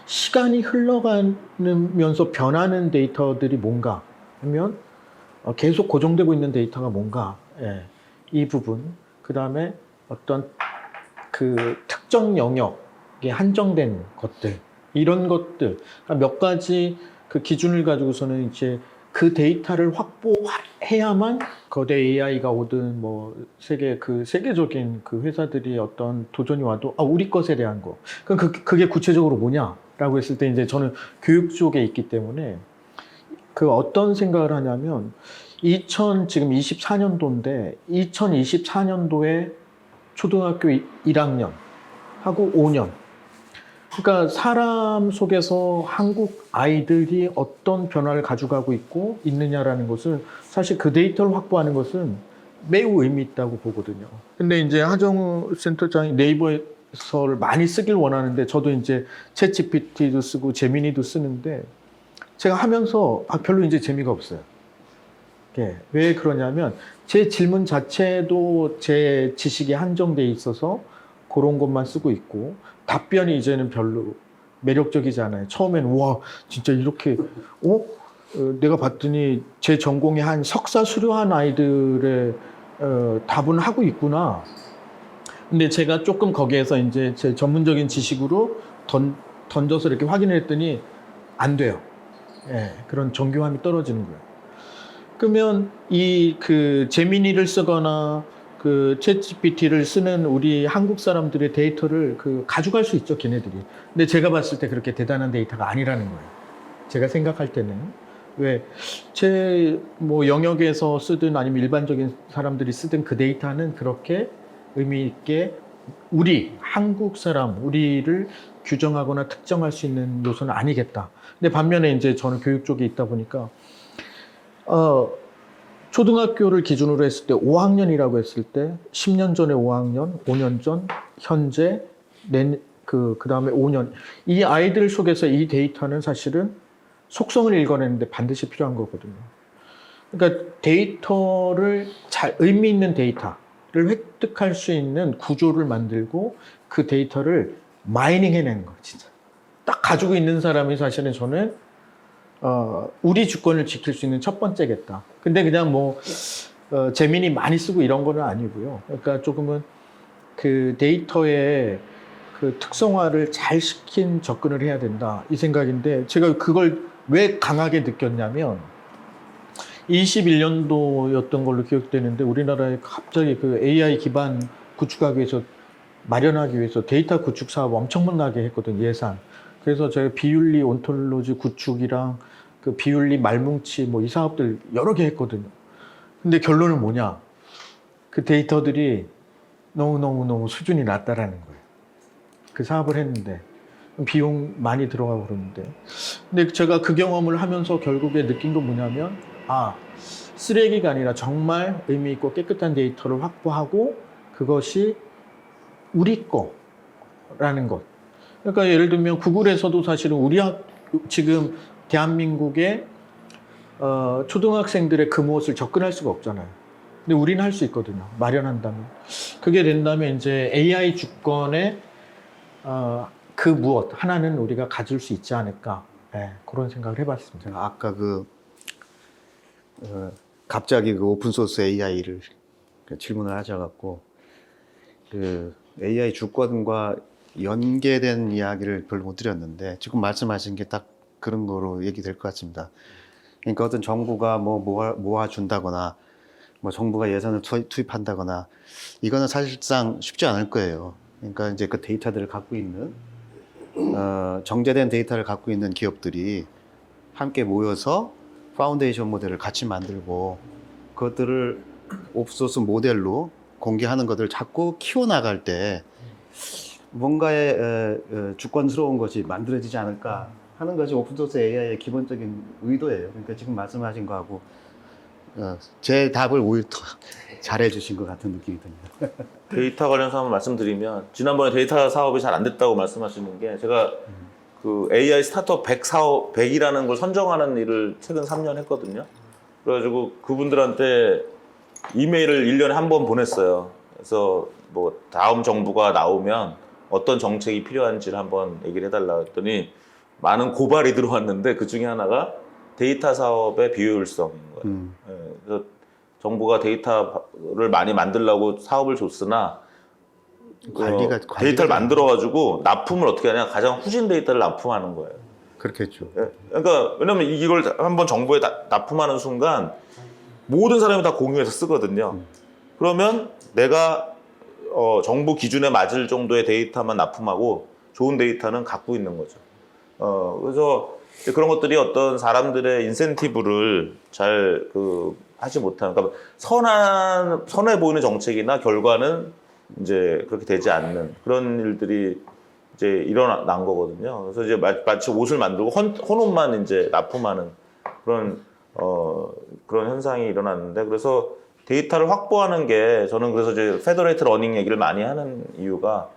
시간이 흘러가면서 변하는 데이터들이 뭔가 하면 계속 고정되고 있는 데이터가 뭔가, 이 부분. 그 다음에 어떤 그 특정 영역에 한정된 것들, 이런 것들, 그러니까 몇 가지 그 기준을 가지고서는 이제 그 데이터를 확보해야만 거대 AI가 오든 뭐 세계적인 그 회사들이 어떤 도전이 와도 우리 것에 대한 거. 그럼 그게 구체적으로 뭐냐라고 했을 때 이제 저는 교육 쪽에 있기 때문에 그 어떤 생각을 하냐면, 지금 24년도인데 2024년도에 초등학교 1학년 하고 5년, 그러니까 사람 속에서 한국 아이들이 어떤 변화를 가져가고 있고 있느냐라는 것을 사실 그 데이터를 확보하는 것은 매우 의미 있다고 보거든요. 근데 이제 하정우 센터장이 네이버에서를 많이 쓰길 원하는데 저도 이제 챗GPT도 쓰고 제미니도 쓰는데 제가 하면서 별로 이제 재미가 없어요. 예, 왜 그러냐면 제 질문 자체도 제 지식에 한정돼 있어서 그런 것만 쓰고 있고 답변이 이제는 별로 매력적이지 않아요. 처음에는 와 진짜 이렇게 내가 봤더니 제 전공에 한 석사 수료한 아이들의 답은 하고 있구나. 근데 제가 조금 거기에서 이제 제 전문적인 지식으로 던져서 이렇게 확인을 했더니 안 돼요. 예, 그런 정교함이 떨어지는 거예요. 그러면 이 그 제미니를 쓰거나 그 챗GPT를 쓰는 우리 한국 사람들의 데이터를 그 가져갈 수 있죠, 걔네들이. 근데 제가 봤을 때 그렇게 대단한 데이터가 아니라는 거예요. 제가 생각할 때는. 왜? 제 뭐 영역에서 쓰든 아니면 일반적인 사람들이 쓰든 그 데이터는 그렇게 의미 있게 우리 한국 사람, 우리를 규정하거나 특정할 수 있는 요소는 아니겠다. 근데 반면에 이제 저는 교육 쪽에 있다 보니까 초등학교를 기준으로 했을 때 5학년이라고 했을 때 10년 전에 5학년, 5년 전, 현재, 그 다음에 5년. 이 아이들 속에서 이 데이터는 사실은 속성을 읽어내는데 반드시 필요한 거거든요. 그러니까 데이터를 의미 있는 데이터를 획득할 수 있는 구조를 만들고 그 데이터를 마이닝 해내는 거예요, 진짜. 딱 가지고 있는 사람이 사실은 저는 우리 주권을 지킬 수 있는 첫 번째겠다. 근데 그냥 뭐 재민이 많이 쓰고 이런 거는 아니고요. 그러니까 조금은 그 데이터의 그 특성화를 잘 시킨 접근을 해야 된다 이 생각인데 제가 그걸 왜 강하게 느꼈냐면 21년도였던 걸로 기억되는데 우리나라에 갑자기 그 AI 기반 구축하기 위해서 마련하기 위해서 데이터 구축 사업 엄청나게 했거든요, 예산. 그래서 제가 비윤리 온톨로지 구축이랑 그 비윤리 말뭉치 뭐 이 사업들 여러 개 했거든요. 근데 결론은 뭐냐? 그 데이터들이 너무 수준이 낮다라는 거예요. 그 사업을 했는데 비용 많이 들어가고 그러는데. 근데 제가 그 경험을 하면서 결국에 느낀 건 뭐냐면 쓰레기가 아니라 정말 의미 있고 깨끗한 데이터를 확보하고 그것이 우리 거라는 것. 그러니까 예를 들면 구글에서도 사실은 지금 대한민국의 초등학생들의 금옷을 접근할 수가 없잖아요. 근데 우리는 할 수 있거든요. 마련한다면. 그게 된다면 이제 AI 주권의 그 무엇 하나는 우리가 가질 수 있지 않을까. 네, 그런 생각을 해봤습니다. 제가 아까 갑자기 그 오픈소스 AI를 질문을 하셔갖고 그 AI 주권과 연계된 이야기를 별로 못 드렸는데 지금 말씀하신 게 딱 그런 거로 얘기될 것 같습니다. 그러니까 어떤 정부가 모아준다거나 뭐 정부가 예산을 투입한다거나 이거는 사실상 쉽지 않을 거예요. 그러니까 이제 그 데이터들을 갖고 있는 정제된 데이터를 갖고 있는 기업들이 함께 모여서 파운데이션 모델을 같이 만들고 그것들을 오픈소스 모델로 공개하는 것들을 자꾸 키워나갈 때 뭔가의 주권스러운 것이 만들어지지 않을까 하는 것이 오픈소스 AI의 기본적인 의도예요. 그러니까 지금 말씀하신 거하고 제 답을 오히려 더 잘해주신 것 같은 느낌이 듭니다. 데이터 관련해서 한번 말씀드리면 지난번에 데이터 사업이 잘 안 됐다고 말씀하시는 게 제가 그 AI 스타트업 100이라는 걸 선정하는 일을 최근 3년 했거든요. 그래가지고 그분들한테 이메일을 1년에 한 번 보냈어요. 그래서 뭐 다음 정부가 나오면 어떤 정책이 필요한지를 한번 얘기를 해달라 했더니 많은 고발이 들어왔는데 그 중에 하나가 데이터 사업의 비효율성인 거예요. 네, 그래서 정부가 데이터를 많이 만들려고 사업을 줬으나 관리가 데이터를 만들어가지고 납품을 어떻게 하냐 가장 후진 데이터를 납품하는 거예요. 그렇겠죠. 그러니까 왜냐면 이걸 한번 정부에 납품하는 순간 모든 사람이 다 공유해서 쓰거든요. 그러면 내가 정부 기준에 맞을 정도의 데이터만 납품하고 좋은 데이터는 갖고 있는 거죠. 그래서 그런 것들이 어떤 사람들의 인센티브를 잘 하지 못하는, 그러니까 선해 보이는 정책이나 결과는 이제 그렇게 되지 않는 그런 일들이 이제 일어난 거거든요. 그래서 이제 마치 옷을 만들고 혼옷만 이제 납품하는 그런 그런 현상이 일어났는데, 그래서 데이터를 확보하는 게, 저는 그래서 이제 페더레이트 러닝 얘기를 많이 하는 이유가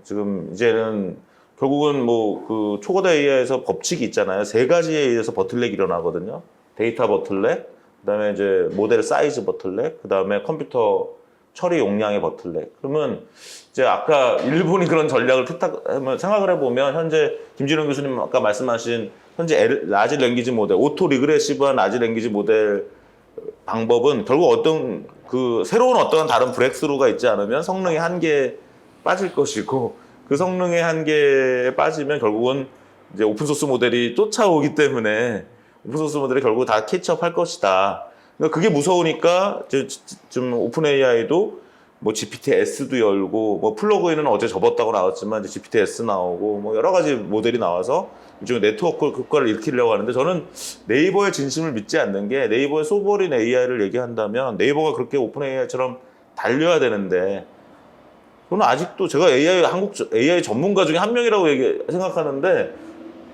지금 이제는 결국은 뭐 그 초거대 AI에서 법칙이 있잖아요. 세 가지에 의해서 버틀렉이 일어나거든요. 데이터 버틀렉, 그다음에 이제 모델 사이즈 버틀렉, 그다음에 컴퓨터 처리 용량의 버틀렉. 그러면 이제 아까 일본이 그런 전략을 생각을 해보면, 현재 김진원 교수님 아까 말씀하신 현재 라지 랭귀지 모델, 오토 리그레시브한 라지 랭귀지 모델 방법은 결국 어떤 그 새로운 어떤 다른 브렉스루가 있지 않으면 성능의 한계에 빠질 것이고, 그 성능의 한계에 빠지면 결국은 이제 오픈소스 모델이 쫓아오기 때문에 오픈소스 모델이 결국 다 캐치업 할 것이다. 그러니까 그게 무서우니까 좀 오픈 AI도 뭐 GPT-S도 열고, 뭐 플러그인은 어제 접었다고 나왔지만 이제 GPT-S 나오고, 뭐 여러 가지 모델이 나와서 일종의 네트워크 효과를 일으키려고 하는데, 저는 네이버의 진심을 믿지 않는 게, 네이버의 소버린 AI를 얘기한다면 네이버가 그렇게 오픈 AI처럼 달려야 되는데, 저는 아직도 제가 한국 AI 전문가 중에 한 명이라고 생각하는데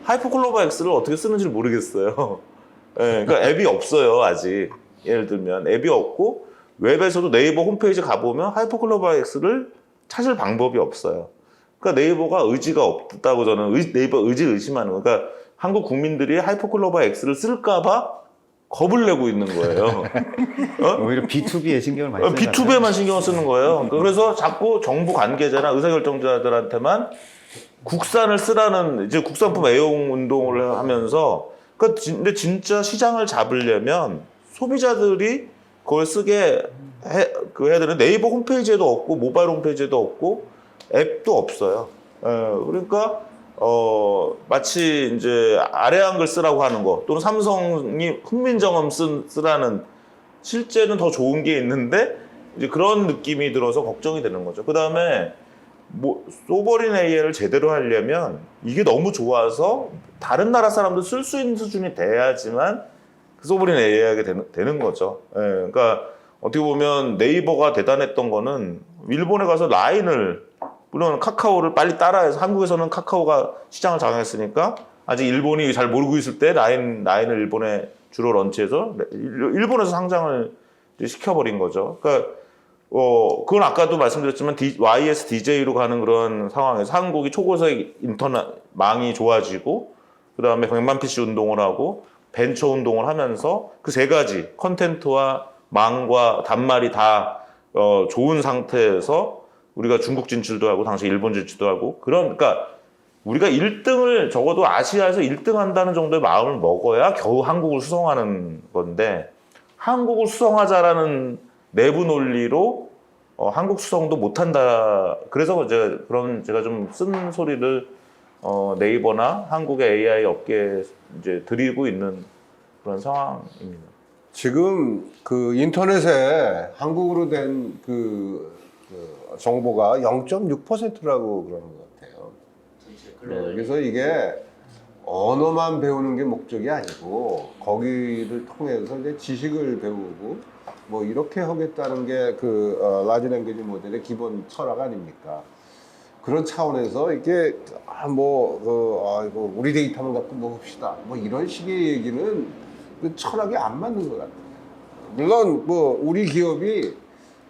하이퍼클로바 X를 어떻게 쓰는지 모르겠어요. 네, 그러니까 앱이 없어요 아직. 예를 들면 앱이 없고, 웹에서도 네이버 홈페이지 가보면 하이퍼클로바 X를 찾을 방법이 없어요. 그러니까 네이버가 의지가 없다고 저는 네이버 의심하는 거예요. 그러니까 한국 국민들이 하이퍼클로바 X를 쓸까봐 겁을 내고 있는 거예요. 오히려 B2B에 신경을 많이 쓰는 B2B에만 신경을 쓰는 거예요. 그래서 자꾸 정부 관계자나 의사결정자들한테만 국산을 쓰라는, 이제 국산품 애용 운동을 하면서, 근데 진짜 시장을 잡으려면 소비자들이 그걸 쓰게 해야 되는, 네이버 홈페이지에도 없고 모바일 홈페이지에도 없고 앱도 없어요. 그러니까 마치 이제 아래 한글 쓰라고 하는 거, 또는 삼성이 훈민정음 쓰라는, 실제는 더 좋은 게 있는데 이제 그런 느낌이 들어서 걱정이 되는 거죠. 그 다음에 뭐 소버린 AI를 제대로 하려면 이게 너무 좋아서 다른 나라 사람도 쓸 수 있는 수준이 돼야지만 그 소버린 AI가 되는 거죠. 그러니까 어떻게 보면 네이버가 대단했던 거는, 일본에 가서 물론 카카오를 빨리 따라해서, 한국에서는 카카오가 시장을 장악했으니까 아직 일본이 잘 모르고 있을 때 라인을 일본에 주로 런치해서 일본에서 상장을 시켜버린 거죠. 그러니까 그건 아까도 말씀드렸지만 YSDJ로 가는 그런 상황에서 한국이 초고속 인터넷 망이 좋아지고, 그 다음에 100만 PC 운동을 하고 벤처 운동을 하면서 그 세 가지 컨텐츠와 망과 단말이 다 좋은 상태에서 우리가 중국 진출도 하고 당시 일본 진출도 하고, 그러니까 우리가 1등을 적어도 아시아에서 1등 한다는 정도의 마음을 먹어야 겨우 한국을 수성하는 건데, 한국을 수성하자라는 내부 논리로 한국 수성도 못한다. 그래서 제가 좀 쓴 소리를 네이버나 한국의 AI 업계에 이제 드리고 있는 그런 상황입니다. 지금 그 인터넷에 한국어로 된 그 정보가 0.6%라고 그러는 것 같아요. 그래서 이게 언어만 배우는 게 목적이 아니고, 거기를 통해서 이제 지식을 배우고 뭐 이렇게 하겠다는 게 그 라지 랭귀지 모델의 기본 철학 아닙니까? 그런 차원에서 이게 우리 데이터만 갖고 뭐 합시다, 뭐 이런 식의 얘기는 그 철학이 안 맞는 것 같아요. 물론 뭐 우리 기업이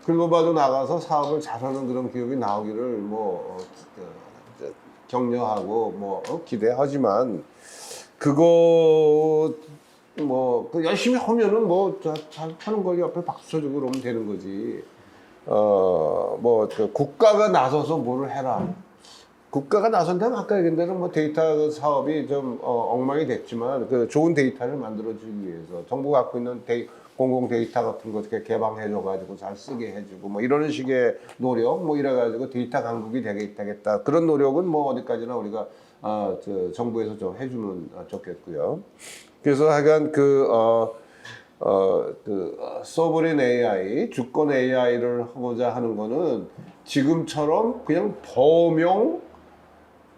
글로벌로 나가서 사업을 잘하는 그런 기업이 나오기를 격려하고 기대하지만, 그거 열심히 하면은 잘 하는 거 옆에 박수 쳐주고 그러면 되는 거지. 국가가 나서서 뭐를 해라. 국가가 나선다면 아까 얘기한 대로 데이터 사업이 좀 엉망이 됐지만, 그 좋은 데이터를 만들어주기 위해서 정부가 갖고 있는 공공 데이터 같은 거 어떻게 개방해줘가지고 잘 쓰게 해주고 이런 식의 노력 이래가지고 데이터 강국이 되겠다. 그런 노력은 어디까지나 우리가 정부에서 좀 해주면 좋겠고요. 그래서 하여간 소버린 AI, 주권 AI를 하고자 하는 거는 지금처럼 그냥 범용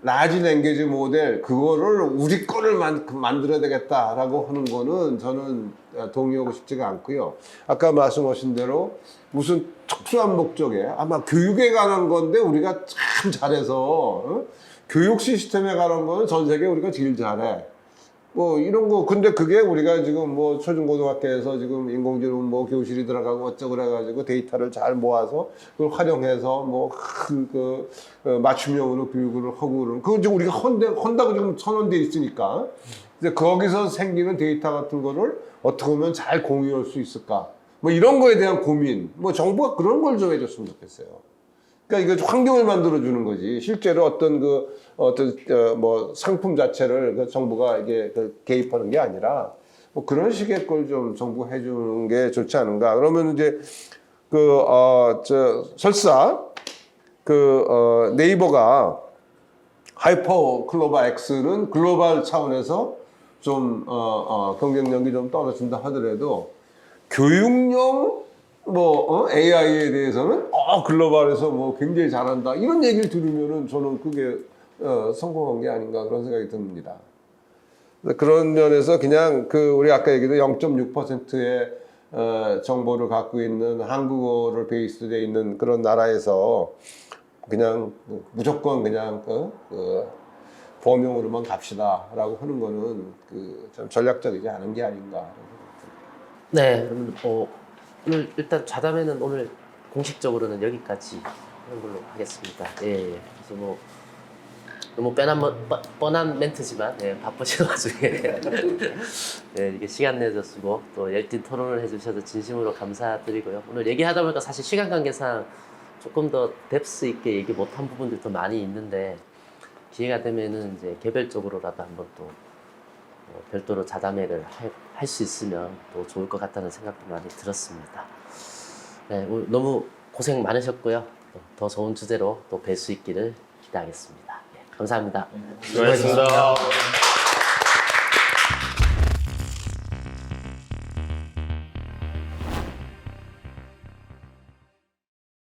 라지 랭귀지 모델 그거를 우리 거를 만들어야 되겠다라고 하는 거는 저는 동의하고 싶지가 않고요. 아까 말씀하신 대로 무슨 특수한 목적에 아마 교육에 관한 건데 우리가 참 잘해서 교육 시스템에 관한 거는 전 세계 우리가 제일 잘해. 뭐 이런 거 근데 그게 우리가 지금 뭐 초중고등학교에서 지금 인공지능 뭐 교실이 들어가고 어쩌고 그래가지고 데이터를 잘 모아서 그걸 활용해서 뭐 맞춤형으로 교육을 하고 그러는 그건 지금 우리가 한다고 지금 선언돼 있으니까 이제 거기서 생기는 데이터 같은 거를 어떻게 하면 잘 공유할 수 있을까 뭐 이런 거에 대한 고민 뭐 정부가 그런 걸 좀 해줬으면 좋겠어요. 그러니까 이거 환경을 만들어 주는 거지. 실제로 어떤 뭐 상품 자체를 정부가 이게 개입하는 게 아니라 뭐 그런 식의 걸 좀 정부가 해주는 게 좋지 않은가. 그러면 이제 설사 네이버가 하이퍼 클로바 X는 글로벌 차원에서 좀 경쟁력이 좀 떨어진다 하더라도 교육용 AI에 대해서는 글로벌에서 뭐 굉장히 잘한다 이런 얘기를 들으면은 저는 그게 성공한 게 아닌가 그런 생각이 듭니다. 그런 면에서 그냥 우리 아까 얘기했던 0.6%의 정보를 갖고 있는 한국어를 베이스되어 있는 그런 나라에서 그냥 무조건 그냥 범용으로만 갑시다라고 하는 거는 참 전략적이지 않은 게 아닌가. 네, 그러면 오늘 일단 좌담회는 오늘 공식적으로는 여기까지 하는 걸로 하겠습니다. 예. 그래서 뭐 너무 뻔한 멘트지만 바쁘신 와중에 이게 시간 내주시고 또 열띤 토론을 해주셔서 진심으로 감사드리고요. 오늘 얘기하다 보니까 사실 시간 관계상 조금 더 뎁스 있게 얘기 못한 부분들도 많이 있는데 기회가 되면은 이제 개별적으로라도 한번 또 별도로 자담회를 할 수 있으면 또 좋을 것 같다는 생각도 많이 들었습니다. 네, 오늘 너무 고생 많으셨고요. 더 좋은 주제로 또 뵐 수 있기를 기대하겠습니다. 감사합니다. 수고하셨습니다.